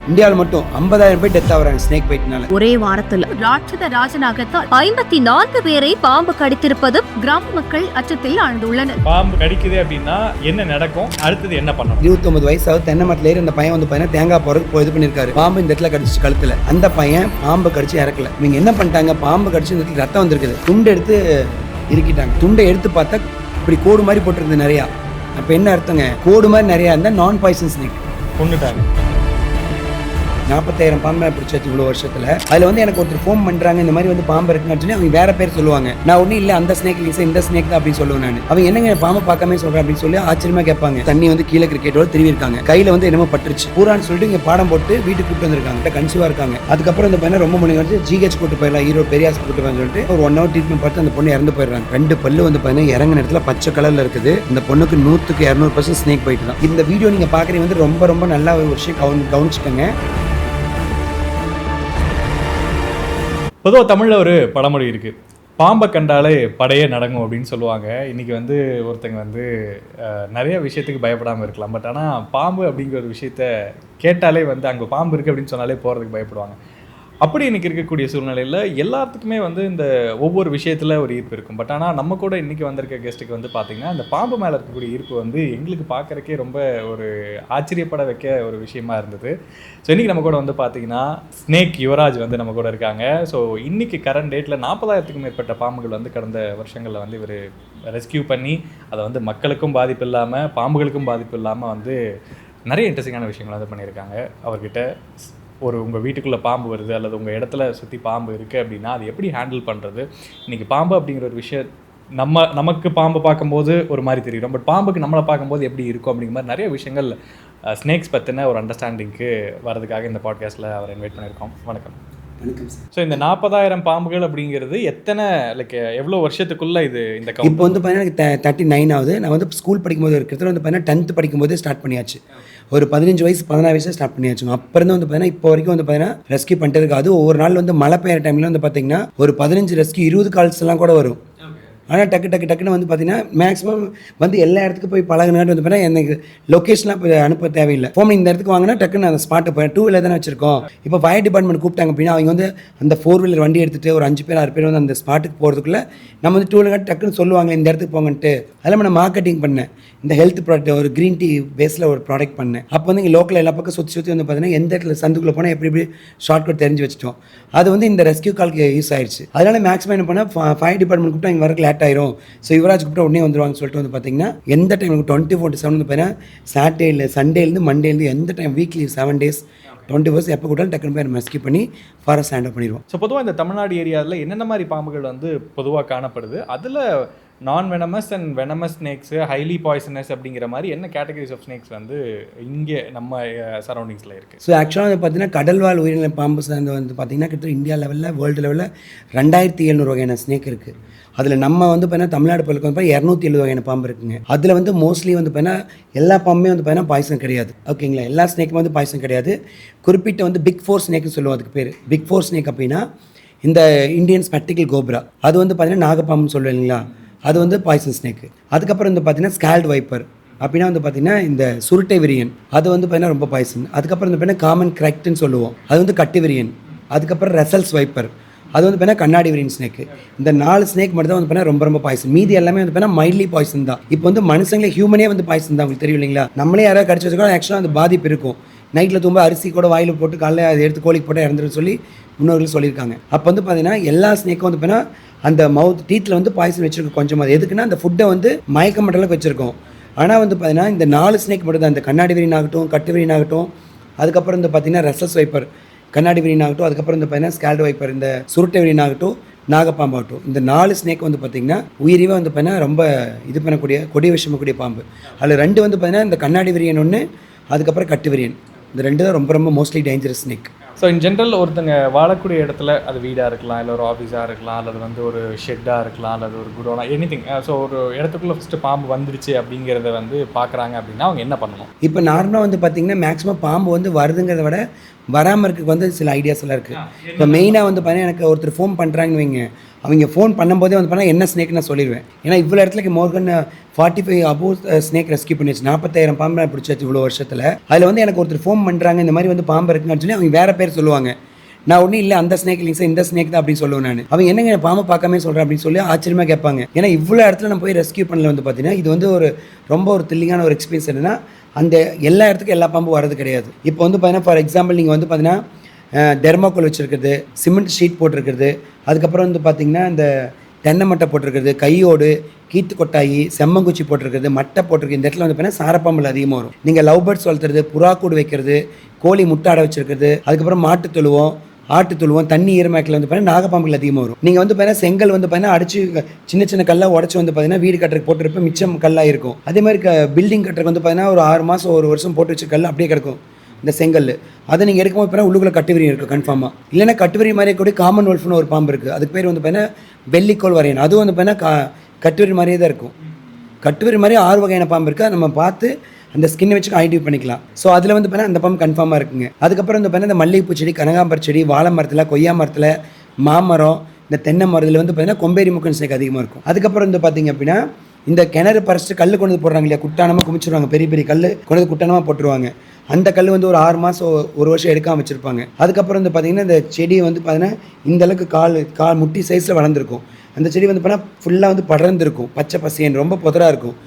இந்தியாவில் மட்டும் 50,000 பேர் டெத் ஆகுறாங்க ஸ்னேக் பைட்னால. ஒரே வாரத்தில் ராட்சத ராஜநாகத்தால் 54 பேரை பாம்பு கடித்திருப்பதும் கிராம மக்கள் அச்சத்தில் ஆழ்ந்துள்ளனர். பாம்பு கடிக்குது அப்படின்னா என்ன நடக்கும், அடுத்தது என்ன பண்ணணும்? 29 வயசாவது தென்னை மரத்துல ஏறி அந்த பையன் வந்து பார்த்தீங்கன்னா தேங்காய் போறதுக்கு இது பண்ணிருக்காரு. பாம்பு இந்த இடத்துல கடிச்சு கழுத்துல. அந்த பையன் பாம்பு கடிச்சு இறக்கல. இவங்க என்ன பண்ணிட்டாங்க, பாம்பு கடிச்சு இந்த இடத்துல ரத்தம் வந்திருக்குது, துண்டு எடுத்து இருக்கிட்டாங்க. துண்டை எடுத்து பார்த்தா இப்படி கோடு மாதிரி போட்டிருந்தது நிறையா. அப்போ என்ன அர்த்தங்க, கோடு மாதிரி நிறையா இருந்தால் நான் பாய்சன் ஸ்னேக். கொண்டுட்டாங்க. 40,000 பாம்பை பிடிச்சாச்சு இவ்வளோ வருஷத்தில். அதில் வந்து எனக்கு ஒருத்தர் ஃபோன் பண்ணுறாங்க, இந்த மாதிரி வந்து பாம்பு இருக்குன்னு சொல்லி அவங்க வேற பேர் சொல்லுவாங்க. நான் ஒன்றும் இல்லை அந்த ஸ்னேக் இல்லை இந்த ஸ்னேக் தான் அப்படின்னு சொல்லுவேன் நான். அவங்க என்னங்க பாம்பை பார்க்காம சொல்கிறேன் அப்படின்னு சொல்லி ஆச்சரியமாக கேட்பாங்க. தண்ணி வந்து கீழே கிரிக்கெட்டோட திருவி இருக்காங்க, கையில் வந்து என்னமோ பட்டுருச்சு பூரான்னு சொல்லிட்டு இங்கே பாடம் போட்டு வீட்டுக்கு கூப்பிட்டு வந்திருக்காங்க. கன்சீவாக இருக்காங்க. அதுக்கப்புறம் இந்த பையனை ரொம்ப மணி வந்து ஜிஹெச் கூட்டு போயிடலாம், ஈரோடு பெரிய ஹாஸ்பிட்டல் கூட்டு போய் சொல்லிட்டு ஒரு 1 hour ட்ரீட்மெண்ட் பார்த்து அந்த பொண்ணு இறந்து போயிடுறாங்க. 2 பல்லு வந்து பார்த்தீங்கன்னா இறங்கின இடத்துல பச்சை கலரில் இருக்குது. இந்த பொண்ணுக்கு 100க்கு 200% ஸ்னேக் பைட் தான். இந்த வீடியோ நீங்கள் பார்க்குறீங்க வந்து ரொம்ப ரொம்ப நல்லா ஒரு விஷயம் கவனிச்சுக்கோங்க. பொதுவாக தமிழில் ஒரு பழமொழி இருக்குது, பாம்பை கண்டாலே படையே நடங்கும் அப்படின்னு சொல்லுவாங்க. இன்றைக்கி வந்து ஒருத்தங்க வந்து நிறைய விஷயத்துக்கு பயப்படாமல் இருக்கலாம், பட் ஆனால் பாம்பு அப்படிங்கிற ஒரு விஷயத்த கேட்டாலே வந்து அங்கே பாம்பு இருக்குது அப்படின்னு சொன்னாலே போகிறதுக்கு பயப்படுவாங்க. அப்படி இன்றைக்கி இருக்கக்கூடிய சூழ்நிலையில் எல்லாத்துக்குமே வந்து இந்த ஒவ்வொரு விஷயத்தில் ஒரு ஈர்ப்பு இருக்கும். பட் ஆனால் நம்ம கூட இன்றைக்கி வந்திருக்க கெஸ்ட்டுக்கு வந்து பார்த்திங்கன்னா இந்த பாம்பு மேலே இருக்கக்கூடிய ஈர்ப்பு வந்து எங்களுக்கு பார்க்குறக்கே ரொம்ப ஒரு ஆச்சரியப்பட வைக்க ஒரு விஷயமா இருந்தது. ஸோ இன்றைக்கி நம்ம கூட வந்து பார்த்திங்கன்னா ஸ்னேக் யுவராஜ் வந்து நம்ம கூட இருக்காங்க. ஸோ இன்றைக்கி கரண்ட் டேட்டில் 40,000க்கும் மேற்பட்ட பாம்புகள் வந்து கடந்த வருஷங்களில் வந்து இவர் ரெஸ்கியூ பண்ணி அதை வந்து மக்களுக்கும் பாதிப்பு இல்லாமல் பாம்புகளுக்கும் பாதிப்பு இல்லாமல் வந்து நிறைய இன்ட்ரெஸ்டிங்கான விஷயங்கள் வந்து பண்ணியிருக்காங்க. அவர்கிட்ட உங்கள் வீட்டுக்குள்ளே பாம்பு வருது அல்லது உங்கள் இடத்துல சுற்றி பாம்பு இருக்குது அப்படின்னா அது எப்படி ஹேண்டில் பண்ணுறது, இன்றைக்கி பாம்பு அப்படிங்கிற ஒரு விஷயம் நமக்கு பாம்பை பார்க்கும்போது ஒரு மாதிரி தெரியும், பட் பாம்புக்கு நம்மளை பார்க்கும்போது எப்படி இருக்கும் அப்படிங்கிற மாதிரி நிறைய விஷயங்கள் ஸ்னேக்ஸ் பற்றின ஒரு அண்டர்ஸ்டாண்டிங்க்கு வரதுக்காக இந்த பாட்காஸ்ட்டில் அவரை இன்வைட் பண்ணியிருக்கோம். வணக்கம். வணக்கம் சார். ஸோ இந்த 40,000 பாம்புகள் அப்படிங்கிறது எத்தனை எவ்வளோ வருஷத்துக்குள்ளே இது இந்த இப்போ வந்து பார்த்தீங்கன்னா 39 ஆகுது. நான் வந்து ஸ்கூல் படிக்கும்போது இருக்கிறது வந்து பார்த்தீங்கன்னா 10th படிக்கும்போது ஸ்டார்ட் பண்ணியாச்சு. ஒரு 15 வயசு 16 வயசு ஸ்டார்ட் பண்ணியாச்சுங்க. அப்போ இருந்து வந்து பார்த்தீங்கன்னா இப்போ வரைக்கும் வந்து பார்த்தீங்கன்னா ரெஸ்கியூ பண்ணிட்டு இருக்கு. அது ஒவ்வொரு நாள் வந்து மழை பெய்யுற டைமில் வந்து பார்த்தீங்கன்னா ஒரு 15 ரெஸ்கியூ 20 கால்ஸ் எல்லாம் கூட வரும். ஆனால் டக்குன்னு வந்து பார்த்தீங்கன்னா மேக்ஸிமம் வந்து எல்லா இடத்துக்கு போய் பழகினாட்டு வந்து பார்த்தீங்கன்னா எனக்கு லொக்கேஷன்லாம் இப்போ அனுப்ப தேவையில்லை. ஃபோன் இந்த இடத்துக்கு வாங்கினா டக்குன்னு அந்த ஸ்பாட்டை போய் 2 வீலர் தானே வச்சிருக்கோம். இப்போ ஃபயர் டிபார்ட்மெண்ட் கூப்பிட்டாங்க அப்படின்னா அவங்க வந்து அந்த 4 வீலர் வண்டி எடுத்துகிட்டு ஒரு 5 பேர் 6 பேர் வந்து அந்த ஸ்பாட்டுக்கு போகிறதுக்குள்ளே நம்ம வந்து 2 வீலர் டக்குன்னு சொல்லுவாங்க இந்த இடத்துக்கு போங்கன்ட்டு. அதெல்லாம் நான் மார்க்கெட்டிங் பண்ணேன். இந்த ஹெல்த் ப்ராடக்ட் ஒரு க்ரீன் டீ பேஸில் ஒரு ப்ராடக்ட் பண்ணேன். அப்போ வந்து இங்கே லோக்கல் எல்லா பக்கம் சுற்றி வந்து பார்த்தீங்கன்னா எந்த இடத்துல சந்துக்குள்ளே போனால் எப்படி ஷார்ட்கட் தெரிஞ்சு வச்சிட்டோம். அது வந்து இந்த ரெஸ்கியூ கால்க்கு யூஸ் ஆயிடுச்சு. அதனால் மேக்ஸிமம் என்ன பண்ணால் ஃபயர் டிபார்ட்மெண்ட் கூப்பிட்டு இங்கே வரக்கு லேட் ஆயிரும், ஸோ யுவராஜ் கூப்பிட்டு உடனே வந்துருவாங்கன்னு சொல்லிட்டு வந்து பார்த்தீங்கன்னா எந்த டைம் 24/7 வந்து பார்த்தீங்கன்னா சாட்டர்டே சண்டேலேருந்து மண்டேலேருந்து எந்த டைம் வீக்லி 7 days 20 hours எப்போ கூட்டாலும் டக்குனு போய் நம்ம ரெஸ்கியூ பண்ணி ஃபாரஸ்ட் ஹேண்ட் பண்ணிடுவோம். ஸோ பொதுவாக இந்த தமிழ்நாடு ஏரியாவில் என்னென்ன மாதிரி பாம்புகள் வந்து பொதுவாக காணப்படுது, அதில் நான் venomous and venomous snakes, highly poisonous அப்படிங்கிற மாதிரி என்ன கேட்டகரிஸ் ஆஃப் ஸ்னேக்ஸ் வந்து இங்கே நம்ம சரௌண்டிங்ஸில் இருக்குது? ஸோ ஆக்சுவலாக வந்து பார்த்தீங்கன்னா கடல்வாழ் உயிரின பாம்பு சார்ந்து வந்து பார்த்தீங்கன்னா கிட்ட இந்தியா லெவலில் வேர்ல்டு லெவலில் 2700 வகையான ஸ்னேக் இருக்குது. அதில் நம்ம வந்து பார்த்தீங்கன்னா தமிழ்நாடு பல்லுக்கு வந்து 270 வகையான பாம்பு இருக்குங்க. அதில் வந்து மோஸ்ட்லி வந்து பார்த்தீங்கன்னா எல்லா பாம்புமே வந்து பார்த்தீங்கன்னா பாய்சன் கிடையாது. ஓகேங்களா, எல்லா ஸ்னேக்கும் வந்து பாய்சன் கிடையாது. குறிப்பிட்ட வந்து பிக் 4 ஸ்னேக்னு சொல்லுவோம். அதுக்கு பேர் பிக் 4 ஸ்னேக் அப்படின்னா இந்த இந்தியன் ஸ்பெக்டிக்கல் கோப்ரா அது வந்து பார்த்தீங்கன்னா நாகப்பாம்புன்னு சொல்லுவீங்களா, அது வந்து பாய்சன் ஸ்னேக்கு. அதுக்கப்புறம் வந்து பார்த்தீங்கன்னா ஸ்கேல்ட் வைப்பர் அப்படின்னா வந்து பார்த்தீங்கன்னா இந்த சுருட்டை விரியன் அது வந்து பார்த்தீங்கன்னா ரொம்ப பாய்சன். அதுக்கப்புறம் வந்து பார்த்தீங்கன்னா காமன் கிராக்ட்னு சொல்லுவோம், அது வந்து கட்டு விரியன். அதுக்கப்புறம் ரெசல்ஸ் வைப்பர் அது வந்து பார்த்தீங்கன்னா கண்ணாடி விரியன் ஸ்னேக்கு. இந்த 4 ஸ்னேக் மட்டும் தான் வந்து பார்த்தீங்கன்னா ரொம்ப ரொம்ப பாய்சன். மீதி எல்லாமே வந்து பார்த்தீங்கன்னா மைல்ட்லி பாய்சன் தான். இப்போ வந்து மனுஷங்களே ஹியூமனே வந்து பாய்சன் தான், உங்களுக்கு தெரியும் இல்லைங்களா. நம்மளே யாராவது கடிச்சு வச்சுக்கோ ஆக்சுவலாக அந்த பாதிப்பு இருக்கும். நைட்டில் தூம்ப அரிசி கூட வாயில் போட்டு காலையில் அதை எடுத்து கோழிக்கு போட்டு இறந்துட்டு சொல்லி முன்னோர்கள் சொல்லியிருக்காங்க. அப்போ வந்து பார்த்தீங்கன்னா எல்லா ஸ்னேக்கும் வந்து பார்த்தீங்கன்னா அந்த மவுத் டீத்தில் வந்து பாய்சன் வச்சுருக்கோம் கொஞ்சமாக. எதுக்குன்னா அந்த ஃபுட்டை வந்து மயக்க மட்டலுக்கு வச்சுருக்கோம். ஆனால் வந்து பார்த்தீங்கன்னா இந்த 4 ஸ்னேக் மட்டும் தான், இந்த கண்ணாடி விரியன் ஆகட்டும், கட்டு விரியன் ஆகட்டும், அதுக்கப்புறம் வந்து பார்த்தீங்கன்னா ரெசல்ஸ் வைப்பர் கண்ணாடி விரியன் ஆகட்டும், அதுக்கப்புறம் வந்து பார்த்தீங்கன்னா ஸ்கேல்டு வைப்பர் இந்த சுருட்டை விரியன் ஆகட்டும், நாகப்பாம்பாகட்டும், இந்த 4 ஸ்னேக் வந்து பார்த்திங்கன்னா உயிரிவே வந்து பார்த்தீங்கன்னா ரொம்ப இது பண்ணக்கூடிய கொடிய விஷயமக்கூடிய பாம்பு. அதில் 2 வந்து பார்த்தீங்கன்னா இந்த கண்ணாடி விரியன் ஒன்று, அதுக்கப்புறம் கட்டு விரியன். இந்த 2 தான் ரொம்ப ரொம்ப mostly dangerous snake. So in general ஒருத்தங்க வாழக்கூடிய இடத்துல அது வீடாக இருக்கலாம், இல்லை ஒரு ஆஃபீஸாக இருக்கலாம், அல்லது வந்து ஒரு ஷெட்டாக இருக்கலாம், அல்லது ஒரு குடோனா எனிதிங். ஸோ ஒரு இடத்துக்குள்ளே ஃபஸ்ட்டு பாம்பு வந்துருச்சு அப்படிங்கிறத வந்து பார்க்குறாங்க அப்படின்னா அவங்க என்ன பண்ணணும்? இப்போ நார்மலாக வந்து பார்த்திங்கன்னா மேக்ஸிமம் பாம்பு வந்து வருதுங்கிறத விட வராமல் இருக்கிறதுக்கு வந்து சில ஐடியாஸ் எல்லாம் இருக்குது. இப்போ மெயினாக வந்து பார்த்தீங்கன்னா எனக்கு ஒருத்தர் ஃபோன் பண்ணுறாங்கன்னு வைங்க, அவங்க ஃபோன் பண்ணும்போதே வந்து பார்த்தீங்கன்னா என்ன ஸ்னேக் நான் சொல்லிடுவேன். ஏன்னா இவ்வளோ இடத்துல மோர்கன் 45 அபோவ் ஸ்னேக் ரெஸ்கியூ பண்ணிடுச்சு, 40,000 பாம்பு பிடிச்சாச்சு இவ்வளோ வருஷத்தில். அதில் வந்து எனக்கு ஒருத்தர் ஃபோன் பண்ணுறாங்க இந்த மாதிரி வந்து பாம்பு இருக்குன்னு சொல்லி அவங்க வேறு பேர் சொல்லுவாங்க. நான் ஒன்றும் இல்லை அந்த ஸ்னேக் இல்லைங்க சார், இந்த ஸ்னேக் தான் அப்படின்னு சொல்லுவேன் நான். அவங்க என்னங்க பாம்பு பார்க்காம சொல்கிறேன் அப்படின்னு சொல்லி ஆச்சரியமாக கேட்பாங்க. ஏன்னா இவ்வளோ இடத்துல நான் போய் ரெஸ்கியூ பண்ணல வந்து பார்த்தீங்கன்னா இது வந்து ரொம்ப ஒரு த்ரில்லிங்கான ஒரு எக்ஸ்பீரியன்ஸ். என்னன்னா அந்த எல்லா இடத்துக்கும் எல்லா பாம்பும் வரது கிடையாது. இப்போ வந்து பார்த்தீங்கன்னா ஃபார் எக்ஸாம்பிள் நீங்கள் வந்து பார்த்தீங்கன்னா தெர்மாக்கோல் வச்சுருக்கிறது, சிமெண்ட் ஷீட் போட்டிருக்கிறது, அதுக்கப்புறம் வந்து பார்த்திங்கன்னா இந்த தென்னை மட்டை போட்டிருக்கிறது, கையோடு, கீத்து கொட்டாயி, செம்மங்குச்சி போட்டிருக்கிறது, மட்டை போட்டிருக்கு. இந்த இடத்துல வந்து பார்த்தீங்கன்னா சாரப்பாம்பல் அதிகமாக வரும். நீங்கள் லவ் பேர்ட்ஸ் வளர்த்துறது, புறாக்கூடு வைக்கிறது, கோழி முட்டை அடை வச்சுருக்கிறது, அதுக்கப்புறம் மாட்டு தொழுவோம், ஆட்டு தொழுவோம், தண்ணி ஈரமாக்கில் வந்து பார்த்தீங்கன்னா நாகப்பாம்புகள் அதிகமாக வரும். நீங்கள் வந்து பார்த்தீங்கன்னா செங்கல் வந்து பார்த்தீங்கன்னா அடிச்சு சின்ன சின்ன கல்லாக உடச்சி வந்து பார்த்தீங்கன்னா வீடு கட்டுறதுக்கு போட்டிருப்ப மிச்சம் கல்லாக இருக்கும். அதே மாதிரி பில்டிங் கட்டுறதுக்கு வந்து பார்த்தீங்கன்னா ஒரு 6 மாதம் 1 வருஷம் போட்டு வச்ச கல் அப்படியே கிடக்கும் இந்த செங்கல். அதை நீங்கள் எடுக்கும்போது பார்த்தீங்கன்னா உள்ளுக்குள்ள கட்டுவிரி இருக்குது கன்ஃபார்மாக. இல்லைன்னா கட்டுவிரி மாதிரியே கூட காமன் வெல்ஃப்னு ஒரு பாம்பு இருக்குது, அதுக்கு பேர் வந்து பார்த்தீங்கன்னா வெள்ளிக்கோள் வரையணும். அதுவும் வந்து பார்த்தீங்கன்னா கட்டுவிரி மாதிரியே தான் இருக்கும். கட்டுவிரி மாதிரி 6 வகையான பாம்பு இருக்குது, நம்ம பார்த்து அந்த ஸ்கின்னை வச்சு ஐடென்டிஃபை பண்ணிக்கலாம். ஸோ அதில் வந்து பார்த்தீங்கன்னா அந்த பாம்பு கன்ஃபார்மாக இருக்குங்க. அதுக்கப்புறம் வந்து பார்த்தீங்கன்னா இந்த மல்லிகைப்பூ செடி, கனகாம்பர செடி, வாழை மரத்தில், கொய்யா மரத்தில், மாமரம், இந்த தென்னை மரத்தில் வந்து பார்த்தீங்கன்னா கொம்பேரி முக்கன் ஸ்னேக் அதிகமாக இருக்கும். அதுக்கப்புறம் வந்து பார்த்தீங்க அப்படின்னா இந்த கிணறு பறிச்சுட்டு கல் கொண்டு வந்து போடுறாங்க இல்லையா, குட்டானமாக குமிச்சிருவாங்க, பெரிய பெரிய கல் கொண்டு வந்து குட்டானமாக போட்டுருவாங்க. அந்த கல் வந்து ஒரு 6 மாதம் 1 வருஷம் எடுக்காமல் வச்சுருப்பாங்க. அதுக்கப்புறம் வந்து பார்த்திங்கன்னா இந்த செடி வந்து பார்த்தீங்கன்னா இந்தளவுக்கு கால் முட்டி சைஸில் வளர்ந்துருக்கும். அந்த செடி வந்து பார்த்தீங்கன்னா ஃபுல்லாக வந்து படர்ந்துருக்கும், பச்சை பசேன்னு ரொம்ப புதராக இருக்கும்.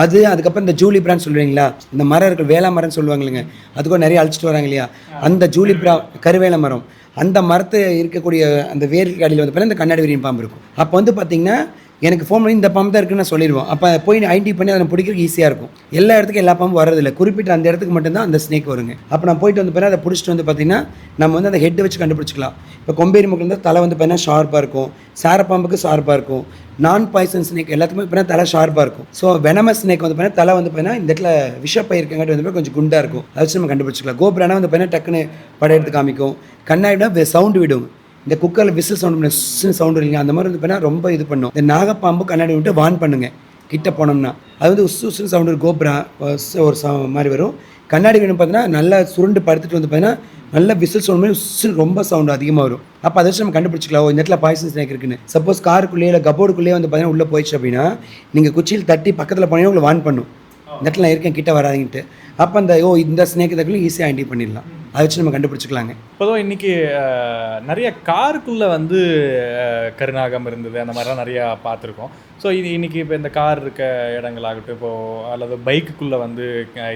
அதுக்கப்புறம் இந்த ஜூலி பிரான்னு சொல்லுவீங்களா, இந்த மரம் இருக்குது வேளா மரம்னு சொல்லுவாங்க இல்லைங்க, அதுக்கும் நிறைய அழிச்சிட்டு வராங்க இல்லையா, அந்த ஜூலி பிரா கருவேல மரம், அந்த மரத்தை இருக்கக்கூடிய அந்த வேருக்கு அடியில் வந்து பார்த்தீங்கன்னா இந்த கண்ணாடி விரியன் பாம்பு இருக்கும். அப்போ வந்து பார்த்திங்கன்னா எனக்கு ஃபோன் பண்ணி இந்த பாம்பு தான் இருக்குன்னு நான் சொல்லிடுவோம். அப்போ போய் ஐடென்டிஃபை பண்ணி அதை பிடிக்கிறதுக்கு ஈஸியாக இருக்கும். எல்லா இடத்துக்கும் எல்லா பாம்பும் வரதில்லை, குறிப்பிட்ட அந்த இடத்துக்கு மட்டும்தான் அந்த ஸ்னேக் வருங்க. அப்போ நான் போயிட்டு வந்து பார்த்தீங்கன்னா அதை பிடிச்சிட்டு வந்து பார்த்திங்கன்னா நம்ம வந்து அந்த ஹெட்டை வச்சு கண்டுபிடிச்சிக்கலாம். இப்போ கொம்பேரி முக்கில் வந்து தலை வந்து பார்த்தீங்கன்னா ஷார்ப்பாக இருக்கும், சாரப்பாம்புக்கு ஷார்ப்பாக இருக்கும், நான் பாய்சன் ஸ்னேக் எல்லாத்துக்குமே பார்த்தீங்கன்னா தலை ஷார்ப்பாக இருக்கும். ஸோ வெனமஸ் ஸ்னேக் வந்து பார்த்தீங்கன்னா தலை வந்து பார்த்தீங்கன்னா இந்த இடத்துல விஷப்பை இருக்கங்காட்டி வந்து கொஞ்சம் குண்டாக இருக்கும், அதை வச்சு நம்ம கண்டுபிடிச்சிக்கலாம். கோபுரானா வந்து பார்த்தீங்கன்னா டக்குன்னு படம் எடுத்து காமிக்கும், கண்ணாடினா சவுண்டு விடும், இந்த குக்கரில் விசில் சவுண்டு இல்லைங்க, அந்த மாதிரி வந்து பார்த்தீங்கன்னா ரொம்ப இது பண்ணும். இந்த நாகப்பாம்பு கண்ணாடி விட்டு வான் பண்ணுங்க கிட்ட போனோம்னா, அது வந்து உஸ்ஸு சவுண்டு கோபுரா ஒரு மாதிரி வரும். கண்ணாடி வேணும் பார்த்தீங்கன்னா நல்லா சுருண்டு படுத்துட்டு வந்து பார்த்தீங்கன்னா நல்ல விசில் சவுண்ட் மாதிரி உஸ்ஸு ரொம்ப சவுண்டு அதிகமாக வரும். அப்போ அதை வச்சு நம்ம கண்டுபிடிச்சிக்கலாம் இந்த இடத்துல பாய்சன் ஸ்னேக் இருக்குன்னு. சப்போஸ் காருக்குள்ளேயே இல்லை கபோர்டுக்குள்ளேயே வந்து பார்த்தீங்கன்னா உள்ளே போயிடுச்சு அப்படின்னா நீங்கள் குச்சியில் தட்டி பக்கத்தில் போனீங்கன்னா உங்களை வான் பண்ணும், இந்த இடத்துல நான் இருக்கேன் கிட்ட வராதின்ட்டு. அப்போ அந்த இந்த ஸ்னேக் இதுக்குள்ளே ஈஸியாக ஐடென்டிஃபை பண்ணிடலாம், அதை வச்சு நம்ம கண்டுபிடிச்சிக்கலாங்க. பொதுவாக இன்றைக்கி நிறைய காருக்குள்ளே வந்து கருநாகம் இருந்தது, அந்த மாதிரிலாம் நிறையா பார்த்துருக்கோம். ஸோ இன்றைக்கி இப்போ இந்த கார் இருக்க இடங்களாகட்டும் இப்போது அல்லது பைக்குக்குள்ளே வந்து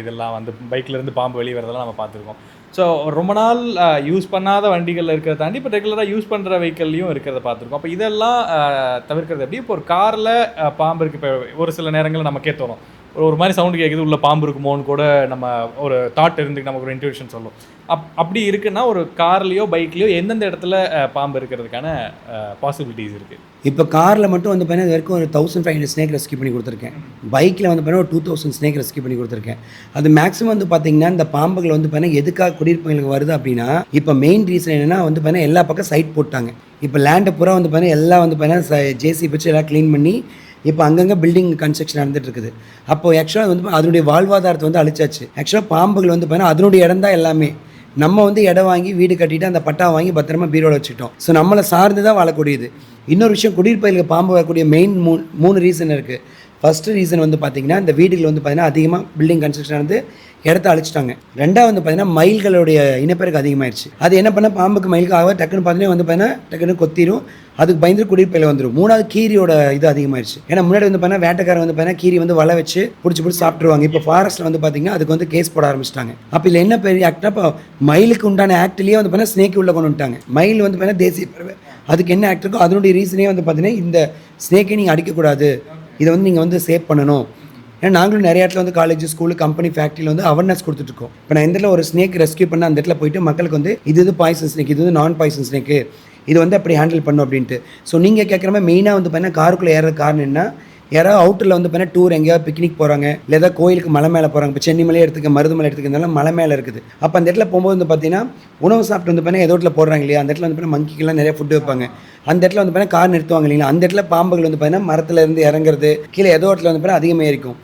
இதெல்லாம் வந்து பைக்கிலேருந்து பாம்பு வெளியே வரதெல்லாம் நம்ம பார்த்துருக்கோம். ஸோ ரொம்ப நாள் யூஸ் பண்ணாத வண்டிகளில் இருக்கிறத தாண்டி இப்போ ரெகுலராக யூஸ் பண்ணுற வெஹிக்கல்லையும் இருக்கிறத பார்த்துருக்கோம். அப்போ இதெல்லாம் தவிர்க்கிறது எப்படி? இப்போ ஒரு காரில் பாம்பு இருக்குது, இப்போ ஒரு சில நேரங்களில் நமக்கே தோணும் ஒரு மாதிரி சவுண்டு கேட்குது, உள்ள பாம்பு இருக்குமோன்னு கூட நம்ம ஒரு தாட் இருந்து நமக்கு ஒரு இன்ட்யூஷன் சொல்லும். அப்படி இருக்குன்னா ஒரு கார்லேயோ பைக்லேயோ எந்தெந்த இடத்துல பாம்பு இருக்கிறதுக்கான பாசிபிலிட்டிஸ் இருக்குது? இப்போ காரில் மட்டும் வந்து பார்த்தீங்கன்னா இது வரைக்கும் ஒரு 1500 ஸ்னேக் ரெஸ்கியூ பண்ணி கொடுத்துருக்கேன். பைக்கில் வந்து பார்த்தீங்கன்னா ஒரு 2000 ஸ்னேக் ரெஸ்கியூ பண்ணி கொடுத்துருக்கேன். அது மேக்ஸிமம் வந்து பார்த்தீங்கன்னா இந்த பாம்புகள் வந்து பார்த்தீங்கன்னா எதுக்காக குடியிருப்புகளுக்கு வருது அப்படின்னா, இப்போ மெயின் ரீசன் என்னென்னா வந்து பார்த்தீங்கன்னா எல்லா பக்கம் சைட் போட்டாங்க. இப்போ லேண்டை பூரா வந்து பார்த்தீங்கன்னா எல்லாம் வந்து பார்த்தீங்கன்னா ஜேசி வச்சு எல்லாம் க்ளீன் பண்ணி இப்போ அங்கங்கே பில்டிங் கன்ஸ்ட்ரக்ஷன் நடந்துட்டு இருக்குது. அப்போ ஆக்சுவலாக வந்து அதனுடைய வாழ்வாதாரத்தை வந்து அழிச்சாச்சு. ஆக்சுவலாக பாம்புகள் வந்து பார்த்தீங்கன்னா அதனுடைய இடம் தான் எல்லாமே. நம்ம வந்து இடம் வாங்கி வீடு கட்டிட்டு அந்த பட்டா வாங்கி பத்திரமா பீரோவில் வச்சுட்டோம். ஸோ நம்மளை சார்ந்து தான் வாழக்கூடியது. இன்னொரு விஷயம், குடியிருப்பயிலுக்கு பாம்பு வரக்கூடிய மெயின் 3 ரீசன் இருக்குது. ஃபஸ்ட்டு ரீசன் வந்து பார்த்திங்கன்னா இந்த வீடுகள் வந்து பார்த்திங்கன்னா அதிகமாக பில்டிங் கன்ஸ்ட்ரக்ஷன் வந்து இடத்த அழிச்சிட்டாங்க. ரெண்டாவது வந்து பார்த்திங்கன்னா மயில்களுடைய இனப்பெருக்கு அதிகமாகிடுச்சு. அது என்ன பண்ணால் பாம்புக்கு மயிலுக்கு ஆக டக்குன்னு பார்த்தீங்கன்னா வந்து பார்த்தீங்கன்னா டக்குன்னு கொத்திரும், அதுக்கு பயந்து குடியிருப்பையில் வந்துடும். மூணாவது கீரியோட இது அதிகமாகிடுச்சு. ஏன்னா முன்னாடி வந்து பார்த்தீங்கன்னா வேட்டைக்காரன் வந்து பார்த்தீங்கன்னா கீரி வந்து வலை வச்சு பிடிச்சி சாப்பிட்ருவாங்க. இப்போ ஃபாரஸ்ட்டில் வந்து பார்த்திங்கன்னா அதுக்கு வந்து கேஸ் போட ஆரம்பிச்சிட்டாங்க. அப்போ இதில் என்ன பெரிய ஆக்டாக இப்போ மயிலுக்கு உண்டான ஆக்ட்லேயே வந்து பார்த்தீங்கன்னா ஸ்னேக் உள்ள கொண்டு வந்துட்டாங்க. மயில் வந்து பார்த்தீங்கன்னா தேசிய பறவை, அதுக்கு என்ன ஆக்ட் இருக்கோ அதனுடைய ரீசனே வந்து பார்த்தீங்கன்னா இந்த ஸ்னேக்கை நீங்கள் அடிக்கக்கூடாது, இதை வந்து நீங்கள் வந்து சேவ் பண்ணணும். ஏன்னா நாங்களும் நிறைய இடத்துல வந்து காலேஜ், ஸ்கூலு, கம்பெனி, ஃபேக்ட்ரியில் வந்து அவேர்னஸ் கொடுத்துட்ருக்கோம். இப்போ நான் எந்த இடத்துல ஒரு ஸ்னேக் ரெஸ்கியூ பண்ண அந்த இடத்துல போயிட்டு மக்களுக்கு வந்து இது பாய்சன் ஸ்னேக், இது வந்து நான் பாய்சன் ஸ்னேக்கு, இது வந்து அப்படி ஹேண்டில் பண்ணும் அப்படின்ட்டு. ஸோ நீங்கள் கேட்குற மாதிரி மெயினாக வந்து பார்த்தீங்கன்னா காருக்குள்ளே ஏறது காரணம் என்ன, யாராவது அவுட்டரில் வந்து பார்த்தீங்கன்னா டூர் எங்கேயாவது பிக்னிக் போகிறாங்க, இல்லை ஏதாவது கோயிலுக்கு மலை மேலே போகிறாங்க. இப்போ சென்னை மலையே எடுத்துக்க, மருதுமலை எடுத்துக்கிறதுனால மலை மேலே இருக்குது. அப்போ அந்த இடத்துல போகும்போது வந்து பார்த்தீங்கன்னா உணவு சாப்பிட்டு வந்து பார்த்தீங்கன்னா ஏதோ இடத்துல போடுறாங்க இல்லையா, அந்த இடத்துல வந்து பார்த்தீங்கன்னா மங்கிக்கெல்லாம் நிறைய ஃபுட்டு வைப்பாங்க. அந்த இடத்துல வந்து பார்த்தீங்கன்னா கார் நிறுத்துவாங்க இல்லைங்களா, அந்த இடத்துல பாம்புகள் வந்து பார்த்தீங்கன்னா மரத்தில் இருந்து இறங்குறது, கீழே ஏதோ இடத்துல வந்து பார்த்தீங்கன்னா அதிகமாக இருக்கும்.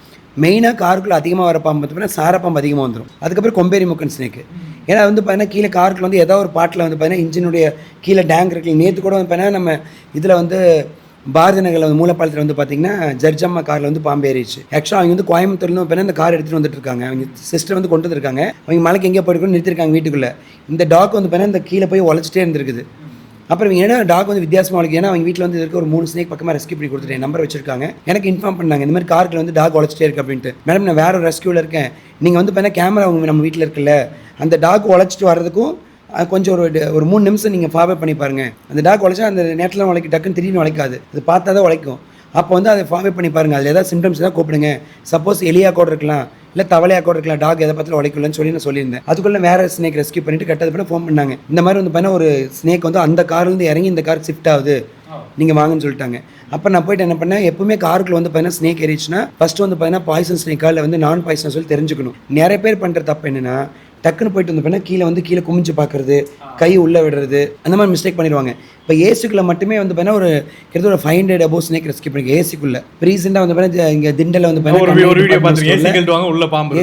மெயினாக காருக்குள்ளே அதிகமாக வர பாம்பு வந்து பார்த்தீங்கன்னா சாரப்பாம்பு அதிகமாக வந்துடும். அதுக்கப்புறம் கொம்பேரி முக்கன் ஸ்னேக்கு. ஏன்னா வந்து பார்த்தீங்கன்னா கீழே காருக்குள்ள வந்து ஏதோ ஒரு பாட்டில் வந்து பார்த்தீங்கன்னா இன்ஜினுடைய கீழே டேங்க் இருக்குல்ல, நேற்று கூட வந்து பார்த்தீங்கன்னா நம்ம இதில் வந்து பாரதி நகரில் வந்து மூலப்பாலத்தில் வந்து பார்த்தீங்கன்னா ஜட்ஜம்மா காரில் வந்து பாம்பு ஏறிச்சு. ஆக்சுவலாக அவங்க வந்து கோயம்புத்தூர்ல பார்த்தீங்கன்னா இந்த கார் எடுத்துகிட்டு வந்துட்டு இருக்காங்க, அவங்க சிஸ்டர் வந்து கொண்டு வந்துருக்காங்க, அவங்க மலைக்கு எங்கேயோ போயிருக்கோன்னு நிறுத்திருக்காங்க வீட்டுக்குள்ளே. இந்த டாக் வந்து பார்த்தீங்கன்னா இந்த கீழே போய் உழைச்சிட்டே இருந்திருக்குது. அப்புறம் இவங்க ஏன்னா டாக் வந்து வித்தியாசமாக வளர்க்கு, ஏன்னா அவங்க வீட்டில் வந்து இருக்க ஒரு 3 ஸ்னேக் பக்கமாக ரெஸ்க்யூ பண்ணி கொடுத்துட்டு நம்பர் வச்சிருக்காங்க. எனக்கு இன்ஃபார்ம் பண்ணாங்க இந்த மாதிரி கார்க்கில் வந்து டாக் உழைச்சிட்டே இருக்கு அப்படின்ட்டு. மேடம் நான் வேற ஒரு ரெஸ்க்யூவில் இருக்கேன், நீங்கள் வந்து பார்த்தீங்கன்னா கேமரா அவங்க நம்ம வீட்டில் இருக்குல்ல, அந்த டாக் உழைச்சிட்டு வர்றதுக்கும் கொஞ்சம் ஒரு 3 நிமிஷம் நீங்கள் ஃபார்வர்ட் பண்ணி பாருங்கள். அந்த டாக் உழைச்சா அந்த நேரத்தில் உழைக்க டக்குன்னு திடீர்னு உழைக்காது, அது பார்த்தா தான் உழைக்கும். அப்போ வந்து அதை ஃபார்வர்ட் பண்ணி பாருங்கள், அதில் ஏதாவது சிம்டம்ஸ் தான் கூப்பிடுங்க. சப்போஸ் எலியா கூட இருக்கலாம், இல்லை தவளையாக கூட இருக்கலாம், டாக் எதை பார்த்து உழைக்கலன்னு சொல்லி நான் சொல்லியிருந்தேன். அதுக்குள்ளே வேறு ஸ்னேக் ரெஸ்க்யூ பண்ணிட்டு கட்டது பண்ண ஃபோன் பண்ணாங்க. இந்த மாதிரி வந்து பார்த்தீங்கன்னா ஒரு ஸ்னேக் வந்து அந்த கார்லேருந்து இறங்கி இந்த கார் ஷிஃப்ட் ஆகுது, நீங்கள் வாங்கன்னு சொல்லிட்டாங்க. அப்போ நான் போய்ட்டு என்ன பண்ணேன், எப்பவுமே காருக்குள்ள வந்து பார்த்தீங்கன்னா ஸ்னேக் ஏறிச்சுன்னா ஃபஸ்ட்டு வந்து பார்த்தீங்கன்னா பாய்சன் ஸ்னேக்கா இல்லை வந்து நான் பாய்சன் சொல்லி தெரிஞ்சுக்கணும். நிறைய பேர் பண்ணுற தப்பு என்னென்னா டக்குன்னு போயிட்டு வந்து பார்த்தீங்கன்னா கீழே குமிஞ்சு பார்க்குறது, கை உள்ளே விடுறது, அந்த மாதிரி மிஸ்டேக் பண்ணிடுவாங்க. இப்போ ஏசிக்குள்ளே மட்டுமே வந்து பார்த்தீங்கன்னா ஒரு கிட்டத்தட்ட ஒரு 500 above ஸ்னேக் ரெஸ்க்யூ பண்ணிருக்கு ஏசிக்குள்ளே. ரீசெண்டாக வந்து பார்த்தீங்கன்னா இங்கே திண்டலில் வந்து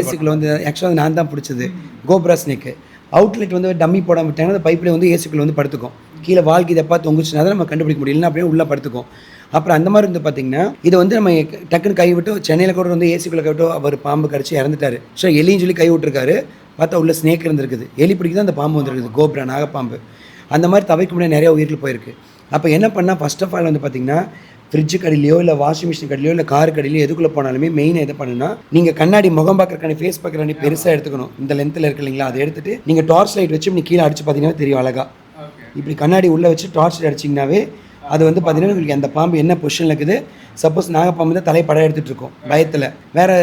ஏசிக்குள்ளே வந்து ஆக்சுவலாக நான் தான் பிடிச்சது கோப்ரா ஸ்னேக்கு. அவுட்லெட் வந்து டம்மி போடாம விட்டாங்கன்னா அந்த பைப்பில் வந்து ஏசிக்குள்ளே வந்து படுத்துக்கும், கீழே வாழ்க்கை இதை பார்த்து தொங்குச்சுன்னா தான் நம்ம கண்டுபிடிக்க முடியல, அப்படியே உள்ளே படுத்துக்கும். அப்புறம் அந்த மாதிரி வந்து பார்த்தீங்கன்னா இதை வந்து நம்ம டக்குன்னு கை விட்டு சென்னையில் கூட வந்து ஏசிக்குள்ளே கை விட்டு அவர் பாம்பு கடிச்சு இறந்துட்டாரு. ஸோ எலின்னு சொல்லி கை விட்டுருக்காரு, பார்த்தா உள்ள ஸ்னேக் இருந்திருக்குது, எலி பிடிக்கு தான் அந்த பாம்பு வந்துருக்குது, கோப்ரா நாகப்பாம்பு. அந்த மாதிரி தவிர்க்க முடியாது நிறைய உயிர்கள் போயிருக்கு. அப்போ என்ன பண்ணால் ஃபர்ஸ்ட் ஆஃப் ஆல் வந்து பார்த்தீங்கன்னா ஃப்ரிட்ஜு கடையிலையோ இல்லை வாஷிங் மிஷின் கடையிலையோ இல்லை கார் கடையிலையோ எதுக்குள்ளே போனாலுமே மெயினாக எதை பண்ணுன்னா நீங்கள் கண்ணாடி முகம் பார்க்குறக்கான ஃபேஸ் பார்க்குறாண்டி பெருசாக எடுத்துக்கணும். இந்த லென்த்தில் இருக்கு இல்லைங்களா, அதை எடுத்துட்டு நீங்கள் டார்ச் லைட் வச்சு நீங்கள் கீழே அடிச்சு பார்த்தீங்கன்னா தெரியும் அழகா. இப்படி கண்ணாடி உள்ளே வச்சு டார்ச் லைட் அடிச்சிங்கனாவே அது வந்து பார்த்தீங்கன்னா உங்களுக்கு அந்த பாம்பு என்ன பொசிஷனில் இருக்குது. சப்போஸ் நாகப்பாம்பு தான் தலையை படம் எடுத்துகிட்டு இருக்கும் பயத்தில், வேறு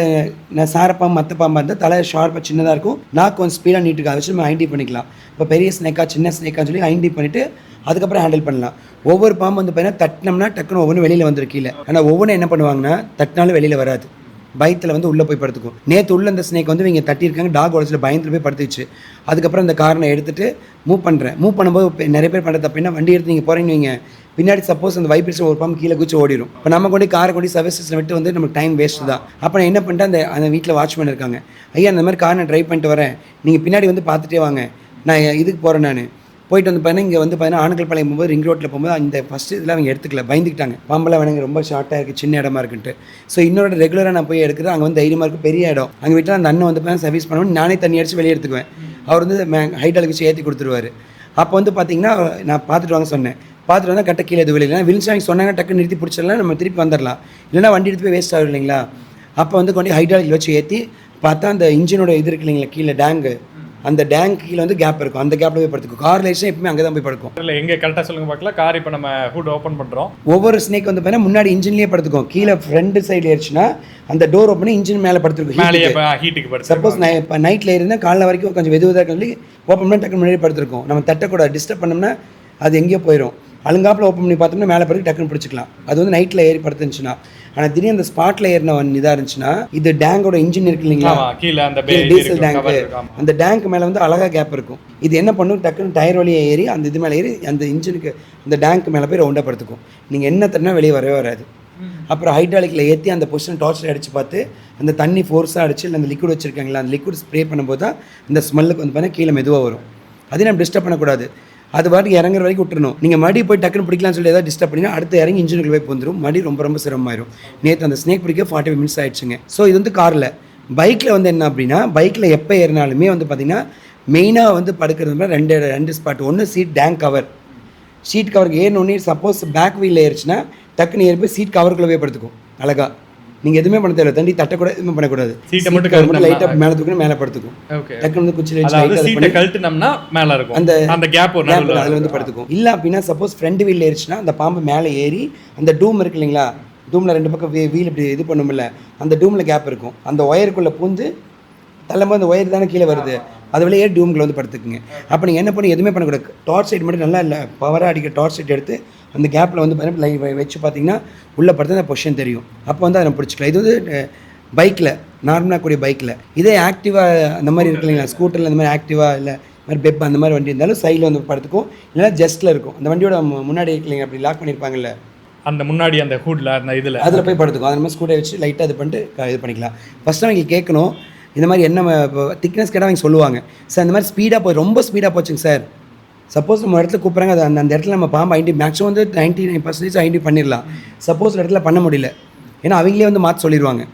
சாரப்பாம்பு மற்ற பாம்பாக இருந்தால் தலை ஷார்ப்பாக சின்னதாக இருக்கும், நாக்கு கொஞ்சம் ஸ்பீடாக நீட்டுக்கு அதை வச்சு நம்ம ஐடென்டி பண்ணிக்கலாம். இப்போ பெரிய ஸ்னேக்கா சின்ன ஸ்னேக்கான்னு சொல்லி ஐடென்டி பண்ணிவிட்டு அதுக்கப்புறம் ஹேண்டில் பண்ணலாம். ஒவ்வொரு பாம்பு வந்து பார்த்தீங்கன்னா தட்டினோம்னா டக்குன்னு ஒவ்வொன்றும் வெளியில் வந்துடும் கீழே. ஆனால் ஒவ்வொன்றும் என்ன பண்ணுவாங்கன்னா தட்டினாலும் வெளியில் வராது, பயத்தில் வந்து உள்ளே போய் படுத்துக்கும். நேற்று உள்ள அந்த ஸ்னேக் வந்து இவங்க தட்டியிருக்காங்க, டாக் உடச்சில் பயத்தில் போய் படுத்துச்சு. அதுக்கப்புறம் அந்த காரை எடுத்துகிட்டு மூவ் பண்ணும்போது நிறைய பேர் பண்ணுறது அப்படின்னா வண்டி எடுத்து நீங்கள் போகிறீங்க வைங்க, பின்னாடி சப்போஸ் அந்த வைப்ரேஷன் ஒரு பாம்பு கீழே குச்சி ஓடிடும். இப்போ நம்ம கொண்டு காரை கொண்டு சர்வீஸில் விட்டு வந்து நமக்கு டைம் வேஸ்ட்டு தான். அப்போ நான் என்ன பண்ணிட்டேன், அந்த வீட்டில் வாட்ச்மேன் இருக்காங்க, ஐயா அந்த மாதிரி காரை நான் ட்ரைவ் பண்ணிட்டு வரேன், நீங்கள் பின்னாடி வந்து பார்த்துட்டே வாங்க, நான் இதுக்கு போகிறேன். நான் போயிட்டு வந்து பார்த்தீங்கன்னா இங்கே வந்து பார்த்தீங்கன்னா ஆணுகள் பாளையம் போகும்போது ரிங் ரோட்டில் போகும்போது அந்த ஃபஸ்ட்டு இதில் அவங்க எடுத்துக்கல, பயந்துக்கிட்டாங்க, பாம்பெல்லாம் வேணுங்க ரொம்ப ஷார்ட்டாக இருக்குது, சின்ன இடமா இருக்குன்ட்டு. ஸோ இன்னொரு ரெகுலராக நான் போய் எடுக்கிறேன், அங்கே வந்து தைரியமாக இருக்குது, பெரிய இடம். அங்கே வீட்டில் அந்த அண்ணன் வந்து பார்த்தீங்கன்னா சர்வீஸ் பண்ணுவேன், நானே தண்ணி அடிச்சு வெளியே எடுத்துக்குவேன், அவர் வந்து ஹைட்டாலுக்கு வச்சு ஏற்றி கொடுத்துருவார். அப்போ வந்து பார்த்தீங்கன்னா நான் பார்த்துட்டு வாங்க சொன்னேன், பார்த்துட்டு வந்தால் கட்ட கீழே எது வெளியில் விழிச்சாங்க சொன்னாங்க, டக்குன்னு நிறுத்தி பிடிச்சிடலாம், நம்ம திருப்பி வந்துடலாம், இல்லைனா வண்டி எடுத்து போய் வேஸ்ட் ஆகும் இல்லைங்களா. அப்போ வந்து கொண்டு ஹைட்ராலிக் வச்சு ஏற்றி பார்த்தா அந்த இன்ஜினோட இது இருக்கு இல்லைங்களா கீழே டேங்கு, அந்த டேங்க் கீழே வந்து கேப் இருக்கும், அந்த கேப்பில் போய் படுத்துக்கும். கார் லைட்ஸும் எப்பவுமே அங்கே தான் போய் படுக்கும். இல்லை எங்கே கரெக்டாக சொல்லுங்க பார்க்கலாம். கார் இப்போ நம்ம ஹூட் ஓப்பன் பண்ணுறோம், ஒவ்வொரு ஸ்னேக் வந்து பார்த்தீங்கன்னா முன்னாடி இன்ஜின்லேயே படுத்துக்கும், கீழே ஃப்ரண்ட் சைடில் ஏறிச்சுன்னா அந்த டோர் ஓப்பன் பண்ணி இன்ஜின் மேலே படுத்துருக்கும், ஹீட்டுக்கு படுத்து. சப்போஸ் நான் இப்போ நைட்டில் இருந்தால் காலைல வரைக்கும் கொஞ்சம் வெதுவதாக சொல்லி ஓப்பன் பண்ணி டக்குன்னு முன்னாடி படுத்துருக்கும். நம்ம தட்டக்கூடாது, டிஸ்டர்ப் பண்ணோம்னா அது எங்கேயோ போயிடும். அழுங்காப்பில் ஓப்பன் பண்ணி பார்த்தோம்னா மேலே படுத்து டக்குன்னு பிடிச்சிக்கலாம். அது வந்து நைட்டில் ஏறி படுத்துருந்துச்சுன்னா. ஆனால் திடீர்னு அந்த ஸ்பாட்டில் ஏறின இதாக இருந்துச்சுன்னா இது டேங்கோட இன்ஜின் இருக்கு இல்லைங்களா, டீசல் டேங்க்கு, அந்த டேங்க் மேலே வந்து அழகாக கேப் இருக்கும். இது என்ன பண்ணும், டக்குன்னு டயர் வழியை ஏறி அந்த இது மேலே ஏறி அந்த இன்ஜினுக்கு அந்த டேங்க் மேலே போய் ரவுண்டாக படுத்துக்கும். நீங்கள் என்ன தண்ணா வெளியே வரவே வராது. அப்புறம் ஹைட்ராலிக்கில் ஏற்றி அந்த பொசிஷன் டார்ச்சில் அடித்து பார்த்து அந்த தண்ணி ஃபோர்ஸாக அடிச்சு இல்லை அந்த லிக்விட் வச்சுருக்காங்களா அந்த லிக்விட் ஸ்ப்ரே பண்ணும்போது தான் இந்த ஸ்மெல்லுக்கு வந்து பார்த்தீங்கன்னா கீழே மெதுவாக வரும். அதையும் நம்ம டிஸ்டர்ப் பண்ணக்கூடாது, அது பாட்டுக்கு இறங்குற வரைக்கும் விட்டுறணும். நீங்கள் மறுபடியும் போய் டக்குன்னு பிடிக்கலாம்னு சொல்லி ஏதாவது டிஸ்டர்ப் பண்ணினா அடுத்து இறங்கி இன்ஜினுக்கு போய் வந்துடும், மறுபடியும் ரொம்ப ரொம்ப சிரமமாயிரும். நேற்று அந்த ஸ்னேக் பிடிக்க 45 minutes ஆயிடுச்சுங்க. ஸோ இது வந்து காரில். பைக்கில் வந்து என்ன அப்படின்னா பைக்கில் எப்போ ஏறினாலுமே வந்து பார்த்திங்கன்னா மெயினாக வந்து படுக்கிறது ரெண்டு ஸ்பாட். ஒன்று சீட் டேங்க் கவர், சீட் கவருக்கு ஏறினோடனே சப்போஸ் பேக் வீலில் ஏறிச்சுன்னா டக்குன்னு ஏறி போய் சீட் கவருக்குள்ளே போய் படுத்துக்கும் அழகாக. நீங்கள் எதுவுமே பண்ண தேவை, தண்ணி தட்டக்கூடாது, எதுவுமே பண்ணக்கூடாது, சீட்டை மட்டும் லைட்டாக மேலே தூக்கணும், மேலே படுத்துக்கும். டக்குன்னு வந்து குச்சியில் அந்த கேப் அதில் வந்து படுத்துக்கும். இல்லை அப்படின்னா சப்போஸ் ஃப்ரண்ட் வீல் ஏறிச்சுன்னா அந்த பாம்பு மேலே ஏறி அந்த டூம் இருக்கு இல்லைங்களா, டூமில் 2 பக்கம் வீல் இப்படி இது பண்ணுமில்ல, அந்த டூமில் கேப் இருக்கும், அந்த ஒயருக்குள்ளே பூந்து தள்ளும்போது அந்த ஒயர் தானே கீழே வருது, அது வெளியே டூம்குள்ள வந்து படுத்துக்குங்க. அப்போ நீங்கள் என்ன பண்ணி எதுவுமே பண்ணக்கூடாது, டார்ச் லைட் மட்டும் நல்லா இல்லை பவராக அடிக்க டார்ச் லைட் எடுத்து அந்த கேப்பில் வந்து வச்சு பார்த்தீங்கன்னா உள்ளே படுத்து அந்த பொசிஷன் தெரியும். அப்போ வந்து அதை பிடிச்சிக்கலாம். இது வந்து பைக்கில் நார்மலாக கூடிய பைக்கில். இதே ஆக்டிவாக அந்த மாதிரி இருக்கு இல்லைங்களா, ஸ்கூட்டரில் அந்த மாதிரி ஆக்டிவாக இல்லை மாதிரி பெப் அந்த மாதிரி வண்டி இருந்தாலும் சைடில் வந்து படுத்துக்கும், இல்லைனா ஜஸ்ட்டில் இருக்கும். அந்த வண்டியோட முன்னாடி இருக்கலைங்க அப்படி லாக் பண்ணியிருப்பாங்கல்ல, அந்த முன்னாடி அந்த ஹூட்டில் அந்த இதில் அதில் போய் படுத்துக்கும். அந்த மாதிரி ஸ்கூட்டை வச்சு லைட்டாக இது பண்ணிட்டு இது பண்ணிக்கலாம். ஃபஸ்ட்டு அவங்க கேட்கணும், இந்த மாதிரி என்ன திக்னஸ் கேட்டால் அவங்க சொல்லுவாங்க. சார் இந்த மாதிரி ஸ்பீடாக போய் ரொம்ப ஸ்பீடாக போச்சுங்க சார். சப்போஸ் நம்ம இடத்துல கூப்பிட்றாங்க, அது அந்த இடத்துல நம்ம பாம்பு மேக்ஸிமம் வந்து 99% ஐடென்டி பண்ணிடலாம். சப்போஸ் இடத்துல பண்ண முடியல, ஏன்னா அவங்களே வந்து மாற்ற சொல்லிடுவாங்க.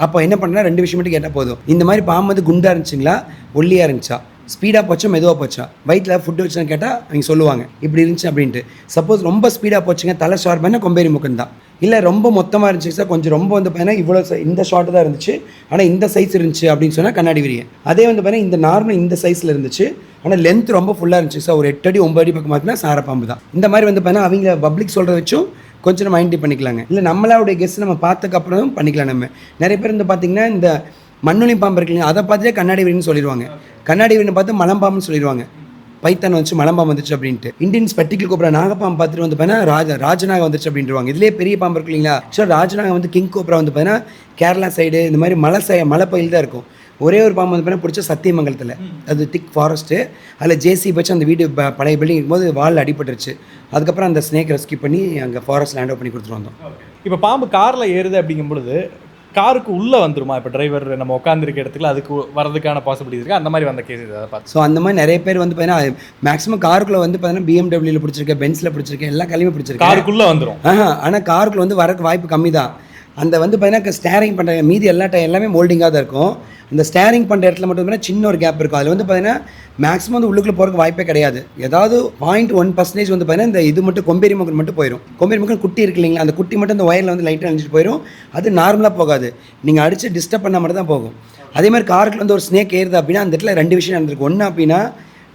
அப்போ என்ன பண்ணுறா, 2 விஷயம் மட்டும் கேட்டால் போதும். இந்த மாதிரி பாம்பு வந்து குண்டாக இருந்துச்சுங்களா, ஒல்லியாக இருந்துச்சா, ஸ்பீடாக போச்சா, மெதுவாக போச்சா, வயிற்றில் ஃபுட்டு வச்சுன்னு கேட்டால் அவங்க சொல்லுவாங்க இப்படி இருந்துச்சு அப்படின்ட்டு. சப்போஸ் ரொம்ப ஸ்பீடாக போச்சுங்க, தலை ஷார்ப் பண்ணால் கொம்பேரி முக்கம் தான். இல்லை ரொம்ப மொத்தமாக இருந்துச்சு சார், கொஞ்சம் ரொம்ப வந்து பார்த்தீங்கன்னா இவ்வளோ இந்த ஷார்ட்டு தான் இருந்துச்சு, ஆனால் இந்த சைஸ் இருந்துச்சு அப்படின்னு சொன்னால் கண்ணாடி விரியன். அதே வந்து பார்த்தீங்கன்னா இந்த நார்மல் இந்த சைஸில் இருந்துச்சு, ஆனால் லென்த் ரொம்ப ஃபுல்லாக இருந்துச்சு சார், ஒரு 8 அடி 9 அடி பக்கம் பார்த்தீங்கன்னா சாரப்பாம்பு தான். இந்த மாதிரி வந்து பார்த்தீங்கன்னா அவங்க பப்ளிக் சொல்கிறத வச்சும் கொஞ்சம் நம்ம ஐடென்டி பண்ணிக்கலாங்க. இல்லை நம்மளாவுடைய கெஸ்ட் நம்ம பார்த்ததுக்கப்புறம் பண்ணிக்கலாம். நம்ம நிறைய பேர் வந்து பார்த்திங்கன்னா இந்த மண்ணுளி பாம்பு இருக்கு இல்லைங்க, அதை பார்த்துட்டே கண்ணாடி விரின்னு சொல்லிடுவாங்க. கண்ணாடி விரின்னு பார்த்து மலம்பாம்புன்னு சொல்லிடுவாங்க. பைத்தான் வந்துச்சு, மலம்பாம்பு வந்துச்சு அப்படின்ட்டு. இந்தியன் ஸ்பெக்டிக்கல் கோப்ரா நாகப்பாம்பு பார்த்துட்டு வந்து பார்த்தீங்கன்னா ராஜநாகம் வந்துச்சு அப்படின்ட்டுருவாங்க. இதுலேயே பெரிய பாம்பு இருக்கு இல்லைங்களா, ஸோ ராஜநாகம் வந்து கிங் கோப்ரா வந்து பார்த்தீங்கன்னா கேரளா சைடு இந்த மாதிரி மலை பகுதியில் தான் இருக்கும். ஒரே ஒரு பாம்பு வந்து பார்த்தீங்கன்னா பிடிச்ச சத்தியமங்கலத்தில், அது திக் ஃபாரஸ்ட்டு, அதில் ஜேசி வச்சு அந்த வீடு பழைய பில்டிங் இருக்கும்போது வால் அடிபட்டுருச்சு. அதுக்கப்புறம் அந்த ஸ்னேக் ரெஸ்கியூ பண்ணி அங்கே ஃபாரஸ்ட் லேண்ட் பண்ணி கொடுத்துட்டு வந்தோம். இப்போ பாம்பு காரில் ஏறுது அப்படிங்கும் பொழுது காருக்கு உள்ளே வந்துருமா? இப்போ டிரைவர் நம்ம உட்காந்துருக்க இடத்துல அதுக்கு வரதுக்கான பாசிபிலிட்டி இருக்குது, அந்த மாதிரி வந்த கேஸ் அதை பார்த்து. ஸோ அந்த மாதிரி நிறைய பேர் வந்து பார்த்தீங்கன்னா மேக்ஸிமம் காருக்குள்ளே வந்து பார்த்தீங்கன்னா பிஎம்டபிள்யூவில் பிடிச்சிருக்கேன், பென்ஸில் பிடிச்சிருக்கேன், எல்லா காலையுமே பிடிச்சிருக்கேன். காருக்குள்ளே வந்துடும். ஆனால் காருக்குள்ளே வந்து வரக்கு வாய்ப்பு கம்மி தான். அந்த வந்து பார்த்தீங்கன்னா ஸ்டேரிங் பண்ணுற மீதி எல்லாமே மோல்டிங்காக தான் இருக்கும். இந்த ஸ்டேரிங் பண்ணுற இடத்துல மட்டும் பார்த்தீங்கன்னா சின்ன ஒரு கேப் இருக்கும். அதில் வந்து பார்த்தீங்கன்னா மேக்ஸிமம் வந்து உள்ளுக்குள்ளே போகிறதுக்கு வாய்ப்பே கிடையாது. ஏதாவது 0.1% வந்து பார்த்தீங்கன்னா இந்த இது மட்டும் கொம்பேரி முக்கன் மட்டும் போயிடும். கொம்பேரி முக்கன் குட்டி இருக்கு இல்லைங்களா, அந்த குட்டி மட்டும் அந்த ஒயரில் வந்து லைட்டாக அழிஞ்சிட்டு போயிடும். அது நார்மலாக போகாது, நீங்கள் அடித்து டிஸ்டர்ப் பண்ணால் மட்டும் தான் போகும். அதே மாதிரி காருக்குள்ள வந்து ஒரு ஸ்னேக் ஏறுது அப்படின்னா அந்த இடத்துல 2 விஷயம் நடந்திருக்கு. ஒன்று அப்படின்னா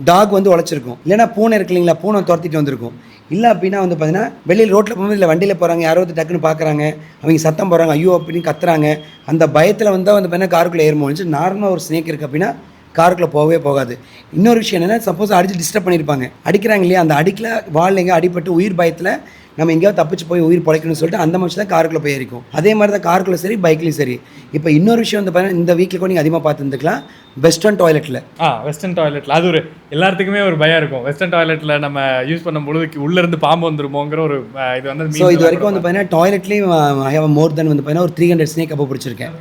டாக் வந்து உழைச்சிருக்கும், இல்லைனா பூனை இருக்கு இல்லைங்களா, பூனை துரத்திட்டு வந்திருக்கும். இல்லை அப்படின்னா வந்து பார்த்தீங்கன்னா வெளியில் ரோட்டில் போகும்போது இல்லை வண்டியில் போகிறாங்க, யாரோ வந்து டக்குன்னு பார்க்குறாங்க, அவங்க சத்தம் போடுறாங்க, ஐயோ அப்படின்னு கத்துறாங்க. அந்த பயத்தில் வந்து பார்த்தீங்கன்னா காருக்குள்ளே ஏற முடிஞ்சு. நார்மலாக ஒரு ஸ்னேக் இருக்குது அப்படின்னா காருக்குள்ளே போகவே போகாது. இன்னொரு விஷயம் என்னென்னா, சப்போஸ் அடித்து டிஸ்டர்ப் பண்ணியிருப்பாங்க, அடிக்கிறாங்க இல்லையா, அந்த அடிக்கல வால் எங்கே அடிப்பட்டு உயிர் பயத்தில் நம்ம எங்கேயாவது தப்பிச்சு போய் உயிர் பிழைக்கணும்னு சொல்லிட்டு அந்த மனுஷன் தான் காருக்குள்ளே போய் இருக்கும். அதே மாதிரி தான் காருக்குள்ளே சரி, பைக்லேயும் சரி. இப்போ இன்னொரு விஷயம் வந்து பார்த்தீங்கன்னா இந்த வீக்கில் கூட நீங்கள் அதிகமாக பார்த்துருந்துக்கலாம், வெஸ்டர்ன் டாய்லெட்டில். வெஸ்டர்ன் டாய்லெட்டில் அது ஒரு எல்லாத்துக்குமே ஒரு பயம் இருக்கும். வெஸ்டர்ன் டாய்லெட்டில் நம்ம யூஸ் பண்ணும்பொழுது உள்ளேருந்து பாம்பு வந்துருமோங்கிற ஒரு இது வந்து. ஸோ இது வரைக்கும் வந்து பார்த்தீங்கன்னா டாய்லெட்லேயும் ஐ ஹேவ் மோர் தென் வந்து பார்த்தீங்கன்னா ஒரு 300 ஸ்னேக் அப்போ பிடிச்சிருக்கேன்.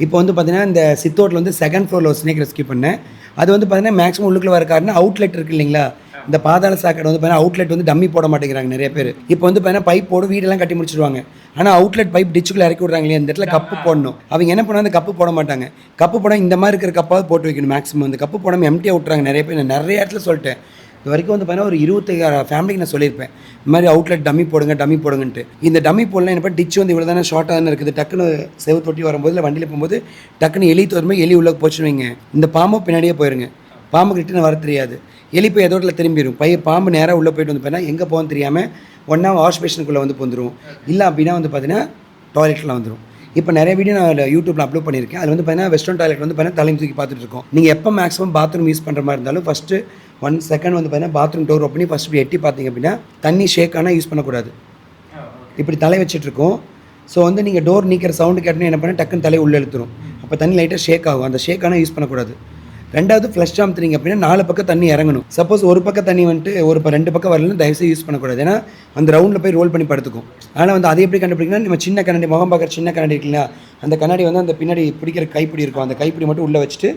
இப்போ வந்து பார்த்தீங்கன்னா இந்த சித்தோட்டில் வந்து 2nd ஃப்ளோரில் ஒரு ஸ்னேக் ரெஸ்கியூ பண்ணேன். அது வந்து பார்த்தீங்கன்னா மேக்ஸிமம் உள்ளுக்குள்ள வர காரணம் அவுட்லெட் இருக்குது இல்லைங்களா, இந்த பாதாள சாக்கடை வந்து பார்த்தீங்கன்னா அவுட்லெட் வந்து டம்மி போட மாட்டேங்கிறாங்க நிறைய பேர். இப்போ வந்து பார்த்தீங்கன்னா பைப் போடு வீடெல்லாம் கட்டி முடிச்சிடுவாங்க, ஆனால் அவுட்லெட் பைப் டிச்சுக்குள்ளே இறக்கி விட்றாங்க இல்லையா, இந்த இடத்துல கப்பு போடணும். அவங்க என்ன பண்ணால் அந்த கப்பு போட மாட்டாங்க. கப்பு போட இந்த மாதிரி இருக்கிற கப்பாவது போட்டு வைக்கணும். மேக்ஸிமம் அந்த கப்பு போடாமல் எம்டியாக விட்றாங்க நிறைய பேர். நான் நிறைய இடத்துல சொல்லிட்டேன். இது வரைக்கும் வந்து பார்த்தீங்கன்னா ஒரு 25 ஃபேமிலிக்கு நான் சொல்லியிருப்பேன், இந்த மாதிரி அவுட்லெட் டம்மி போடுங்கன்ட்டு. இந்த டம்மி போடலாம் என்ன பண்ணி, டிச்சு வந்து இவ்வளோ தானே ஷார்ட்டாக தானே இருக்குது, டக்குன்னு செவு தொட்டி வரும்போது இல்லை வண்டியில் போகும்போது டக்குன்னு எலி வரும்போது எலி உள்ளே போச்சுன்னு வைங்க, இந்த பாம்பு பின்னாடியே போயிருங்க. பாம்பு கிட்ட வர தெரியாது, எலி போய் எதோட்டில் திரும்பிடும். பாம்பு நேராக உள்ளே போய்ட்டு வந்து பார்த்தீங்கன்னா எங்கே போகணும்னு தெரியாமல் ஒன்றா வாஷ் பேஷனுக்குள்ளே வந்து வந்துடும், இல்லை அப்படின்னா வந்து பார்த்தீங்கன்னா டாய்லெட்டில் வந்துடும். இப்போ நிறைய வீடியோ நான் யூடியூப்பில் அப்லோட் பண்ணியிருக்கேன். அது வந்து பார்த்தீங்கன்னா வெஸ்டர்ன் டாய்லெட் வந்து பார்த்தீங்கன்னா தலைமை தூக்கி பார்த்துட்டு இருக்கோம். நீங்கள் எப்போ மேக்ஸிமம் பாத்ரூம் யூஸ் பண்ணுற மாதிரி இருந்தாலும் ஃபஸ்ட்டு 1 செகண்ட் வந்து பார்த்தீங்கன்னா பாத்ரூம் டோர் ஓப்பன் பண்ணி ஃபஸ்ட்டு எட்டி பார்த்தீங்க அப்படின்னா தண்ணி ஷேக் ஆனால் யூஸ் பண்ணக்கூடாது. இப்படி தலை வச்சுட்ருக்கோம். ஸோ வந்து நீங்கள் டோர் நீக்கிற சவுண்டு கேட்டோன்னு என்ன பண்ணால் டக்குன்னு தலையை உள்ளே இழுத்துரும். அப்போ தண்ணி லைட்டாக ஷேக் ஆகும், அந்த ஷேக் ஆனால் யூஸ் பண்ணக்கூடாது. 2வது ஃப்ளஷ் அமுத்துறீங்க அப்படின்னா 4 பக்கம் தண்ணி இறங்கணும். சப்போஸ் ஒரு பக்கம் தண்ணி வந்துட்டு 2 பக்கம் வரலன்னு தயவுசெய்து யூஸ் பண்ணக்கூடாது, ஏன்னா அந்த ரவுண்டில் போய் ரோல் பண்ணி படுத்துக்கும். ஆனால் வந்து அதை எப்படி கண்டுபிடிக்கணும், நம்ம சின்ன கண்ணாடி, முகம் பார்க்குற சின்ன கண்ணாடி இருக்குல்ல, அந்த கண்ணாடி வந்து அந்த பின்னாடி பிடிக்கிற கைப்பிடி இருக்கும், அந்த கைப்பிடி மட்டும் உள்ளே வச்சுட்டு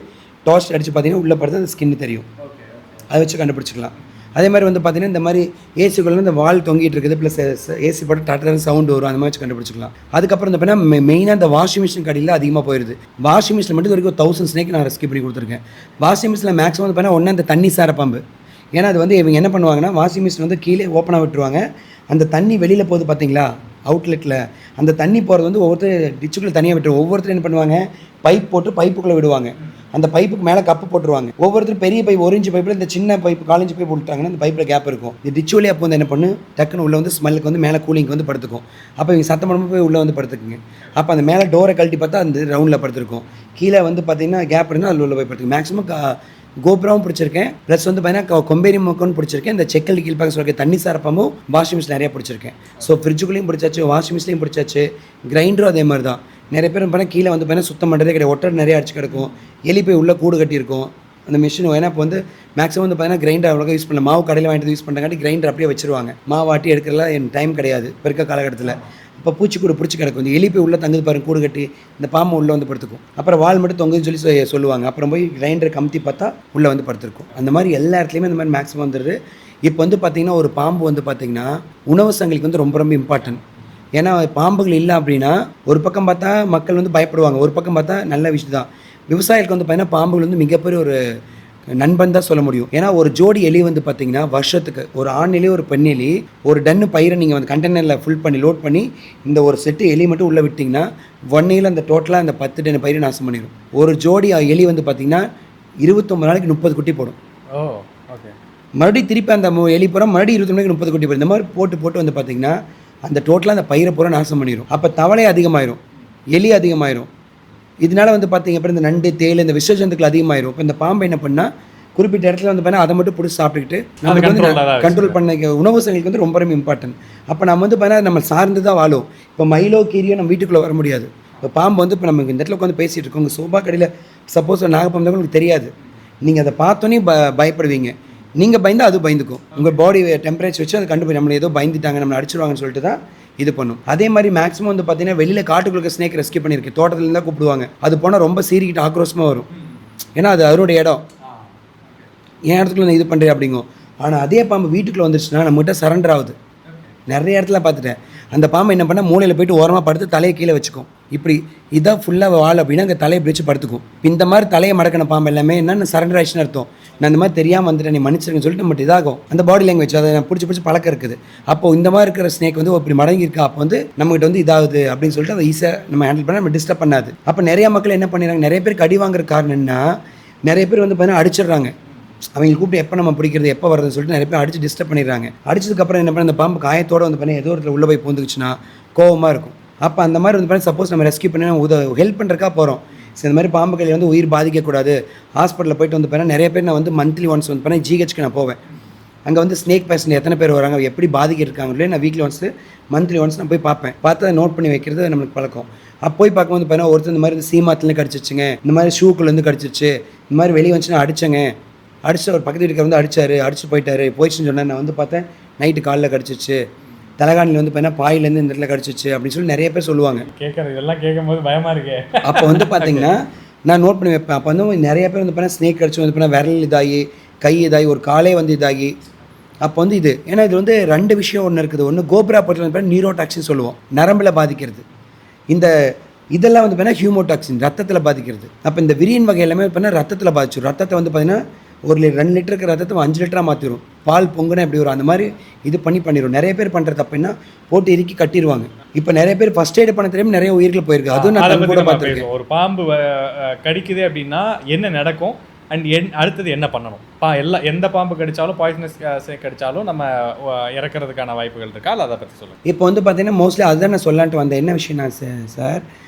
டார்ச் அடித்து பார்த்தீங்கன்னா உள்ளே படுத்து அந்த ஸ்கின்னு தெரியும், அதை வச்சு கண்டுபிடிச்சிக்கலாம். அதே மாதிரி வந்து பார்த்தீங்கன்னா இந்த மாதிரி ஏசிக்குள்ளே இந்த வால் தொங்கிட்டு இருக்குது, ப்ளஸ் ஏசி போட்டு டட்டர் சவுண்டு வரும், அந்த மாதிரி வச்சு கண்டுபிடிச்சிக்கலாம். அதுக்கப்புறம் இந்த பார்த்தீங்கன்னா மெயினாக இந்த வாஷிங் மிஷின் கடையில் அதிகமாக போயிடுது. வாஷிங் மிஷினில் மட்டும் வரைக்கும் 1000 ஸ்னேக் நான் ரெஸ்கியூ பண்ணி கொடுத்துருக்கேன். வாஷிங் மிஷினில் மேக்ஸிமம் வந்து பார்த்தீங்கன்னா ஒன்று அந்த தண்ணி சார பாம்பு. ஏன்னா அது வந்து இவங்க என்ன பண்ணுவாங்கன்னா வாஷிங் மிஷின் வந்து கீழே ஓப்பனாக விட்டுருவாங்க, அந்த தண்ணி வெளியில் போகுது பார்த்தீங்களா அவுட்லெட்டில், அந்த தண்ணி போகிறது வந்து ஒவ்வொருத்தர் டிச்சுக்குள்ளே தனியாக விட்டுருவோம். ஒவ்வொருத்தர் என்ன பண்ணுவாங்க, பைப் போட்டு பைப்புக்குள்ளே விடுவாங்க, அந்த பைப்புக்கு மேலே கப்பு போட்டுருவாங்க. ஒவ்வொருத்தரும் பெரிய பைப் 1 இன்ச் பைப்பில் இந்த சின்ன பைப் 4 இன்ச் பைப் விட்டாங்கன்னா அந்த பைப்பில் கேப் இருக்கும். இந்த டிச் வழியாக அப்போ வந்து என்ன பண்ணு, டக்குன்னு உள்ளே வந்து ஸ்மெல்லுக்கு வந்து மேலே கூலிங்க்கு வந்து படுத்துக்கும். அப்போ இவங்க சத்தம் பண்ணும்போது போய் உள்ளே வந்து படுத்துக்குங்க. அப்போ அந்த மேலே டோரை கழட்டி பார்த்தா அந்த ரவுண்டில் படுத்துருக்கும். கீழே வந்து பார்த்தீங்கன்னா கேப் இருந்தால் அதில் உள்ள போய் படுத்துக்கும். மேக்ஸிமம் கோபுராவும் பிடிச்சிருக்கேன், ப்ளஸ் வந்து பார்த்தீங்கன்னா கொம்பேரி முக்கன்னு பிடிச்சிருக்கேன். இந்த செக்கல் கீழ்பாக்க சொல்லிருக்கேன், தண்ணி சாரப்பாம்பும் வாஷிங் மிஷின் நிறையா பிடிச்சிருக்கேன். ஸோ ஃப்ரிட்ஜுக்குள்ளேயும் பிடிச்சாச்சு, வாஷிங் மிஷின்லையும் பிடிச்சாச்சு, கிரைண்டரும் அதே மாதிரி தான். நிறைய பேர் பார்த்தா கீழே வந்து பார்த்தீங்கன்னா சுத்தம் பண்ணுறதே கிடையாது, ஒட்டர் நிறைய அடிச்சு கிடக்கும், எலி போய் உள்ளே கூடு கட்டியிருக்கும், அந்த மிஷின். ஏன்னா இப்போ வந்து மேக்ஸிமம் வந்து பார்த்தீங்கன்னா கிரைண்டர் அவ்வளோக்கா யூஸ் பண்ணல, மாவு கடையில் வாங்கிட்டு யூஸ் பண்ணுறங்காட்டி கிரைண்டர் அப்படியே வச்சிருவாங்க. மாவாட்டி எடுக்கிறதுலாம் என் டைம் கிடையாது இப்போ இருக்க காலகட்டத்தில். இப்போ பூச்சிக்கூடு பிடிச்சி கிடக்கும், இந்த எலி போய் உள்ளே தங்குது பாருங்க கூடு கட்டி, இந்த பாம்பு உள்ளே வந்து படுத்துக்கும். அப்புறம் வால் மட்டும் தொங்குதுன்னு சொல்லி சொல்லுவாங்க. அப்புறம் போய் கிரைண்டர் கமுத்தி பார்த்தா உள்ளே வந்து படுத்துருக்கும். அந்த மாதிரி எல்லா இடத்துலையுமே இந்த மாதிரி மேக்ஸிமம் வந்துடுது. இப்போ வந்து பார்த்திங்கன்னா ஒரு பாம்பு வந்து பார்த்திங்கன்னா உணவு சங்கிலிக்கு வந்து ரொம்ப ரொம்ப இம்பார்ட்டன்ட். ஏன்னா பாம்புகள் இல்லை அப்படின்னா ஒரு பக்கம் பார்த்தா மக்கள் வந்து பயப்படுவாங்க, ஒரு பக்கம் பார்த்தா நல்ல விஷயம் தான். விவசாயிகளுக்கு வந்து பார்த்திங்கன்னா பாம்புகள் வந்து மிகப்பெரிய ஒரு நண்பன் தான் சொல்ல முடியும். ஏன்னா ஒரு ஜோடி எலி வந்து பார்த்திங்கன்னா வருஷத்துக்கு ஒரு ஆண் எலி ஒரு பெண் எலி ஒரு டன்னு பயிரை நீங்கள் வந்து கண்டெய்னரில் ஃபுல் பண்ணி லோட் பண்ணி இந்த ஒரு செட்டு எலி மட்டும் உள்ளே விட்டிங்கன்னா 1 year அந்த டோட்டலாக அந்த 10 டன் பயிரை நாசம் பண்ணிடும். ஒரு ஜோடி எலி வந்து பார்த்திங்கன்னா 29 நாளைக்கு 30 குட்டி போடும். ஓகே. மறுபடியும் திருப்பி அந்த எலி பூரா மறுபடியும் 29 நாளைக்கு 30 குட்டி போடும். இந்த மாதிரி போட்டு வந்து பார்த்திங்கன்னா அந்த டோட்டலாக அந்த பயிரை பூரா நாசம் பண்ணிடும். அப்போ தவளை அதிகமாயிரும், எலி அதிகமாயிரும். இதனால வந்து பார்த்தீங்க அப்புறம் இந்த நண்டு தேல் இந்த விஷ ஜந்துக்கள் அதிகமாயிரும். இப்போ இந்த பாம்பை என்ன பண்ணால் குறிப்பிட்ட இடத்துல வந்து பார்த்தீங்கன்னா அதை மட்டும் பிடிச்சி சாப்பிட்டுக்கிட்டு நமக்கு வந்து கண்ட்ரோல் பண்ண உணவு சங்கிலிக்கு வந்து ரொம்ப ரொம்ப இம்பார்ட்டன்ட். அப்போ நம்ம வந்து பார்த்தீங்கன்னா நம்ம சார்ந்து தான் வாழும். இப்போ மயிலோ கீரியோ நம்ம வீட்டுக்குள்ளே வர முடியாது. இப்போ பாம்பு வந்து இப்போ நமக்கு இந்த இடத்துல உட்காந்து பேசிகிட்டு இருக்கோம், உங்கள் சோபா கடையில் சப்போஸ் நாகப்பாம்பு தான் உங்களுக்கு தெரியாது, நீங்கள் அதை பார்த்தோன்னே பயப்படுவீங்க. நீங்கள் பயந்தால் அது பயந்துக்கும். உங்கள் பாடி டெம்பரேச்சர் வச்சு அதை கண்டுபிடி நம்மளை ஏதோ பயந்துட்டாங்க நம்மளை அடிச்சிருவாங்கன்னு சொல்லிட்டு தான் இது பண்ணும். அதே மாதிரி மேக்ஸிமம் வந்து பார்த்தீங்கன்னா வெளியில் காட்டுக்குள்ள ஸ்னேக் ரெஸ்கியூ பண்ணியிருக்கு, தோட்டத்துலேருந்து தான் கூப்பிடுவாங்க. அது போனால் ரொம்ப சீரிக்கிட்டு ஆக்ரோஷமாக வரும், ஏன்னா அது அவருடைய இடம், என் இடத்துக்குள்ள நான் இது பண்ணுறேன் அப்படிங்கும். ஆனால் அதே பாம்பு வீட்டுக்குள்ளே வந்துருச்சுன்னா நம்மகிட்ட சரண்டர் ஆகுது. நிறைய இடத்துல பார்த்துட்டேன். அந்த பாம்பு என்ன பண்ணால் மூலையில் போய்ட்டு ஓரமாக படுத்து தலையை கீழே வச்சுக்கும். இப்படி இதான் ஃபுல்லாக வால் அப்படின்னா அங்கே தலையை பிடிச்சி படுத்துக்கும். இந்த மாதிரி தலையை மடக்கின பாம்பு எல்லாமே என்னென்ன சரண்டர் ஆயிடுச்சுன்னு அர்த்தம். நான் இந்த மாதிரி தெரியாமல் வந்துட்டேன், நீ மன்னிச்சிருக்கேன்னு சொல்லிட்டு நம்ம இதாகும். அந்த பாடி லாங்குவேஜ் அதை நான் பிடிச்சி பழக்கம் இருக்குது. அப்போ இந்த மாதிரி இருக்கிற ஸ்னேக் வந்து இப்படி மடங்கியிருக்கா, அப்போ வந்து நம்மகிட்ட வந்து இதாகுது அப்படின்னு சொல்லிட்டு அதை ஈஸியாக நம்ம ஹேண்டில் பண்ண நம்ம டிஸ்டர்ப் பண்ணாது. அப்போ நிறைய மக்கள் என்ன பண்ணிடுறாங்க, நிறைய பேருக்கு அடி வாங்குற காரணம் என்ன, நிறைய பேர் வந்து பார்த்தீங்கன்னா அடிச்சிடுறாங்க. அவங்க கூப்பிட்டு எப்போ நம்ம பிடிக்கிறது எப்போ வருதுன்னு சொல்லிட்டு நிறைய பேர் அடிச்சு டிஸ்டர்ப் பண்ணிடுறாங்க. அடிச்சதுக்கப்புறம் என்ன பண்ண அந்த பாம்பு காயத்தோடு வந்து பண்ணி ஏதோ ஒரு உள்ளே போய் பூந்துக்குச்சுன்னா கோவமாக இருக்கும். அப்போ அந்த மாதிரி வந்து பண்ணி சப்போஸ் நம்ம ரெஸ்கியூ பண்ணி ஹெல்ப் பண்ணுறக்கா போகிறோம். ஸோ இந்த மாதிரி பாம்புகள் வந்து உயிர் பாதிக்கக்கூடாது, ஹாஸ்பிட்டலில் போய்ட்டு வந்து பண்ணால் நிறைய பேர் நான் வந்து மந்த்லி ஒன்ஸ் வந்து பண்ணால் ஜிஹெச்க்கு நான் போவேன். அங்கே வந்து ஸ்னேக் பேஷண்ட் எத்தனை பேர் வராங்க, எப்படி பாதிக்கிருக்காங்களே நான் வீக்லி ஒன்ஸ் மந்த்லி ஒன்ஸ் நான் போய் பார்ப்பேன். பார்த்து அதை நோட் பண்ணி வைக்கிறது நம்மளுக்கு பழக்கம். அப்போ போய் பார்க்கும்போது பார்த்தீங்கன்னா ஒருத்தர் இந்த மாதிரி சீமாத்துலேருந்து கடிச்சிச்சுங்க, இந்த மாதிரி ஷூக்குள்ளேருந்து கடிச்சிச்சு, இந்த மாதிரி வெளியே வந்துச்சுன்னா அடிச்சேங்க, அடிச்சு ஒரு பக்கத்து வீட்டுக்கு வந்து அடிச்சு போயிடுச்சுன்னு சொன்னேன். நான் வந்து பார்த்தேன் நைட்டு காலில் கடிச்சிச்சு, தலைகாணியில் வந்து பார்த்தீங்கன்னா பாயிலேருந்து இந்த இடத்துல கடிச்சிச்சு அப்படின்னு சொல்லி நிறைய பேர் சொல்லுவாங்க. கேட்குறது இதெல்லாம் கேட்கும்போது பயமாக இருக்கு. அப்போ வந்து பார்த்தீங்கன்னா நான் நோட் பண்ணி வைப்பேன். அப்போ வந்து நிறைய பேர் வந்து பார்த்தீங்கன்னா ஸ்னேக் கடிச்சு வந்து பார்த்தீங்கன்னா விரல் இதாகி, கை இதாகி, ஒரு காலே வந்து இதாகி. அப்போ வந்து இது ஏன்னா இது வந்து 2 விஷயம் ஒன்று இருக்குது. ஒன்று கோப்ரா பட்டில் வந்து பார்த்தீங்கன்னா நியூரோடாக்சின் சொல்லுவோம், நரம்பில் பாதிக்கிறது. இதெல்லாம் வந்து பார்த்தீங்கன்னா ஹியூமோடாக்சின் ரத்தத்தில் பாதிக்கிறது. அப்போ இந்த விரியன் வகை எல்லாமே பார்த்தீங்கன்னா ரத்தத்தில் பாதிச்சிடும். ரத்தத்தை வந்து பார்த்தீங்கன்னா 2 லிட்டருக்கு ரத்தத்தை 5 லிட்டராக மாற்றிடும். பால் பொங்குனா எப்படி வரும் அந்த மாதிரி இது பண்ணிடும். நிறைய பேர் பண்ணுற தப்புன்னா போட்டு இறுக்கி கட்டிடுவாங்க. இப்போ நிறைய பேர் ஃபர்ஸ்ட் எய்ட் பண்ண தெரியாமல் நிறைய உயிர்கள் போயிருக்கு. அதுவும் நான் கூட பார்த்துருக்கேன். ஒரு பாம்பு கடிக்குது அப்படின்னா என்ன நடக்கும் அண்ட் அடுத்தது என்ன பண்ணணும்? எந்த பாம்பு கடித்தாலும் பாய்சனஸ் கடித்தாலும் நம்ம இறக்கிறதுக்கான வாய்ப்புகள் இருக்கா, அதை பற்றி சொல்லுங்கள். இப்போ வந்து பார்த்தீங்கன்னா மோஸ்ட்லி அதுதான் நான் சொல்லலான்ட்டு வந்தேன். என்ன விஷயம் நான் சார்,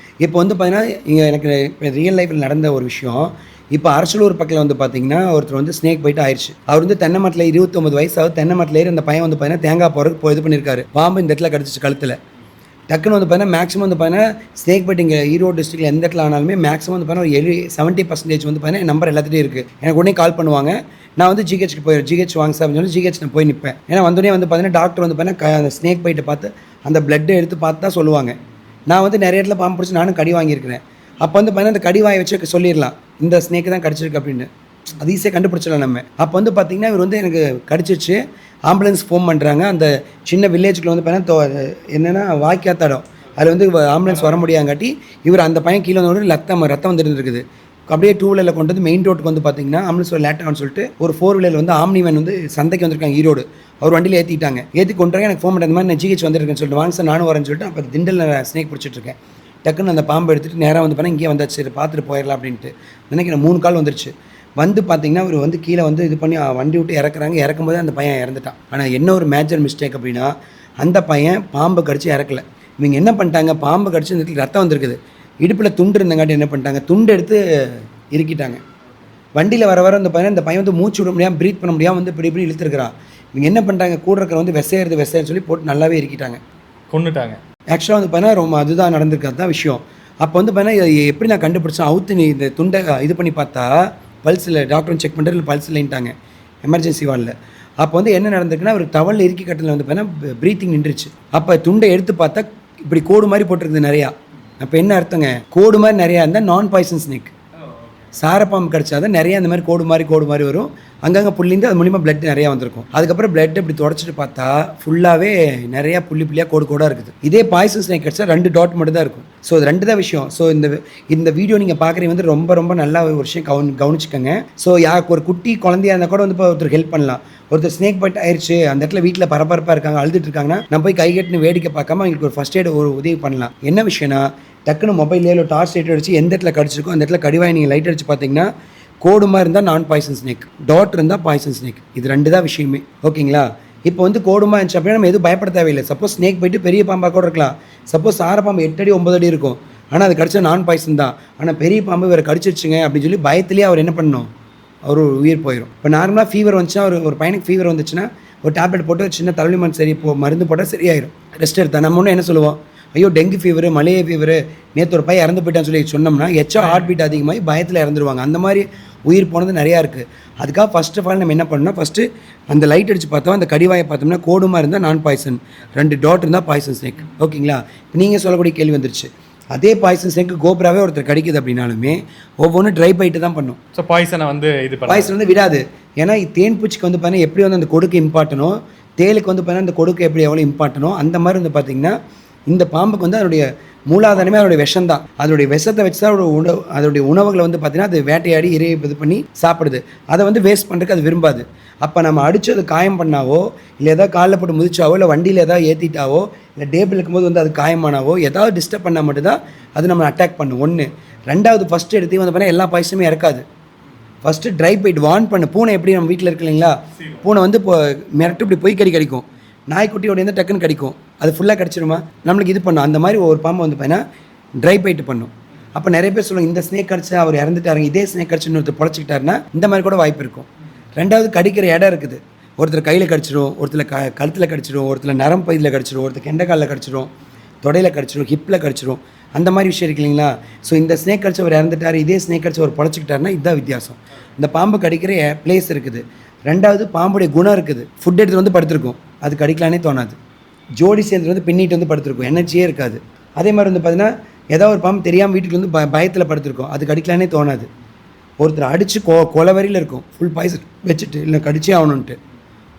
இப்போ வந்து பார்த்தீங்கன்னா இங்கே எனக்கு ரியல் லைஃப்பில் நடந்த ஒரு விஷயம். இப்போ அரசலூர் பக்கத்தில் வந்து பார்த்தீங்கன்னா ஒருத்தர் வந்து ஸ்னேக் போயிட்டு ஆயிடுச்சு. அவர் வந்து தென்னை மரத்தில் 29 வயசாவது தென்னை மரத்தில் ஏறி அந்த பையன் வந்து பார்த்தீங்கன்னா தேங்காய் போகிறதுக்கு இது பண்ணியிருக்காரு. பாம்பு இந்த இடத்துல கடிச்சிச்சு கழுத்தில். டக்குன்னு வந்து பார்த்தீங்கன்னா மேக்ஸிமம் வந்து பார்த்தீங்கன்னா ஸ்னேக் பைட் இங்கே ஈரோடு டிஸ்ட்ரிக்டில் எந்த இடத்துல ஆனாலுமே மேக்ஸிமம் வந்து பார்த்தீங்கன்னா ஒரு 70% வந்து பார்த்தீங்கன்னா நம்பர் எல்லாத்துலேயும் இருக்குது. எனக்கு உடனே கால் பண்ணுவாங்க. நான் வந்து ஜிஹெச்க்கு போயிடுவேன். ஜிஹெச் வாங்க சார் அப்படின்னு சொல்லி ஜிஹெச் நான் போய் நிற்பேன். ஏன்னா வந்தோடனே வந்து பார்த்தீங்கன்னா டாக்டர் வந்து பார்த்தீங்கன்னா அந்த ஸ்னேக் பைட்டை பார்த்து அந்த பிளட்டை எடுத்து பார்த்து தான் சொல்லுவாங்க. நான் வந்து நிறைய இடத்துல பாம்பு பிடிச்சி நானும் கடி வாங்கியிருக்கிறேன். அப்போ வந்து பார்த்தீங்கன்னா அந்த கடி வாயை வச்சு சொல்லிடலாம் இந்த ஸ்னேக்கு தான் கடிச்சிருக்கு அப்படின்னு. அது ஈஸியாக கண்டுபிடிச்சிடலாம் நம்ம. அப்போ வந்து பார்த்திங்கன்னா இவர் வந்து எனக்கு கடிச்சிச்சு, ஆம்புலன்ஸ் ஃபோன் பண்ணுறாங்க. அந்த சின்ன வில்லேஜுக்குள்ள வந்து பார்த்தீங்கன்னா என்னென்னா வாய்க்காத்தடம், அதில் வந்து ஆம்புலன்ஸ் வர முடியாங்காட்டி இவர் அந்த பையன் கீழே வந்து ரத்தம் வந்துட்டு இருக்குது. அப்படியே 2 வீலரில் கொண்டு வந்து மெயின் ரோட்டுக்கு வந்து பார்த்தீங்கன்னா ஆம்புலன்ஸ் லேட்டாகனு சொல்லிட்டு ஒரு 4 வீலர் வந்து ஆம்னிமேன் வந்து சந்தைக்கு வந்திருக்காங்க ஈரோடு. அவர் வண்டியில் ஏற்றிட்டாங்க. ஏற்றி கொண்டுறாங்க. எனக்கு ஃபோன் பண்ண இந்த மாதிரி நான் ஜிஹெச் வந்துருக்கேன்னு சொல்லிட்டு வாங்க சார் நானும் வரேன்னு சொல்லிட்டு அப்போ திண்டலில் ஸ்னேக் பிடிச்சிட்ருக்கேன். டக்குன்னு அந்த பாம்பு எடுத்துகிட்டு நேராக வந்து பார்த்தா இங்கே வந்தாச்சு, சரி பார்த்துட்டு போயிடலாம் அப்படின்ட்டு நினைக்கிறேன். 3 கால் வந்துருச்சு. வந்து பார்த்தீங்கன்னா அவர் வந்து கீழே வந்து இது பண்ணி வண்டி விட்டு இறக்குறாங்க. இறக்கும்போது அந்த பையன் இறந்துட்டான். ஆனால் என்ன ஒரு மேஜர் மிஸ்டேக் அப்படின்னா அந்த பையன் பாம்பு கடிச்சு இறக்கலை. இவங்க என்ன பண்ணிட்டாங்க, பாம்பு கடிச்சு இந்த ரத்தம் வந்திருக்குது, இடுப்பில் துண்டு இருந்தங்காட்டி என்ன பண்ணிட்டாங்க, துண்டு எடுத்து இறுக்கிட்டாங்க. வண்டியில் வர அந்த பையன் வந்து மூச்சு விட முடியாமல் ப்ரீத் பண்ண முடியாமல் வந்து இப்படி இழுத்துருக்கிறான். இவங்க என்ன பண்ணிட்டாங்க, கூட இருக்கிற வந்து விசையன்னு சொல்லி போட்டு நல்லாவே இறுக்கிட்டாங்க, கொண்டுட்டாங்க. ஆக்சுவலாக வந்து பார்த்தீங்கன்னா ரொம்ப அதுதான் நடந்திருக்கு, அதுதான் விஷயம். அப்போ வந்து பார்த்தீங்கன்னா எப்படி நான் கண்டுபிடிச்சேன், அவுத்து நீ இந்த துண்டை இது பண்ணி பார்த்தா பல்ஸில் டாக்டரும் செக் பண்ணுறது பல்ஸ் இல்லைன்ட்டாங்க எமர்ஜென்சி வார்டில். அப்போ வந்து என்ன நடந்திருக்குன்னா அவர் டவல் இறுக்கி கட்டில் வந்து பார்த்தீங்கன்னா ப்ரீத்திங் நின்றுச்சு. அப்போ துண்டை எடுத்து பார்த்தா இப்படி கோடு மாதிரி போட்டிருக்குது நிறையா. அப்போ என்ன அர்த்தங்க, கோடு மாதிரி நிறையா இருந்தால் நான் பாய்சன் ஸ்னேக். சாரப்பாம்பு கடிச்சாதான் நிறைய இந்த மாதிரி கோடு மாதிரி வரும், அங்கங்கே புள்ளிந்து அது மூலிமா பிளட் நிறையா வந்திருக்கும். அதுக்கப்புறம் பிளட் இப்படி தொடச்சிட்டு பார்த்தா ஃபுல்லாகவே நிறையா புள்ளியாக கோடாக இருக்குது. இதே பாய்சன் ஸ்னேக் கடிச்சா 2 டாட் மட்டும் தான் இருக்கும். ஸோ இது 2 தான் விஷயம். ஸோ இந்த வீடியோ நீங்கள் பார்க்குறீங்க வந்து ரொம்ப நல்லா ஒரு விஷயம் கவனிச்சுக்கோங்க. ஸோ யாருக்கு ஒரு குட்டி குழந்தையா இருந்தால் கூட வந்து இப்போ ஒருத்தர் ஹெல்ப் பண்ணலாம். ஒருத்தர் ஸ்னேக் பைட் ஆயிடுச்சு, அந்த இடத்துல வீட்டில் பரபரப்பாக இருக்காங்க, அழுதுட்டு இருக்காங்கன்னா நம்ம போய் கைகட்டுன்னு வேடிக்கை பார்க்காம அவங்களுக்கு ஒரு ஃபஸ்ட் எய்ட் ஒரு உதவி பண்ணலாம். என்ன விஷயம்னா, டக்குன்னு மொபைல்லையோ இல்லை டார்ச் லைட் அடிச்சு எந்த இடத்துல கடிச்சிருக்கோ அந்த இடத்துல கடிவாய் நீங்கள் லைட் அடிச்சு பார்த்தீங்கன்னா கோடு மாதிரி இருந்தால் நான் பாய்சன் ஸ்னேக், டாட் இருந்தால் பாய்சன் ஸ்னேக். இது 2 தான் விஷயமே. ஓகேங்களா? இப்போ வந்து கோடுமா இருந்துச்சு அப்படின்னா நம்ம எதுவும் பயப்பட தேவையில்லை. சப்போஸ் ஸ்னேக் போயிட்டு பெரிய பாம்பாக கூட இருக்கலாம். சப்போஸ் சாரப்பாம்பு 8 அடி 9 அடி இருக்கும், ஆனால் அது கடிச்சா நான் பாய்சன் தான். ஆனால் பெரிய பாம்பு வேறு கடிச்சிருச்சுங்க அப்படின்னு சொல்லி பயத்துலேயே அவர் என்ன பண்ணணும், அவர் உயிர் போயிடும். இப்போ நார்மலாக ஃபீவர் வந்துச்சுன்னா ஒரு பையனுக்கு ஃபீவர் வந்துச்சுன்னா ஒரு டேப்லெட் போட்டு ஒரு சின்ன தலைவலி மருந்து மருந்து போட்டால் சரியாயிடும், ரெஸ்ட் எடுத்தா. நம்ம ஒன்று என்ன சொல்லுவோம், ஐயோ டெங்கு ஃபீவரு, மலேரியா ஃபீவரு, நேற்று ஒரு பையன் இறந்து போயிட்டான்னு சொல்லி சொன்னோம்னா ஹார்ட் பீட் அதிகமாகி பயத்தில் இறந்துருவாங்க. அந்த மாதிரி உயிர் போனது நிறையா இருக்குது. அதுக்காக ஃபஸ்ட் ஆஃப் ஆல் நம்ம என்ன பண்ணணும்னா, ஃபஸ்ட்டு அந்த லைட் அடித்து பார்த்தோம், அந்த கடிவாயை பார்த்தோம்னா கோடுமா இருந்தால் நான் பாய்சன், 2 டாட் இருந்தால் பாய்சன் ஸ்னேக். ஓகேங்களா? நீங்கள் சொல்லக்கூடிய கேள்வி வந்துருச்சு. அதே பாய்சன் ஸ்னேக் கோப்ராவே ஒருத்தர் கடிக்குது அப்படின்னாலுமே ஒவ்வொன்றும் ட்ரை பைட்டு தான் பண்ணும். ஸோ பாய்சனை வந்து பாய்சன் வந்து விடாது. ஏன்னா தேன் பூச்சிக்கு வந்து பார்த்தீங்கன்னா எப்படி வந்து அந்த கொடுக்கு இம்பார்ட்டனோ, தேலுக்கு வந்து பார்த்தீங்கன்னா அந்த கொடுக்கு எப்படி எவ்வளோ இம்பார்ட்டனோ, அந்த மாதிரி வந்து பார்த்திங்கன்னா இந்த பாம்புக்கு வந்து அதனுடைய மூலாதாரமே அதோடைய விஷம் தான். அதோடைய விஷத்தை வச்சு தான் அதோடைய உணவுகளை வந்து பார்த்திங்கன்னா அது வேட்டையாடி இறையை இது பண்ணி சாப்பிடுது. அதை வந்து வேஸ்ட் பண்ணுறதுக்கு அது விரும்பாது. அப்போ நம்ம அடித்து அது காயம் பண்ணாவோ, இல்லை ஏதாவது காலில் போட்டு முதிச்சாவோ, இல்லை வண்டியில் ஏதாவது ஏற்றிட்டாவோ, இல்லை டேபிள் இருக்கும்போது வந்து அது காயமானாவோ, ஏதாவது டிஸ்டர்ப் பண்ணால் மட்டும்தான் அது நம்ம அட்டாக் பண்ணும். 1. 2வது ஃபஸ்ட்டு எடுத்து வந்து பார்த்தீங்கன்னா எல்லா பாய்ஸுமே இறக்காது. ஃபஸ்ட்டு ட்ரை பைட் வார்ன் பண்ணு. பூனை எப்படி நம்ம வீட்டில் இருக்கு இல்லைங்களா, பூனை வந்து இப்போ மிரட்டு இப்படி போய் கடிக்கும், நாய்க்குட்டியோட வந்து டக்குன்னு கடிக்கும், அது ஃபுல்லாக கடிச்சிருமா, நம்மளுக்கு இது பண்ணும். அந்த மாதிரி ஒரு பாம்பு வந்து பார்த்தீங்கன்னா ட்ரை பைட்டு பண்ணும். அப்போ நிறைய பேர் சொல்லுவாங்க இந்த ஸ்னேக் கடிச்சா அவர் இறந்துட்டாருங்க, இதே ஸ்னேக் கடிச்சு இன்னொருத்தர் பொழைச்சிக்கிட்டாருன்னா இந்த மாதிரி கூட வாய்ப்பு இருக்கும். 2வது கடிக்கிற இடம் இருக்குது. ஒருத்தர் கையில் கடிச்சிடும், ஒருத்தர் கழுத்தில் கடிச்சிடும், ஒருத்தர் நரம் பகுதியில் கடிச்சிடும், ஒருத்தர் கெண்டைக்காலில் கடிச்சிடும், தொடையில் கடிச்சிடும், ஹிப்பில் கடிச்சிடும். அந்த மாதிரி விஷயம் இருக்கு இல்லைங்களா. ஸோ இந்த ஸ்னேக் கடிச்சு அவர் இறந்துட்டார், இதே ஸ்னேக் கடிச்சு அவர் பொழைச்சிக்கிட்டாருன்னா இதுதான் வித்தியாசம். இந்த பாம்பு கடிக்கிற பிளேஸ் இருக்குது. 2வது பாம்புடைய குணம் இருக்குது. ஃபுட் எடுத்து வந்து படுத்திருக்கும், அது கடிக்கலானே தோணாது. ஜோடி சேர்ந்து வந்து பின்னிட்டு வந்து படுத்திருக்கும், எனர்ஜியே இருக்காது. அதே மாதிரி வந்து பார்த்தீங்கன்னா ஏதாவது ஒரு பாம்பு தெரியாமல் வீட்டுக்கு வந்து பயத்தில் படுத்திருக்கும், அது கடிக்கலானே தோணாது. ஒருத்தர் அடித்து கொலவரியில் இருக்கும், ஃபுல் பாய்சன் வச்சுட்டு இல்லை கடிச்சே ஆகணுன்ட்டு,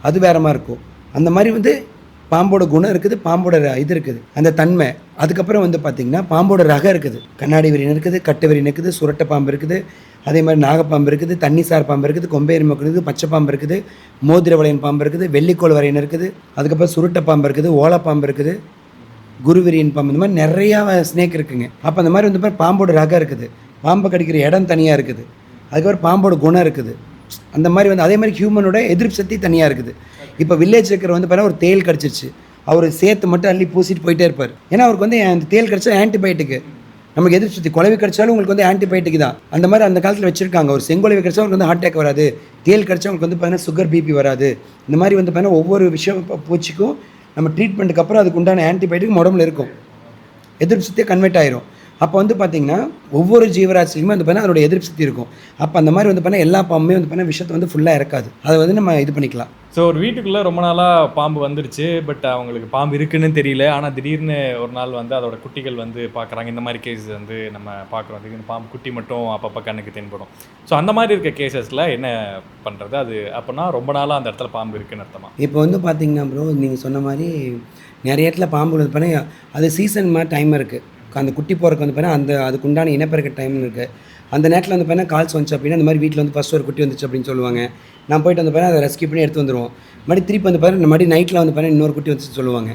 அது வேற மாதிரி இருக்கும். அந்த மாதிரி வந்து பாம்போட குணம் இருக்குது, பாம்போட இது இருக்குது, அந்த தன்மை. அதுக்கப்புறம் வந்து பார்த்திங்கன்னா பாம்போட ரகம் இருக்குது. கண்ணாடி விரியன் இருக்குது, கட்டு விரியன் இருக்குது, சுரட்டை பாம்பு இருக்குது, அதே மாதிரி நாகப்பாம்பு இருக்குது, தண்ணிசார் பாம்பு இருக்குது, கொம்பேரி மக்கு இருக்குது, பச்சை பாம்பு இருக்குது, மோதிர வளையன் பாம்பு இருக்குது, வெள்ளிக்கோள் வரையன் இருக்குது, அதுக்கப்புறம் சுருட்டை பாம்பு இருக்குது, ஓலப்பாம்பு இருக்குது, குருவிரியன் பாம்பு, இந்த மாதிரி நிறையா ஸ்னேக் இருக்குங்க. அப்போ அந்த மாதிரி வந்து பாம்போட ரகம் இருக்குது, பாம்பை கடிக்கிற இடம் தனியாக இருக்குது, அதுக்கப்புறம் பாம்போட குணம் இருக்குது. அந்த மாதிரி வந்து அதே மாதிரி ஹியூமனோட எதிர்ப்பு சக்தி தனியாக இருக்குது. இப்போ வில்லேஜ் இருக்கிற வந்து பார்த்தா ஒரு தேல் கடிச்சிருச்சு, அவர் சேர்த்து மட்டும் அள்ளி பூசிட்டு போயிட்டே இருப்பார். ஏன்னா அவருக்கு வந்து அந்த தேல் கடிச்சா ஆன்டிபயோட்டிக்கு, நமக்கு எதிர்ப்பு சக்தி. குழவி கடிச்சாலும் உங்களுக்கு வந்து ஆன்டிபயோட்டிக் தான். அந்த மாதிரி அந்த காலத்தில் வச்சுருக்காங்க. ஒரு செங்கொலவி கடிச்சா உங்களுக்கு வந்து ஹார்ட் அட்டாக் வராது, தேல் கடிச்சா உங்களுக்கு வந்து பார்த்தீங்கன்னா சுகர் பிபி வராது. இந்த மாதிரி வந்து பார்த்தீங்கன்னா ஒவ்வொரு விஷயம் பூச்சிக்கும் நம்ம ட்ரீட்மெண்ட்டுக்கு அப்புறம் அதுக்கு உண்டான ஆன்டிபயோட்டிக் உடம்புல இருக்கும், எதிர்ப்பு சக்தியை கன்வெர்ட் ஆயிரும். அப்போ வந்து பார்த்திங்கன்னா ஒவ்வொரு ஜீவராசிலையுமே வந்து பார்த்தீங்கன்னா அதோட எதிர்ப்பு சக்தி இருக்கும். அப்போ அந்த மாதிரி வந்து பார்த்தீங்கன்னா எல்லா பாம்புமே வந்து பார்த்தீங்கன்னா விஷயத்தை வந்து ஃபுல்லாக இறக்காது, அதை வந்து நம்ம இது பண்ணிக்கலாம். ஸோ ஒரு வீட்டுக்குள்ளே ரொம்ப நாளாக பாம்பு வந்துருச்சு, பட் அவங்களுக்கு பாம்பு இருக்குன்னு தெரியல. ஆனால் திடீர்னு ஒரு நாள் வந்து அதோட குட்டிகள் வந்து பார்க்குறாங்க. இந்த மாதிரி கேஸ் வந்து நம்ம பார்க்குறோம், திடீர்னு பாம்பு குட்டி மட்டும் அப்பப்போ கண்ணுக்கு தென்படும். ஸோ அந்த மாதிரி இருக்க கேசஸில் என்ன பண்ணுறது? அது அப்படின்னா ரொம்ப நாளாக அந்த இடத்துல பாம்பு இருக்குன்னு அர்த்தமா? இப்போ வந்து பார்த்திங்கன்னா ப்ரோ, நீங்கள் சொன்ன மாதிரி நிறைய இடத்துல பாம்பு வந்து பார்த்தீங்கன்னா அது சீசன் மாதிரி டைம் இருக்குது. அந்த குட்டி போகிறக்கு வந்து பார்த்தீங்கன்னா அதுக்கு உண்டான இனப்பெருக்க டைம் இருக்குது. அந்த நேரத்தில் வந்து பார்த்தீங்கன்னா கால்ஸ் வந்துச்சு அப்படின்னா அந்த மாதிரி வீட்டில் வந்து ஃபஸ்ட் ஒரு குட்டி வந்துச்சு அப்படின்னு சொல்லுவாங்க. நான் போய்ட்டு வந்து பார்த்தீங்கன்னா அதை ரெஸ்கியூ பண்ணி எடுத்து வந்துடுவோம். மறுபடி திருப்பி வந்து பார்த்தீங்கன்னா மறுபடி நைட்டில் வந்து பார்த்தீங்கன்னா இன்னொரு குட்டி வந்துச்சு சொல்லுவாங்க.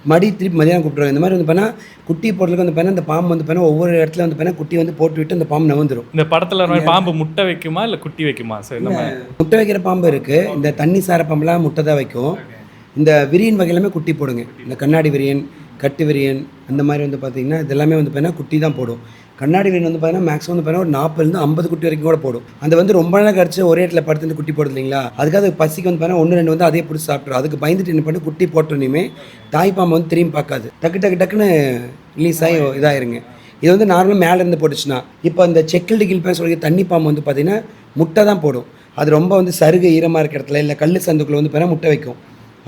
மறுபடி திருப்பி மதியானம் கூப்பிட்ருவாங்க. இந்த மாதிரி வந்து பார்த்தீங்கன்னா குட்டி போடுறதுக்கு வந்து பார்த்தீங்கன்னா இந்த பாம்பு வந்து பார்த்தீங்கன்னா ஒவ்வொரு இடத்துல வந்து பார்த்தீங்கன்னா குட்டி வந்து போட்டு விட்டு அந்த பாம்பு நவந்துடும். இந்த படத்தில் பாம்பு முட்டை வைக்குமா இல்லை குட்டி வைக்குமா? சார் முட்டை வைக்கிற பாம்பு இருக்குது. இந்த தண்ணி சார பாம்புலாம் முட்டை தான் வைக்கும். இந்த விரியன் வகையிலுமே குட்டி போடுங்க. இந்த கண்ணாடி விரியன், கட்டு விரியன், அந்த மாதிரி வந்து பார்த்திங்கன்னா இதெல்லாமே வந்து பார்த்தீங்கன்னா குட்டி தான் போடும். கண்ணாடி விரியன் வந்து பார்த்தீங்கன்னா மேக்ஸிமம் வந்து பார்த்தீங்கன்னா ஒரு 40 to 50 குட்டி வரைக்கும் கூட போடும். அது வந்து ரொம்ப நேரம் கடிச்சு ஒரே இடத்துல படுத்துட்டு குட்டி போடுது இல்லைங்களா, அதுக்காக பசிக்கு வந்து பார்த்தீங்கன்னா 1-2 வந்து அதே பிடிச்சி சாப்பிட்ரும். அதுக்கு பயந்துட்டு என்ன பண்ணி குட்டி போட்டோன்னே தாய்ப்பாம்பு வந்து திரும்பி பார்க்காது, டக்குன்னு ரிலீஸ் ஆகி இதாயிருங்க. இது வந்து நார்மலாக மேலே இருந்து போட்டுச்சுன்னா, இப்போ இந்த செக்கில்டு கில்பேன் சொல்லி தண்ணி பாம்பு வந்து பார்த்திங்கன்னா முட்டை தான் போடும். அது ரொம்ப வந்து சருகு ஈரமாக இருக்கிற இடத்துல இல்லை கல் சந்துக்குள்ளே வந்து பார்த்தீங்கன்னா முட்டை வைக்கும்.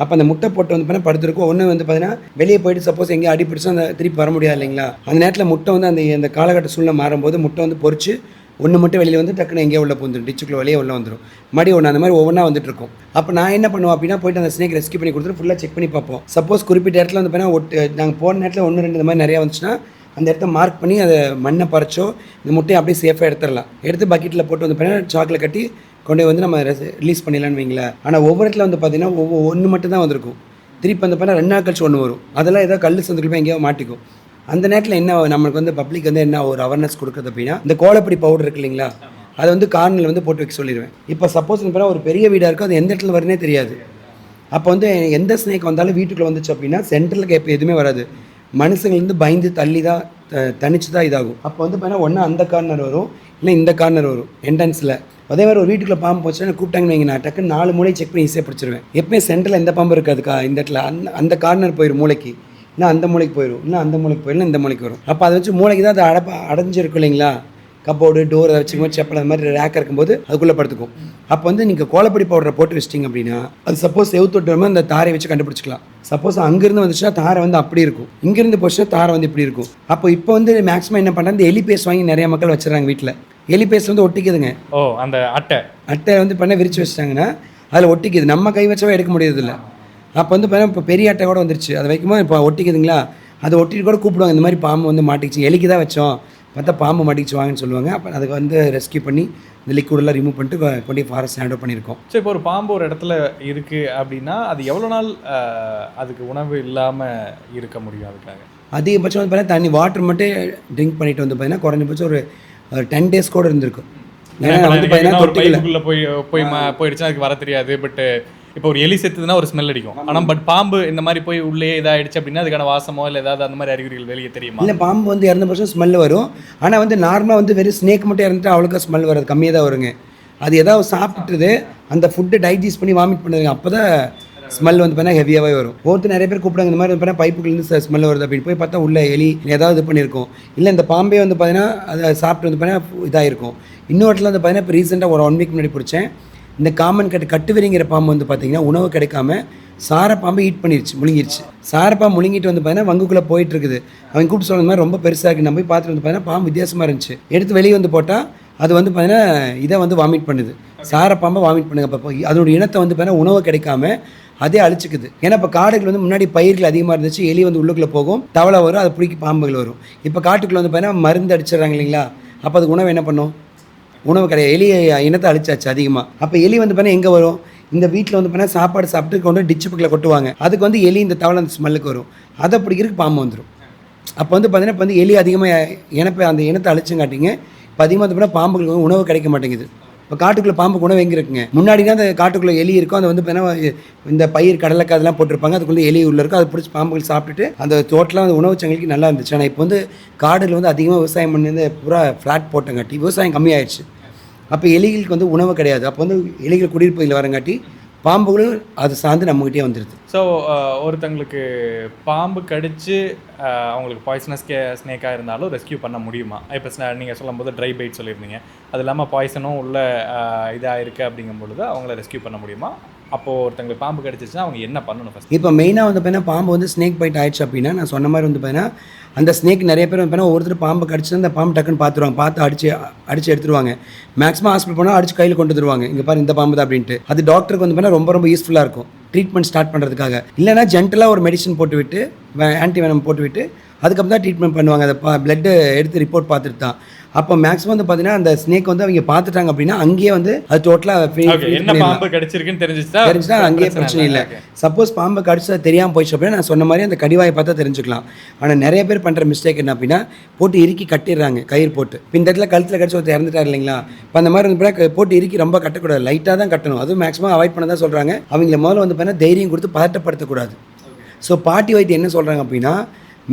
அப்போ அந்த முட்டை போட்டு வந்து பார்த்தீங்கன்னா படுத்துருக்கும். ஒன்று வந்து பார்த்தீங்கன்னா வெளியே போயிட்டு சப்போஸ் எங்கேயும் அடிப்பிடிச்சா அந்த திருப்பி வர முடியாது இல்லைங்களா, அந்த நேரத்தில் முட்டை வந்து அந்த காலகட்ட சூழ்நிலை மாறும்போது முட்டை வந்து பொறிச்சு ஒன்று மட்டும் வெளியில் வந்து டக்குன்னு எங்கேயோ உள்ள பூந்துடும், டிச்சுக்குள்ளே வெளியே உள்ள வந்துடும், மறுபடியும் ஒன்று அந்த மாதிரி ஒவ்வொன்றா வந்துட்டு இருக்கும். அப்போ நான் என்ன பண்ணுவேன் அப்படின்னா போயிட்டு அந்த ஸ்னேக் ரெஸ்க்யூ பண்ணி கொடுத்துட்டு ஃபுல்லாக செக் பண்ணி பார்ப்போம். சப்போஸ் குறிப்பிட்ட இடத்துல வந்து பார்த்தீங்கன்னா நாங்கள் போன நேரத்தில் 1-2 இந்த மாதிரி நிறையா வந்துச்சுன்னா அந்த இடத்த மார்க் பண்ணி அதை மண்ணை பறிச்சோ இந்த முட்டையை அப்படியே சேஃபாக எடுத்துடலாம். எடுத்து பக்கெட்டில் போட்டு வந்து பார்த்தீங்கன்னா சாக்கில் கட்டி கொண்டு வந்து நம்ம ரிலீஸ் பண்ணிடலான்னு வைங்களேன். ஆனால் ஒவ்வொரு இடத்துல வந்து பார்த்தீங்கன்னா ஒன்று மட்டும் தான் வந்திருக்கும். திருப்பி வந்து பார்த்தீங்கன்னா 2 நாள் கழிச்சு ஒன்று வரும். அதெல்லாம் ஏதோ கல் சந்துக்குள்ள போய் எங்கேயோ மாட்டிக்கும். அந்த நேரத்தில் என்ன நம்மளுக்கு வந்து பப்ளிக் வந்து என்ன ஒரு அவேர்னஸ் கொடுக்குறது அப்படின்னா இந்த கோலப்பொடி பவுடர் இருக்கு இல்லைங்களா, அதை வந்து கார்னரில் வந்து போட்டு வைக்க சொல்லிடுவேன். இப்போ சப்போஸ் வந்து ஒரு பெரிய வீடாக இருக்கும், அது எந்த இடத்துல வருன்னே தெரியாது. அப்போ வந்து எந்த ஸ்னேக் வந்தாலும் வீட்டுக்குள்ளே வந்துச்சு அப்படின்னா சென்டரில் இப்போ எதுவுமே வராது, மனுஷங்கள்லேருந்து பயந்து தள்ளி தான் தனிச்சு தான் இதாகும். அப்போ வந்து பார்த்தீங்கன்னா ஒன்று அந்த கார்னர் வரும், இல்லை இந்த கார்னர் வரும் என்ட்ரன்ஸில். அதே மாதிரி ஒரு வீட்டுக்குள்ளே பாம்பு போச்சுன்னா கூப்பிட்டாங்கன்னு வைங்க, நான் டக்குன்னு 4 மூலையை செக் பண்ணி ஈஸியாக பிடிச்சிருவேன். எப்பவுமே சென்டரில் எந்த பாம்பு இருக்காதுக்கா, இந்த இடத்துல அந்த கார்னர் போயிடும் மூளைக்கு, இல்லை அந்த மூளைக்கு போயிடும், இல்லை அந்த மூளைக்கு போயிடும், இந்த மூளைக்கு வரும். அப்போ அதை வச்சு மூளைக்கு தான் அது அடைஞ்சிருக்கும் இல்லைங்களா, கப்போர்டு டோர் அதை வச்சுக்கும்போது செப்பல் அந்த மாதிரி ரேக் இருக்கும்போது அதுக்குள்ளே படுத்துக்கும். அப்போ வந்து நீங்கள் கோலப்பொடி பவுடரை போட்டு வச்சிட்டிங்க அப்படின்னா அது சப்போஸ் செவுத்தொட்டு வரும்போது அந்த தாரை வச்சு கண்டுபிடிச்சிக்கலாம். சப்போஸ் அங்கேருந்து வந்துச்சுன்னா தாரை வந்து அப்படி இருக்கும், இங்கேருந்து போச்சுன்னா தாரை வந்து இப்படி இருக்கும். இப்போ வந்து மேக்ஸிமம் என்ன பண்ணுறாங்க, இந்த எலி பேஸ்ட் வாங்கி நிறைய மக்கள் வச்சுறாங்க வீட்டில். எலி பேஸ்ட் வந்து ஒட்டிக்குதுங்க. அந்த அட்டை வந்து பண்ண விரிச்சு வச்சிட்டாங்கன்னா அதில் ஒட்டிக்குது, நம்ம கை வச்சவே எடுக்க முடியறதில்ல. அப்போ வந்து பார்த்தீங்கன்னா இப்போ பெரிய அட்டை கூட வந்துருச்சு, அதை வைக்கும்போது இப்போ ஒட்டிக்குதுங்களா, அதை ஒட்டிட்டு கூட கூப்பிடுவாங்க, இந்த மாதிரி பாம்பு வந்து மாட்டிக்கிச்சு, எலிக்கு தான் வச்சோம் பார்த்தா பாம்பு மாட்டிக்கிச்சு வாங்கன்னு சொல்லுவாங்க. அப்போ அதுக்கு வந்து ரெஸ்க்யூ பண்ணி இந்த லிக்விடெல்லாம் ரிமூவ் பண்ணிட்டு கொண்டு ஃபாரஸ்ட் ஹேண்ட் ஓவர் பண்ணியிருக்கோம். ஸோ இப்போ ஒரு பாம்பு ஒரு இடத்துல இருக்குது அப்படின்னா அது எவ்வளோ நாள் அதுக்கு உணவு இல்லாமல் இருக்க முடியும்? அதுக்காக அதிகபட்சம் வந்து பார்த்தீங்கன்னா தண்ணி வாட்டர் மட்டும் ட்ரிங்க் பண்ணிட்டு வந்து பார்த்தீங்கன்னா குறைஞ்சபட்சம் ஒரு 10 days கூட இருந்திருக்கும். ஏன்னா வந்து பார்த்தீங்கன்னா போயிடுச்சுன்னா அதுக்கு வர தெரியாது. பட் இப்போ ஒரு எலி செத்துதுன்னா ஒரு ஸ்மெல் அடிக்கும், ஆனால் பட் பாம்பு இந்த மாதிரி போய் உள்ளே இதாகிடுச்சு அப்படின்னா அதுக்கான வாசமோ இல்லை ஏதாவது அந்த மாதிரி அறிகுறிகள் வெளியே தெரியுமா? இல்லை, பாம்பு வந்து 2% ஸ்மெல் வரும். ஆனால் வந்து நார்மலாக வந்து வெறும் ஸ்னேக் மட்டும் இறந்துட்டு அவ்வளோக்கா ஸ்மெல் வராது, கம்மியாக தான் வருங்க. அது ஏதாவது சாப்பிட்டுது அந்த ஃபுட்டு டைஜஸ்ட் பண்ணி வாமிட் பண்ணுதுங்க, அப்போ தான் ஸ்மெல் வந்து பார்த்தீங்கன்னா ஹெவியாகவே வரும். ஒருத்தர் நிறைய பேர் கூப்பிடுவாங்க இந்த மாதிரி வந்து பைப்புக்குலேருந்து ஸ்மெல் வருது அப்படின்னு, போய் பார்த்தா உள்ள எலி ஏதாவது இது பண்ணியிருக்கோம், இல்லை இந்த பாம்பே வந்து பார்த்தீங்கன்னா அதை சாப்பிட்டு வந்து பார்த்தீங்கன்னா இதாகிருக்கும். இன்னொருத்தில் வந்து பார்த்தீங்கன்னா இப்போ ரீசெண்டாக ஒரு 1 week முன்னாடி பிடிச்சேன். இந்த காமன் கட்டுவிரிங்கிற பாம்பு வந்து பார்த்தீங்கன்னா உணவு கிடைக்காம சாரப்பாம்பு ஈட் பண்ணிருச்சு, முழுங்கிருச்சு. சாரப்பாம்பு முழுங்கிட்டு வந்து பார்த்தீங்கன்னா வங்குக்குள்ளே போயிட்டு இருக்குது. அவங்க கூப்பிட்டு சொல்கிற மாதிரி ரொம்ப பெருசாக இருக்குது, நம்ம போய் பார்த்துட்டு வந்து பார்த்தீங்கன்னா பாம்பு வித்தியாசமாக இருந்துச்சு. எடுத்து வெளியே வந்து போட்டால் அது வந்து பார்த்தீங்கன்னா இதை வந்து வாமிட் பண்ணுது, சாரப்பாம்பை வாமிட் பண்ணுங்க. அப்போ அதோட இனத்தை வந்து பார்த்தீங்கன்னா உணவு கிடைக்காம அதே அழிச்சிக்குது. ஏன்னா இப்போ காடுகள் வந்து முன்னாடி பயிர்கள் அதிகமாக இருந்துச்சு, எலி வந்து உள்ளுக்குள்ளே போகும், தவளை வரும், அதை பிடிக்கி பாம்புகள் வரும். இப்போ காட்டுக்குள்ளே வந்து பார்த்தீங்கன்னா மருந்து அடிச்சிடறாங்க இல்லைங்களா, அப்போ அதுக்கு உணவு என்ன பண்ணும், உணவு கிடையாது, எலி இனத்தை அழிச்சாச்சு அதிகமாக. அப்போ எலி வந்து பார்த்தீங்கன்னா எங்கே வரும், இந்த வீட்டில் வந்து பார்த்தீங்கன்னா சாப்பாடு சாப்பிட்டு கொண்டு டிச்சு பக்கில் கொட்டுவாங்க, அதுக்கு வந்து எலி இந்த தவளை அந்த ஸ்மெல்லுக்கு வரும், அதை பிடிக்கிறதுக்கு பாம்பு வந்துடும். அப்போ வந்து பார்த்தீங்கன்னா இப்போ வந்து எலி அதிகமாக அந்த இனத்தை அழிச்சுங்காட்டிங்க இப்போ அதிகமாக வந்து பார்த்தீங்கன்னா பாம்புகளுக்கு உணவு கிடைக்க மாட்டேங்குது. இப்போ காட்டுக்குள்ளே பாம்புக்கு உணவு எங்கே இருக்குங்க, முன்னாடி தான் அந்த காட்டுக்குள்ளே எலி இருக்கும், அதை வந்து பார்த்தீங்கன்னா இந்த பயிர் கடலைக்காய் அதெல்லாம் போட்டிருப்பாங்க, அதுக்குள்ளே எலி உள்ளே இருக்கும், அதை பிடிச்சி பாம்புகள் சாப்பிட்டுட்டு அந்த தோட்டலாம் அந்த உணவு சங்கிலிக்கு நல்லா இருந்துச்சு. ஆனால் இப்போ வந்து காடுகள் வந்து அதிகமாக விவசாயம் பண்ணி பூரா ஃப்ளாட் போட்டங்காட்டி விவசாயம் கம்மியாயிடுச்சு. அப்போ எலிகளுக்கு வந்து உணவு கிடையாது, அப்போ வந்து எலிகள் குடியிருப்பதில் வரங்காட்டி பாம்புகளும் அது சார்ந்து நம்மகிட்டே வந்துடுது. ஸோ ஒருத்தங்களுக்கு பாம்பு கடித்து அவங்களுக்கு பாய்சனஸ் ஸ்னேக்காக இருந்தாலும் ரெஸ்க்யூ பண்ண முடியுமா? இப்போ நீங்கள் சொல்லும்போது ட்ரை பைட் சொல்லியிருந்தீங்க, அது இல்லாமல் பாய்சனும் உள்ள இதாக இருக்குது அப்படிங்கும்பொழுது அவங்கள ரெஸ்க்யூ பண்ண முடியுமா? அப்போது ஒருத்தங்களுக்கு பாம்பு கடிச்சிச்சுன்னா அவங்க என்ன பண்ணணும் ஃபஸ்ட்? இப்போ மெயினாக வந்து பார்த்தீங்கன்னா பாம்பு வந்து ஸ்னேக் பைட் ஆயிடுச்சு அப்படின்னா நான் சொன்ன மாதிரி வந்து பார்த்தீங்கன்னா அந்த ஸ்னேக் நிறைய பேர் வந்து பார்த்தீங்கன்னா ஒருத்தர் பாம்பு கடிச்சு அந்த பாம்பு டக்குன்னு பார்த்துருவாங்க, பார்த்து அடிச்சு எடுத்துருவாங்க. மேக்ஸிமம் ஹாஸ்பிட்டல் போனால் அடிச்சு கையில் கொண்டு வந்துருவாங்க, இங்கே பாரு இந்த பாம்பு தான் அப்படின்ட்டு. அது டாக்டருக்கு வந்து பார்த்தீங்கன்னா ரொம்ப யூஸ்ஃபுல்லாக இருக்கும் ட்ரீட்மெண்ட் ஸ்டார்ட் பண்ணுறதுக்காக. இல்லைனா ஜென்டலாக ஒரு மெடிசன் போட்டு விட்டு ஆன்டிவெனம் போட்டு விட்டு அதுக்கப்புறம் தான் ட்ரீட்மெண்ட் பண்ணுவாங்க, அதை பிளட்டு எடுத்து ரிப்போர்ட் பார்த்துட்டு தான். அப்போ மேக்ஸிமம் வந்து பார்த்தீங்கன்னா அந்த ஸ்னேக் வந்து அவங்க பார்த்துட்டாங்க அப்படின்னா அங்கேயே வந்து அது டோட்டலாக தெரிஞ்சுட்டா அங்கேயே பிரச்சனை இல்லை. சப்போஸ் பாம்பு கடிச்சா தெரியாமல் போயிடுச்சு அப்படின்னா நான் சொன்ன மாதிரி அந்த கடிவாயை பார்த்தா தெரிஞ்சுக்கலாம். ஆனால் நிறைய பேர் பண்ணுற மிஸ்டேக் என்ன அப்படின்னா போட்டு இறுக்கி கட்டிடுறாங்க கயிறு போட்டு. இப்போ இந்த இடத்துல கழுத்தில் கடிச்சு ஒருத்தர் இறந்துட்டார் இல்லைங்களா, இப்போ அந்த மாதிரி வந்து போட்டு இறுக்கி ரொம்ப கட்டக்கூடாது, லைட்டாக தான் கட்டணும். அதுவும் மேக்ஸிமம் அவாய்ட் பண்ண தான் சொல்கிறாங்க. அவங்கள முதல்ல வந்து பார்த்தீங்கன்னா தைரியம் கொடுத்து பதட்டப்படுத்தக்கூடாது. ஸோ பாட்டி வைத்தியம் என்ன சொல்கிறாங்க அப்படின்னா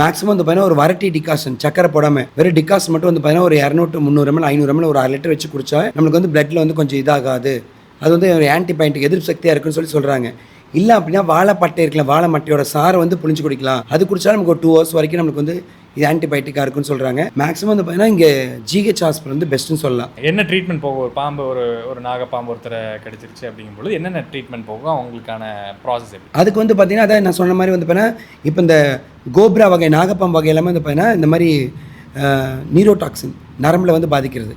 மேக்ஸிமம் வந்து பார்த்தீங்கன்னா ஒரு வரட்டி டிகாஷன் சக்கரை போடாமல் வெறும் டிகாஷன் மட்டும் வந்து பார்த்தீங்கன்னா ஒரு 200-300 ml 500 ml ஒரு 1 லிட்டர் வச்சு குடிச்சா நம்மளுக்கு வந்து பிளட்டில் வந்து கொஞ்சம் இதாகாது, அது வந்து ஒரு ஆன்டிபயோட்டிக் எதிர்ப்பு சக்தியாக இருக்குன்னு சொல்கிறாங்க. இல்லை அப்படின்னா வாழைப்பட்டை இருக்கலாம், வாழை மட்டையோட சாரை வந்து புளிஞ்சு குடிக்கலாம், அது குடிச்சா நமக்கு ஒரு 2 hours வரைக்கும் நம்மளுக்கு வந்து இது ஆன்டிபயோட்டிக்காக இருக்குன்னு சொல்கிறாங்க. மேக்ஸிமம் வந்து பார்த்தீங்கன்னா இங்கே ஜிஹெச் ஹாஸ்பிட்டல் வந்து பெஸ்ட்டுன்னு சொல்லலாம். என்ன ட்ரீட்மெண்ட் போகும்? ஒரு பாம்பு ஒரு நாகப்பாம்பு ஒருத்தரை கடிச்சிருச்சு அப்படிங்கும்போது என்னென்ன ட்ரீட்மெண்ட் போகும், அவங்களுக்கான ப்ராசஸ் எப்படி? அதுக்கு வந்து பார்த்தீங்கன்னா அதான் நான் சொன்ன மாதிரி வந்து பார்த்தீங்கன்னா இப்போ இந்த கோப்ரா வகை நாகப்பாம்பு வகை எல்லாமே வந்து பார்த்தீங்கன்னா இந்த மாதிரி நீரோடாக்சின் நரம்பில் வந்து பாதிக்கிறது.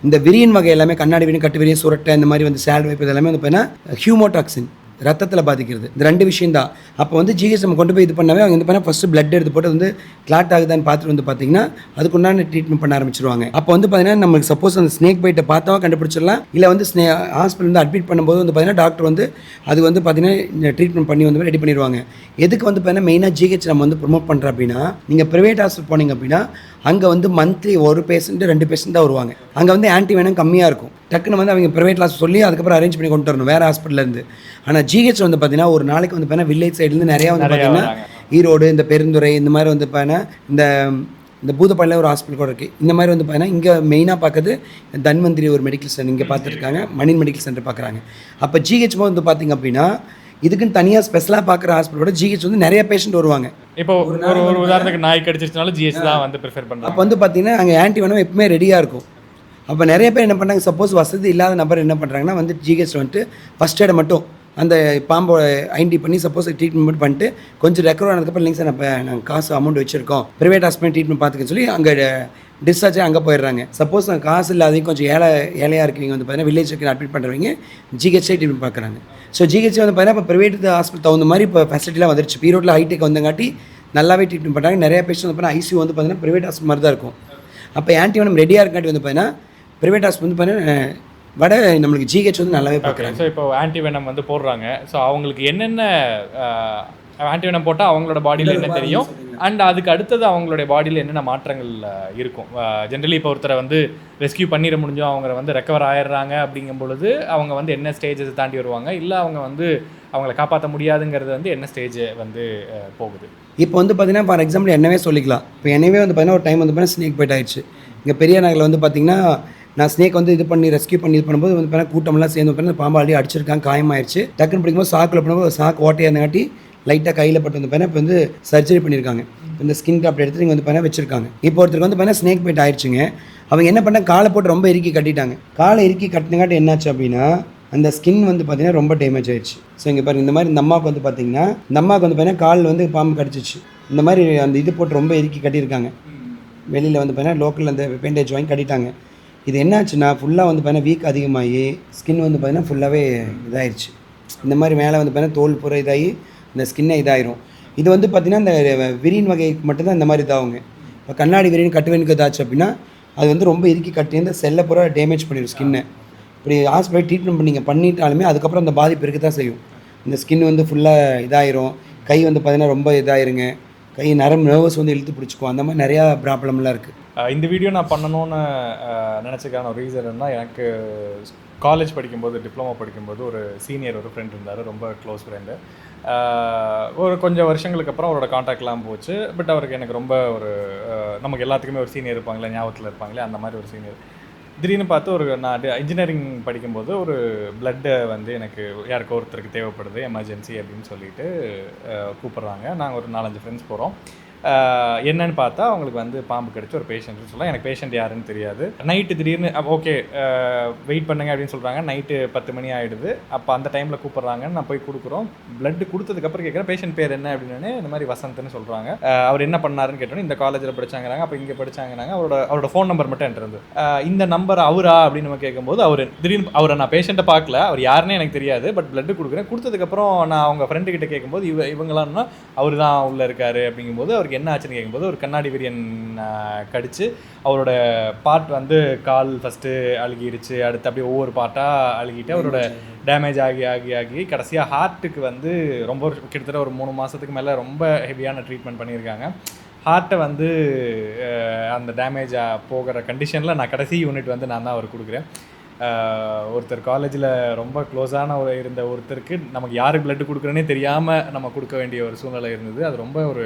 இந்த விரியன் வகை எல்லாமே கண்ணாடி விரியன், கட்டு விரியன், சுரட்டை, இந்த மாதிரி வந்து சேல் வைப்பு எல்லாமே வந்து பார்த்தீங்கன்னா ஹியூமோடாக்சின் ரத்தத்தில் பாதிக்கிறது. இந்த 2 விஷயம் தான். அப்போ வந்து ஜிஹெச் நம்ம கொண்டு போய் இது பண்ணவே அவங்க வந்து பண்ணால் ஃபஸ்ட்டு பிளட் எடுத்து போட்டு வந்து கிளாட் ஆகுதான்னு பார்த்துட்டு வந்து பார்த்தீங்கன்னா அதுக்குண்டான ட்ரீட்மெண்ட் பண்ண ஆரம்பிச்சிருவாங்க. அப்போ வந்து பார்த்தீங்கன்னா நம்மளுக்கு சப்போஸ் அந்த ஸ்னேக் பைட்டை பார்த்தாவா கண்டுபிடிச்சிடலாம், இல்லை வந்து ஹாஸ்பிட்டல் வந்து அட்மிட் பண்ணும்போது வந்து பார்த்தீங்கன்னா டாக்டர் வந்து அது வந்து பார்த்தீங்கன்னா ட்ரீட்மெண்ட் பண்ணி வந்து ரெடி பண்ணிடுவாங்க. எதுக்கு வந்து பார்த்தீங்கன்னா மெயினாக ஜிஹெச் நம்ம வந்து ப்ரொமோட் பண்ணுறோம் அப்படின்னா, நீங்கள் ப்ரைவேட் ஹாஸ்பிட்டல் போனீங்க அப்படின்னா அங்கே வந்து மந்த்லி 1 பேஷண்ட் 2 பேஷண்ட் தான் வருவாங்க. அங்கே வந்து ஆன்டிவைனம் கம்மியாக இருக்கும். டக்குன்னு வந்து அவங்க ப்ரைவேட் ஹாஸ்பிட்டல் சொல்லி அதுக்கப்புறம் அரேஞ்ச் பண்ணி கொண்டு வரணும் வேறு ஹாஸ்பிட்டலேருந்து. ஆனால் ஜிஹெச் வந்து பார்த்தீங்கன்னா ஒரு நாளைக்கு வந்து பார்த்தீங்கன்னா வில்லேஜ் சைட்லேருந்து நிறையா வந்து பார்த்தீங்கன்னா ஈரோடு, இந்த பெருந்துறை, இந்த மாதிரி வந்து பார்த்தீங்கன்னா இந்த பூதப்பாளையில் ஒரு ஹாஸ்பிட்டல் கூட இருக்குது. இந்த மாதிரி வந்து பார்த்தீங்கன்னா இங்கே மெயினாக பார்க்குறது தன்வந்திரி ஒரு மெடிக்கல் சென்டர் இங்கே பார்த்துருக்காங்க, மணின் மெடிக்கல் சென்டர் பார்க்குறாங்க. அப்போ ஜிஹெச் வந்து பார்த்திங்க அப்படின்னா இதுக்குன்னு தனியாக ஸ்பெஷலாக பார்க்குற ஹாஸ்பிட்டலோட ஜிஹெச் வந்து நிறைய பேஷண்ட் வருவாங்க. இப்போ ஒரு உதாரணத்துக்கு நாய் கடிச்சிருச்சுனாலும் ஜிஹெச் தான் வந்து ப்ரிஃபர் பண்ணுறாங்க. அப்போ வந்து பார்த்தீங்கன்னா அங்கே ஆன்டிவைனம் எப்பவுமே ரெடியாக இருக்கும். அப்போ நிறைய பேர் என்ன பண்ணுறாங்க, சப்போஸ் வசதி இல்லாத நபர் என்ன பண்ணுறாங்கன்னா வந்து ஜிஹெச் வந்துட்டு ஃபஸ்ட் எய்டை மட்டும் அந்த பாம்பை ஐடென்டி பண்ணி சப்போஸ் ட்ரீட்மெண்ட் பண்ணிட்டு கொஞ்சம் ரெக்கவர் ஆனதுக்கப்புறம் இல்லைங்க சார் நாங்கள் காசு அமௌண்ட் வச்சுருக்கோம், ப்ரைவேட் ஹாஸ்பிட்டல் ட்ரீட்மெண்ட் பார்த்துக்கன்னு சொல்லி அங்கே டிஸ்சார்ஜ் அங்கே போயிடுறாங்க. சப்போஸ் நாங்கள் காசு இல்லாதையும் கொஞ்சம் ஏழையாக இருக்கிறவங்க வந்து பார்த்தீங்கன்னா வில்லேஜுக்கு அட்மிட் பண்ணுறவங்க ஜிஹெச்ஐ ட்ரீட்மெண்ட் பார்க்குறாங்க. ஸோ ஜிஹெச் வந்து பார்த்தீங்கன்னா இப்போ ப்ரைவேட் ஹாஸ்பிட்டல் தகுந்த மாதிரி இப்போ ஃபெசிலிட்டிலாம் வந்துருச்சு. ஈரோட்டில் ஹைடெக் வந்தங்காட்டி நல்லாவே ட்ரீட்மெண்ட் பண்ணுறாங்க. நிறைய பேஷண்ட் வந்து பார்த்தீங்கன்னா ஐசியூ வந்து பார்த்தீங்கன்னா ப்ரைவேட் ஹாஸ்பிட்டல் மாதிரி தான் இருக்கும். அப்போ ஆன்டிவைனம் ரெடியாக இருக்காட்டி வந்து பார்த்தீங்கன்னா ப்ரைவேட் ஹாஸ்பிட்டல் வந்து பார்த்தீங்கன்னா வட நம்மளுக்கு ஜிஹெச் வந்து நல்லாவே பார்க்குறாங்க. ஸோ இப்போ ஆன்டிவைனம் வந்து போடுறாங்க. ஸோ அவங்களுக்கு என்னென்ன ஆன்டிவைனம் போட்டால் அவங்களோட பாடியில் என்ன தெரியும், அண்ட் அதுக்கு அடுத்தது அவங்களுடைய பாடியில் என்னென்ன மாற்றங்கள் இருக்கும்? ஜென்ரலி இப்போ ஒருத்தரை வந்து ரெஸ்கியூ பண்ணிட முடிஞ்சோம், அவங்க வந்து ரெக்கவர் ஆயிடுறாங்க அப்படிங்கும் பொழுது அவங்க வந்து என்ன ஸ்டேஜை தாண்டி வருவாங்க, இல்லை அவங்க வந்து அவங்கள காப்பாற்ற முடியாதுங்கிறது வந்து என்ன ஸ்டேஜ் வந்து போகுது? இப்போ வந்து பார்த்தீங்கன்னா ஃபார் எக்ஸாம்பிள் என்னவே சொல்லிக்கலாம். இப்போ என்னவே வந்து பார்த்தீங்கன்னா ஒரு டைம் வந்து பார்த்தீங்கன்னா ஸ்னேக் பைட் ஆயிடுச்சு. இங்கே பெரிய நகரில் வந்து பார்த்தீங்கன்னா நான் ஸ்னேக் வந்து இது பண்ணி ரெஸ்கியூ பண்ணி இது பண்ணும்போது வந்து பார்த்தீங்கன்னா கூட்டமெல்லாம் சேர்ந்து பார்த்தீங்கன்னா பாம்பு ஆல்ரெடி அடிச்சிருக்காங்க, காயமாயிருச்சு. டக்குன்னு பிடிக்கும்போது சாக்கில் பண்ணும்போது சாக்கு ஓட்டையாக இருந்தங்காட்டி லைட்டாக கையில் பட்டு வந்து பார்த்தீங்கன்னா இப்போ வந்து சர்ஜரி பண்ணியிருக்காங்க. இந்த ஸ்கின் டாப்லெட் எடுத்து நீங்கள் வந்து பார்த்தீங்கன்னா வச்சிருக்காங்க. இப்போ ஒருத்தருக்கு வந்து பார்த்தீங்கன்னா ஸ்னேக் பைட் ஆயிடுச்சுங்க. அவங்க என்ன பண்ணால் காலை போட்டு ரொம்ப இறுக்கி கட்டிட்டாங்க. காலை இறுக்கி கட்டினங்காட்டி என்னாச்சு அப்படின்னா அந்த ஸ்கின் வந்து பார்த்தீங்கன்னா ரொம்ப டேமேஜ் ஆயிடுச்சு. ஸோ இங்கே பாருங்க, இந்த மாதிரி இந்த அம்மாவுக்கு வந்து பார்த்தீங்கன்னா பார்த்தீங்கன்னா கால் வந்து பாம்பு கடிச்சிச்சு. இந்த மாதிரி அந்த இது போட்டு ரொம்ப இறுக்கி கட்டியிருக்காங்க. வெளியில் வந்து பார்த்தீங்கன்னா லோக்கலில் அந்த பேண்டேஜ் வாங்கி கட்டிட்டாங்க. இது என்னாச்சுன்னா ஃபுல்லாக வந்து பார்த்தீங்கன்னா வீக் அதிகமாகி ஸ்கின் வந்து பார்த்தீங்கன்னா ஃபுல்லாகவே இதாகிடுச்சு. இந்த மாதிரி மேலே வந்து பார்த்தீங்கன்னா தோல் பூரா இதாகி இந்த ஸ்கின்னே இதாயிரும். இது வந்து பார்த்திங்கன்னா இந்த விரியன் வகைக்கு மட்டும்தான் இந்த மாதிரி இதாகுங்க. இப்போ கண்ணாடி விரியன், கட்டு விரியனுக்கு இதாச்சு அப்படின்னா அது வந்து ரொம்ப இறுக்கி கட்டி இந்த செல்லை பூரா டேமேஜ் பண்ணிடும் ஸ்கின்னை. இப்படி ஹாஸ்பிட்டல் ட்ரீட்மெண்ட் நீங்கள் பண்ணிட்டாலுமே அதுக்கப்புறம் அந்த பாதிப்பு இருக்க தான் செய்யும். இந்த ஸ்கின் வந்து ஃபுல்லாக இதாயிரும். கை வந்து பார்த்திங்கன்னா ரொம்ப இதாயிருங்க. கை நர்வஸ் வந்து இழுத்து பிடிச்சிக்கும். அந்த மாதிரி நிறையா ப்ராப்ளம்லாம் இருக்குது. இந்த வீடியோ நான் பண்ணணும்னு நினச்சதுக்கான ஒரு ரீசன் என்ன, எனக்கு காலேஜ் படிக்கும்போது, டிப்ளமோ படிக்கும்போது ஒரு சீனியர் ஒரு ஃப்ரெண்ட் இருந்தார், ரொம்ப க்ளோஸ் ஃப்ரெண்டு. ஒரு கொஞ்சம் வருஷங்களுக்கு அப்புறம் அவரோட காண்டாக்ட்லாம் போச்சு. பட் அவருக்கு எனக்கு ரொம்ப ஒரு நமக்கு எல்லாத்துக்குமே ஒரு சீனியர் இருப்பாங்களே, ஞாபகத்தில் இருப்பாங்களே, அந்த மாதிரி ஒரு சீனியர். திடீர்னு பார்த்து நான் இன்ஜினியரிங் படிக்கும்போது ஒரு பிளட்டை வந்து எனக்கு யாருக்கோ ஒருத்தருக்கு தேவைப்படுது, எமர்ஜென்சி அப்படின்னு சொல்லிட்டு கூப்பிட்றாங்க. நாங்கள் ஒரு 4-5 ஃப்ரெண்ட்ஸ் போகிறோம். என்னன்னு பார்த்தா அவங்களுக்கு வந்து பாம்பு கடிச்சு ஒரு பேஷண்ட்னு சொல்லலாம். எனக்கு பேஷண்ட் யாருன்னு தெரியாது. நைட்டு திடீர்னு ஓகே வெயிட் பண்ணுங்க அப்படின்னு சொல்கிறாங்க. நைட்டு 10 மணி ஆகிடுது. அப்போ அந்த டைமில் கூப்பிட்றாங்கன்னு நான் போய் கொடுக்குறோம். பிளட் கொடுத்ததுக்கப்புறம் கேட்குறேன் பேஷண்ட் பேர் என்ன அப்படின்னு. இந்த மாதிரி வசந்த்னு சொல்கிறாங்க. அவர் என்ன பண்ணாருன்னு கேட்டோன்னே இந்த காலேஜில் படித்தாங்கிறாங்க, அப்போ இங்கே படித்தாங்கிறாங்க. அவரோட ஃபோன் நம்பர் மட்டும் என்கிட்ட இருந்து. இந்த நம்பர் அவரா அப்படின்னு நம்ம கேட்கும்போது திடீர்னு அவரை நான் பேஷண்ட்டை பார்க்கல, அவர் யாருன்னே எனக்கு தெரியாது. பட் பிளட் கொடுக்குறேன். கொடுத்ததுக்கப்புறம் நான் அவங்க ஃப்ரெண்டு கிட்ட கேட்கும்போது இவங்களாம்னா அவர் தான் உள்ளே இருக்காரு அப்படிங்கும்போது அவருக்கு என்ன ஆச்சுன்னு கேட்கும்போது ஒரு கண்ணாடி விரியன் கடிச்சு அவரோட பார்ட் வந்து கால் ஃபஸ்ட்டு அழுகிருச்சு. அடுத்து அப்படியே ஒவ்வொரு பார்ட்டாக அழுகிட்டு அவரோட டேமேஜ் ஆகி கடைசியாக ஹார்ட்டுக்கு வந்து ரொம்ப கிட்டத்தட்ட ஒரு 3 மாதத்துக்கு மேலே ரொம்ப ஹெவியான ட்ரீட்மெண்ட் பண்ணியிருக்காங்க. ஹார்ட்டை வந்து அந்த டேமேஜாக போகிற கண்டிஷனில் நான் கடைசி யூனிட் வந்து நான் தான் அவர் கொடுக்குறேன். ஒருத்தர் காலேஜில் ரொம்ப க்ளோஸான இருந்த ஒருத்தருக்கு நமக்கு யாருக்கு பிளட்டு கொடுக்குறேன்னே தெரியாமல் நம்ம கொடுக்க வேண்டிய ஒரு சூழ்நிலை இருந்தது. அது ரொம்ப ஒரு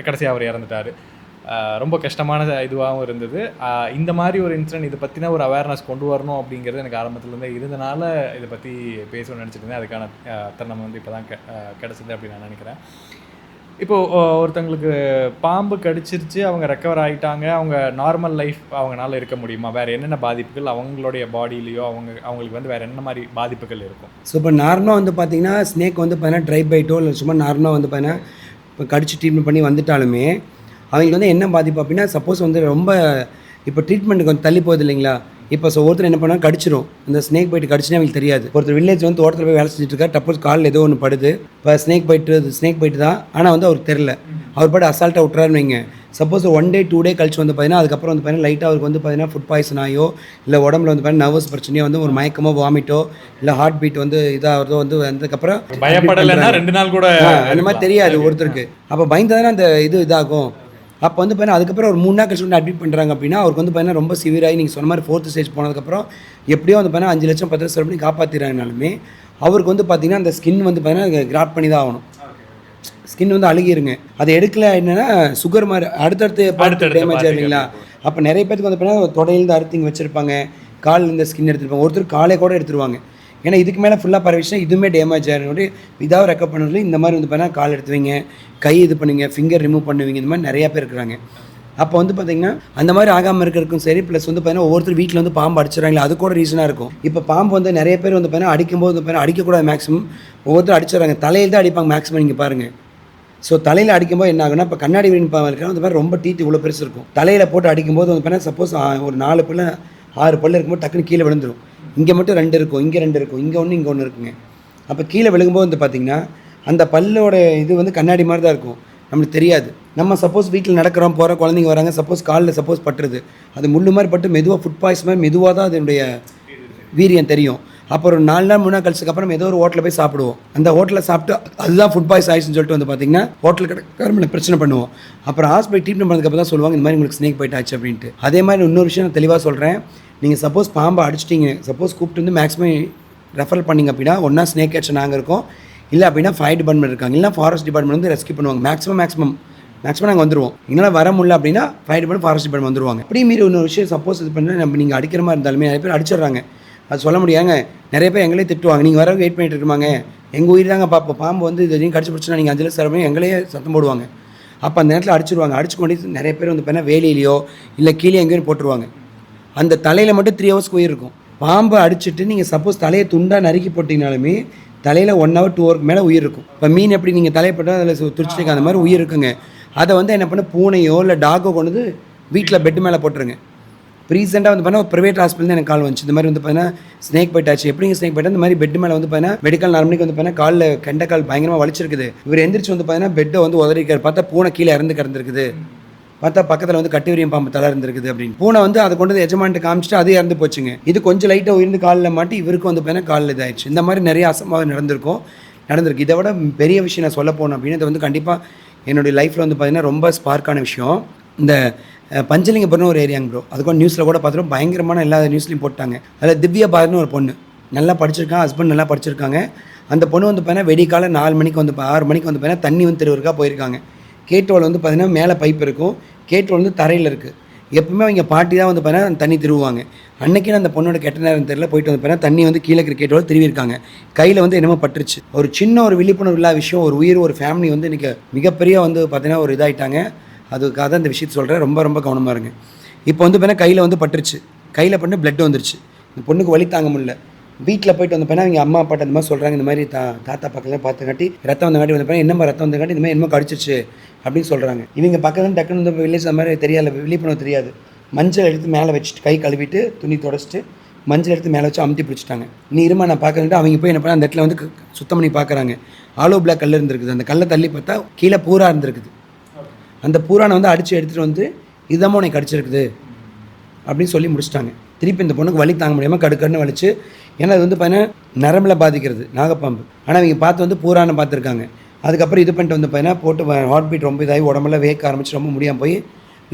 கடைசியாக அவர் இறந்துட்டார். ரொம்ப கஷ்டமான இதுவாகவும் இருந்தது. இந்த மாதிரி ஒரு இன்சிடென்ட் இதை பற்றின ஒரு அவேர்னஸ் கொண்டு வரணும் அப்படிங்கிறது எனக்கு ஆரம்பத்துலேருந்தே இருந்தனால இதை பற்றி பேசணும்னு நினச்சிட்டு இருந்தேன். அதுக்கான தருணம் வந்து இப்போ தான் கிடச்சிது அப்படின்னு நான் நினைக்கிறேன். இப்போது ஒருத்தங்களுக்கு பாம்பு கடிச்சிருச்சு, அவங்க ரெக்கவர் ஆகிட்டாங்க, அவங்க நார்மல் லைஃப் அவங்களால இருக்க முடியுமா? வேறு என்னென்ன பாதிப்புகள் அவங்களுடைய பாடியிலையோ அவங்களுக்கு வந்து வேறு என்ன மாதிரி பாதிப்புகள் இருக்கும்? ஸோ இப்போ நார்மலாக வந்து பார்த்தீங்கன்னா ஸ்னேக் வந்து பார்த்தீங்கன்னா ட்ரை பைட்டோ இல்லை சும்மா நார்மலாக வந்து பார்த்தீங்கன்னா இப்போ கடிச்சு ட்ரீட்மெண்ட் பண்ணி வந்துட்டாலுமே அவங்களுக்கு வந்து என்ன பாதிப்பு அப்படின்னா, சப்போஸ் வந்து ரொம்ப இப்போ ட்ரீட்மெண்ட் கொஞ்சம் தள்ளி போகுது இல்லைங்களா? இப்போ ஒருத்தர் என்ன பண்ணால் கடிச்சிடும், இந்த ஸ்னேக் பைட்டு கடிச்சுனே அவங்களுக்கு தெரியாது. ஒருத்தர் வில்லேஜ் வந்து தோட்டத்தில் போய் வேலை செஞ்சுட்டு இருக்காரு, டப்போஸ் காலில் ஏதோ ஒன்று படுது, இப்போ ஸ்னேக் பைட்டு தான், ஆனால் வந்து அவருக்கு தெரில, அவர் பாட்டு அசால்ட்டாக விட்டுறாருன்னு வைங்க. சப்போஸ் 1 day 2 day கழிச்சு வந்து பார்த்தீங்கன்னா அதுக்கப்புறம் வந்து பார்த்தீங்கன்னா லைட்டாக அவருக்கு வந்து பார்த்தீங்கன்னா ஃபுட் பாய்சன் ஆகியோ இல்லை உடம்புல வந்து பார்த்தீங்கன்னா நர்வஸ் பிரச்சனையோ வந்து ஒரு மயக்கமோ வாமிட்டோ இல்லை ஹார்ட் பீட் வந்து இதாகிறதோ வந்து வந்ததுக்கப்புறம் பயப்படலைன்னா 2 நாள் கூட அந்த மாதிரி தெரியாது ஒருத்தருக்கு. அப்போ பயந்ததானே அந்த இதாகும். அப்போ வந்து பார்த்தீங்கன்னா அதுக்கப்புறம் ஒரு 3 நாள் கழிச்சு வந்து அட்மிட் பண்ணுறாங்க அப்படின்னா அவருக்கு வந்து பார்த்தீங்கன்னா ரொம்ப சிவியராகி நீங்கள் சொன்ன மாதிரி 4th stage போனதுக்கப்புறம் எப்படியோ வந்து பார்த்தீங்கன்னா 5 லட்சம் 10 லட்சம் பண்ணி காப்பாற்றிடுறாங்கனாலுமே அவருக்கு வந்து பார்த்தீங்கன்னா அந்த ஸ்கின் வந்து பார்த்தீங்கன்னா கிராப் பண்ணி தான் ஆகணும். ஸ்கின் வந்து அழுகிருங்க. அதை எடுக்கல என்னென்னா சுகர் மாதிரி அடுத்தடுத்து டேமேஜ் இல்லைங்களா? அப்போ நிறைய பேருக்கு வந்து பார்த்தீங்கன்னா தொடையிலேருந்து அறுத்திங்க வச்சுருப்பாங்க, காலிலேருந்து ஸ்கின் எடுத்துருப்பாங்க, ஒருத்தர் காலை கூட எடுத்துருவாங்க. ஏன்னா இதுக்கு மேலே ஃபுல்லாக பரவிச்சுன்னா இதுவுமே டேமேஜ் ஆகிடும். இதாக ரெக்கவர் பண்ணுறதுல இந்த மாதிரி வந்து பார்த்தீங்கன்னா கால் எடுத்துவீங்க, கை இது பண்ணுவீங்க, ஃபிங்கர் ரிமூவ் பண்ணுவீங்க, இந்த மாதிரி நிறையா பேர் இருக்கிறாங்க. அப்போ வந்து பார்த்தீங்கன்னா அந்த மாதிரி ஆகாமல் இருக்கிறதுக்கும் சரி, ப்ளஸ் வந்து பார்த்தீங்கன்னா ஒவ்வொருத்தர் வீட்டில் வந்து பாம்பு அடிச்சிடறாங்களே அது கூட ரீசனாக இருக்கும். இப்போ பாம்பு வந்து நிறைய பேர் வந்து பார்த்தீங்கன்னா அடிக்கும்போது வந்து பார்த்தீங்கன்னா அடிக்கக்கூடாது, மேக்ஸிமம் ஒவ்வொருத்தர் அடிச்சிடறாங்க, தலையில் தான் அடிப்பாங்க மேக்ஸிமம். நீங்கள் பாருங்கள், ஸோ தலையில் அடிக்கும்போது என்ன ஆகுனா, இப்போ கண்ணாடி வீண் பாம்பு இருக்கிற அந்த மாதிரி ரொம்ப டீத்து இவ்வளோ பெருசு இருக்கும். தலையில் போட்டு அடிக்கும்போது வந்து பார்த்தீங்கன்னா சப்போஸ் ஒரு 4 பல்லு 6 பல்லு இருக்கும்போது டக்குன்னு கீழே விழுந்துடும். இங்கே மட்டும் 2 இருக்கும், இங்கே 2 இருக்கும், இங்கே ஒன்று இங்கே ஒன்று இருக்குங்க. அப்போ கீழே விழுகும்போது வந்து பார்த்திங்கன்னா அந்த பல்லோட இது வந்து கண்ணாடி மாதிரி தான் இருக்கும், நம்மளுக்கு தெரியாது. நம்ம சப்போஸ் வீட்டில் நடக்கிறோம், போகிற குழந்தைங்க வராங்க, சப்போஸ் காலில் சப்போஸ் பட்டுருது, அது முள்ளு மாதிரி பட்டு மெதுவாக ஃபுட் பாய்ஸ் மாதிரி மெதுவாக தான் அதனுடைய வீரியம் தெரியும். அப்புறம் ஒரு 4 நாள் 3 நாள் கழிச்சதுக்கப்புறம் ஏதோ ஒரு ஹோட்டலில் போய் சாப்பிடுவோம். அந்த ஹோட்டலில் சாப்பிட்டு அதுதான் ஃபுட் பாய்ஸ் ஆயிடுச்சுன்னு சொல்லிட்டு வந்து பார்த்திங்கன்னா ஹோட்டல் கடைக்காரங்களை பிரச்சனை பண்ணுவோம். அப்புறம் ஹாஸ்பிட்டல் ட்ரீட்மெண்ட் பண்ணதுக்கப்புறம் தான் சொல்லுவாங்க இந்த மாதிரி உங்களுக்கு ஸ்னேக் பைட் ஆச்சு அப்படின்ட்டு. அதே மாதிரி இன்னொரு விஷயம் நான் தெளிவாக சொல்கிறேன், நீங்கள் சப்போஸ் பாம்பை அடிச்சிட்டிங்க, சப்போஸ் கூப்பிட்டு வந்து மேக்ஸிமம் ரெஃபர் பண்ணிங்க அப்படின்னா ஒன்றா ஸ்னேக் கேட்சர் நாங்கள் இருக்கோம், இல்லை அப்படின்னா ஃபயர் டிபார்ட்மெண்ட் இருக்காங்க, இல்லை ஃபாரஸ்ட் டிபார்ட்மெண்ட் வந்து ரெஸ்க்யூ பண்ணுவாங்க. மேக்ஸிமம் நாங்கள் வந்துடுவோம். எங்களால் வர முடியல அப்படின்னா ஃபயர் டிபார்ட்மெண்ட் ஃபாரஸ்ட் டிபார்ட்மெண்ட் வந்துடுவாங்க. அப்படி மீறி இன்னொரு விஷயம் சப்போஸ் இது பண்ணி நம்ம நீங்கள் அடிக்கிற மாதிரி இருந்தாலுமே நிறைய பேர் அடிச்சிடுறாங்க, அது சொல்ல முடியாங்க. நிறைய பேர் எங்களே திட்டுவாங்க, நீங்கள் வர வெயிட் பண்ணிட்டு இருக்காங்க, எங்கள் உயிர் தாங்க பார்ப்போம், பாம்பு வந்து இது வரைக்கும் கடிச்சு பிடிச்சினா நீங்கள் 5 லட்சம் தரமே எங்களையே சத்தம் போடுவாங்க. அப்போ அந்த நேரத்தில் அடிச்சிடுவாங்க. அடிச்சு கொண்டு நிறைய பேர் வந்து பார்த்தீங்கன்னா வேலையிலையோ இல்லை கீழே எங்கேயும் போட்டுருவாங்க. அந்த தலையில் மட்டும் 3 hours உயிர் இருக்கும். பாம்பு அடிச்சுட்டு நீங்கள் சப்போஸ் தலையை துண்டாக நறுக்கி போட்டிங்கனாலுமே தலையில் 1 hour 2 hour மேலே உயிர் இருக்கும். இப்போ மீன் எப்படி நீங்கள் தலையை போட்டால் அதில் துடிச்சிட்டு அந்த மாதிரி உயிர் இருக்குங்க. அதை வந்து என்ன பண்ண, பூனையோ இல்லை டாகோ கொண்டு வந்து வீட்டில் பெட்டு மேலே போட்டுருங்க. ரீசெண்டாக வந்து பார்த்தீங்கன்னா ஒரு ப்ரைவேட் ஹாஸ்பிட்டல் எனக்கு கால் வந்துச்சு, இந்த மாதிரி வந்து பார்த்தீங்கன்னா ஸ்னேக் பைட் ஆச்சு. எப்படிங்க ஸ்னேக் பைட்? இந்த மாதிரி பெட் மேலே வந்து பார்த்தீங்கன்னா மெடிக்கல் நார்மலிக்கு வந்து பார்த்தீங்கன்னா காலில் கெண்டக்கால் பயங்கரமாக வலிச்சிருக்குது. இவர் எந்திரிச்சு வந்து பார்த்தீங்கன்னா பெட்டை வந்து உதறிக்கார், பார்த்தா பூனை கீழே இறந்து கிடந்திருக்குது, பார்த்தா பக்கத்தில் வந்து கட்டுவிரியம் பாம்பு தலை இருந்திருக்குது அப்படின்னு. பூனை வந்து அதை கொண்டு வந்து எஜமான்ட்டு காமிச்சிட்டு அது இறந்து போச்சுங்க. இது கொஞ்சம் லைட்டாக உயிர்ந்து காலில் மாட்டி இவருக்கு வந்து பார்த்தீங்கன்னா காலில் இதாகிடுச்சு. இந்த மாதிரி நிறைய அசம்பாவிதம் நடந்திருக்கு. இதை விட பெரிய விஷயம் நான் சொல்ல போனோம் அப்படின்னு, இது வந்து கண்டிப்பாக என்னுடைய லைஃப்பில் வந்து பார்த்தீங்கன்னா ரொம்ப ஸ்பார்க்கான விஷயம். இந்த பஞ்சலிங்கபுரம்னு ஒரு ஏரியாங்க ப்ரோ, அதுக்கு நியூஸில் கூட பார்த்துட்டோம், பயங்கரமான எல்லா நியூஸ்லையும் போட்டாங்க. அதில் திவ்யா பாரதினு ஒரு பொண்ணு நல்லா படிச்சிருக்காங்க, ஹஸ்பண்ட் நல்லா படிச்சிருக்காங்க. அந்த பொண்ணு வந்து பார்த்தீங்கன்னா வெடிக்கால 4 மணிக்கு வந்து 6 மணிக்கு வந்து பார்த்தீங்கன்னா தண்ணி வந்து தெருவுக்கா போயிருக்காங்க. கேட்டோல் வந்து பார்த்தீங்கன்னா மேலே பைப் இருக்கும், கேட்டோல் வந்து தரையில் இருக்குது. எப்பவுமே அவங்க பாட்டி தான் வந்து பார்த்தீங்கன்னா தண்ணி திருவுவாங்க. அன்றைக்கி அந்த பொண்ணோட கெட்ட நேரம் தெரியல, போயிட்டு வந்து பார்த்தீங்கன்னா தண்ணி வந்து கீழே இருக்கிற கேட்டோல் திருவிருக்காங்க. கையில் வந்து என்னமோ பட்டுருச்சு. ஒரு சின்ன ஒரு விழிப்புணர்வு இல்லாத விஷயம், ஒரு உயிர், ஒரு ஃபேமிலி வந்து இன்றைக்கி மிகப்பெரிய வந்து பார்த்தீங்கன்னா ஒரு இதாகிட்டாங்க. அதுக்காக தான் இந்த விஷயத்தை சொல்கிறேன், ரொம்ப ரொம்ப கவனமாக இருங்க. இப்போ வந்து பார்த்தீங்கன்னா கையில் வந்து பட்டுருச்சு, கையில் பண்ணி பிளட் வந்துருச்சு. இந்த பொண்ணுக்கு வலி தாங்க முடியல. வீட்டில் போயிட்டு வந்து பார்த்தீங்கன்னா அவங்க அம்மா அப்பாட்ட இந்த மாதிரி சொல்கிறாங்க, இந்த மாதிரி தாத்தா பக்கத்தில் பார்த்துக்காட்டி ரத்தம் வந்தங்காட்டி வந்து பார்த்தீங்கன்னா என்னம்மா ரத்தம் வந்தங்காட்டி இந்த மாதிரி என்னமோ கடிச்சிச்சு அப்படின்னு சொல்கிறாங்க. இவங்க பக்கத்தில் டக்குன்னு வந்து வில்லேஜ் அந்த மாதிரி தெரியாது, விழிப்புணர்வு தெரியாது. மஞ்சள் எடுத்து மேலே வச்சுட்டு கை கழுவிட்டு துணி தொடச்சிட்டு மஞ்சள் எடுத்து மேலே வச்சு அமுத்தி பிடிச்சிட்டாங்க. நீ இருமா நான் பார்க்கறேன்ட்டு அவங்க போய் என்ன பண்ண அந்த இடத்துல வந்து சுத்தம் பண்ணி பார்க்குறாங்க. ஆலோ பிளாக் கல் இருந்திருக்குது. அந்த கல்லை தள்ளி பார்த்தா கீழே பூரா இருந்திருக்குது. அந்த பூரானை வந்து அடித்து எடுத்துகிட்டு வந்து இதுதான் உனக்கு கடிச்சிருக்குது அப்படின்னு சொல்லி முடிச்சிட்டாங்க. திருப்பி இந்த பொண்ணுக்கு வலி தாங்க முடியாமல் கடுக்கன்னு வலிச்சு, ஏன்னா அது வந்து பார்த்தீங்கன்னா நரம்பில் பாதிக்கிறது நாகப்பாம்பு. ஆனால் இவங்க பார்த்து வந்து பூரானை பார்த்துருக்காங்க. அதுக்கப்புறம் இது பண்ணிட்டு வந்து பார்த்தீங்கன்னா போட்டு ஹார்ட் பீட் ரொம்ப இதாகி உடம்பெல்லாம் வேக்க ஆரம்பிச்சு ரொம்ப முடியாமல் போய்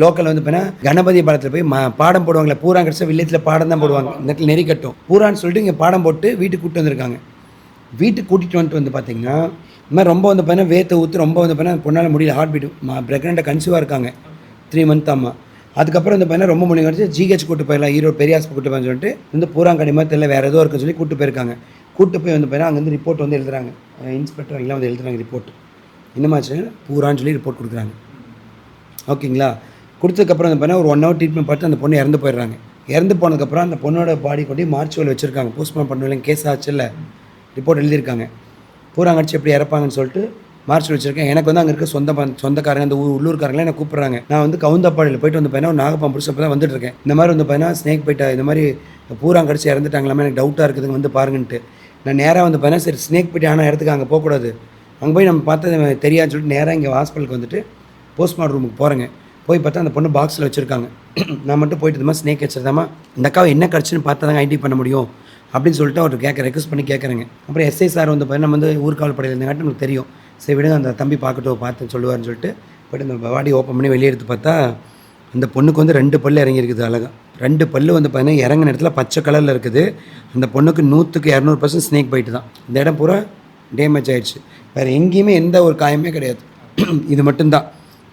லோக்கலில் வந்து பார்த்தீங்கன்னா கணபதி பாலத்தில் போய் பாடம் போடுவாங்களே, பூரா கிடச்சா வில்லேஜில் பாடம் தான் போடுவாங்க, இந்த இடத்துல நெறி கட்டும் பூரான்னு சொல்லிட்டு இங்கே பாடம் போட்டு வீட்டுக்கு கூப்பிட்டு வந்திருக்காங்க. வீட்டுக்கு கூட்டிகிட்டு வந்து பார்த்தீங்கன்னா இந்த மாதிரி ரொம்ப வந்து பார்த்தீங்கன்னா வேத்த ஊற்று ரொம்ப வந்து பார்த்தீங்கன்னா பொண்ணால் முடியல, ஹார்ட் பீட் ப்ரெக்னெண்ட்டாக கன்சீவாக இருக்காங்க 3 month ஆமாம். அதுக்கப்புறம் வந்து பார்த்தீங்கன்னா ரொம்ப முடிவு கிடச்சி ஜிஹெச் கூட்டு போயிடலாம், ஈரோடு பெரிய ஹாஸ்பிட்டல் கூட்டு போய் சொல்லிட்டு வந்து பூராங்கடி மாதிரி தெரியல வேறு ஏதோ இருக்குன்னு சொல்லி கூட்டு போயிருக்காங்க. கூட்டு போய் வந்து பார்த்தீங்கன்னா அங்கேருந்து ரிப்போர்ட் வந்து எழுதுறாங்க, இன்ஸ்பெக்டர் எல்லாம் வந்து எழுதுறாங்க ரிப்போர்ட். என்னமாச்சு பூரான்னு சொல்லி ரிப்போர்ட் கொடுக்குறாங்க. ஓகேங்களா? கொடுத்ததுக்கப்புறம் வந்து பார்த்தீங்கன்னா ஒரு 1 ஹவர் ட்ரீட்மெண்ட் பார்த்து அந்த பொண்ணு இறந்து போயிடுறாங்க. இறந்து போனதுக்கப்புறம் அந்த பொண்ணோட பாடி கொண்டு மார்ச்சுவல் வச்சுருக்காங்க. போஸ்ட்மார்ட்டம் பண்ணல, கேஸ் ஆச்சுல்ல, ரிப்போர்ட் எழுதியிருக்காங்க. பூராங்க அடிச்சு எப்படி இறப்பாங்கன்னு சொல்லிட்டு மார்ச்சுவல் வச்சுருக்கேன். எனக்கு வந்து அங்கே இருக்க சொந்தக்காரங்க, அந்த உள்ளூர்காரங்களாம் என்ன கூப்பிட்றாங்க. நான் வந்து கவுந்தப்பாடியில் போயிட்டு வந்து பார்த்தீங்கன்னா ஒரு நாகப்பாம்பு பிடிச்சி அப்போ தான் வந்துட்டுருக்கேன். இந்த மாதிரி வந்து பார்த்தீங்கன்னா ஸ்னேக் பைட்டை இந்த மாதிரி பூராங்க அடிச்சு இறந்துட்டாங்களாமே, எனக்கு டவுட்டாக இருக்குதுங்க, வந்து பாருங்கன்ட்டு. நான் நேராக வந்து பார்த்தீங்கன்னா சரி ஸ்னேக் பைட்டு ஆனால் இடத்துக்கு அங்கே போகக்கூடாது, அங்கே போய் நம்ம பார்த்தது தெரியாதுன்னு சொல்லிட்டு நேராக இங்கே ஹாஸ்பிட்டலுக்கு வந்துட்டு போஸ்ட்மார்ட்டம் ரூமுக்கு போகிறேங்க. போய் பார்த்தா அந்த பொண்ணு பாக்ஸில் வச்சுருக்காங்க. நான் மட்டும் போயிட்டு இந்த மாதிரி ஸ்னேக் வச்சுருந்தாமா இந்த அக்காவை என்ன கடிச்சுன்னு பார்த்தா தான் ஐடி பண்ண முடியும் அப்படின்னு சொல்லிட்டு அவர் ரெக்வஸ்ட் பண்ணி கேட்குறேங்க. அப்புறம் எஸ்ஐ சார் வந்து பார்த்தீங்கன்னா நம்ம வந்து ஊர்காவல் படையில் இருந்தங்காட்டி நமக்கு தெரியும். சரி விடுங்க, அந்த தம்பி பார்க்கட்டும், பார்த்து சொல்லுவார்னு சொல்லிட்டு போய்ட்டு அந்த பாடி ஓப்பன் பண்ணி வெளியே எடுத்து பார்த்தா அந்த பொண்ணுக்கு வந்து 2 பல்லு இறங்கியிருக்குது. அழகாக 2 பல்லு வந்து பார்த்தீங்கன்னா இறங்கின இடத்துல பச்சை கலரில் இருக்குது. அந்த பொண்ணுக்கு 100க்கு 200% ஸ்னேக் பைட்டு தான். இந்த இடம் பூரா டேமேஜ் ஆகிடுச்சு. வேறு எங்கேயுமே எந்த ஒரு காயமே கிடையாது, இது மட்டும்தான்.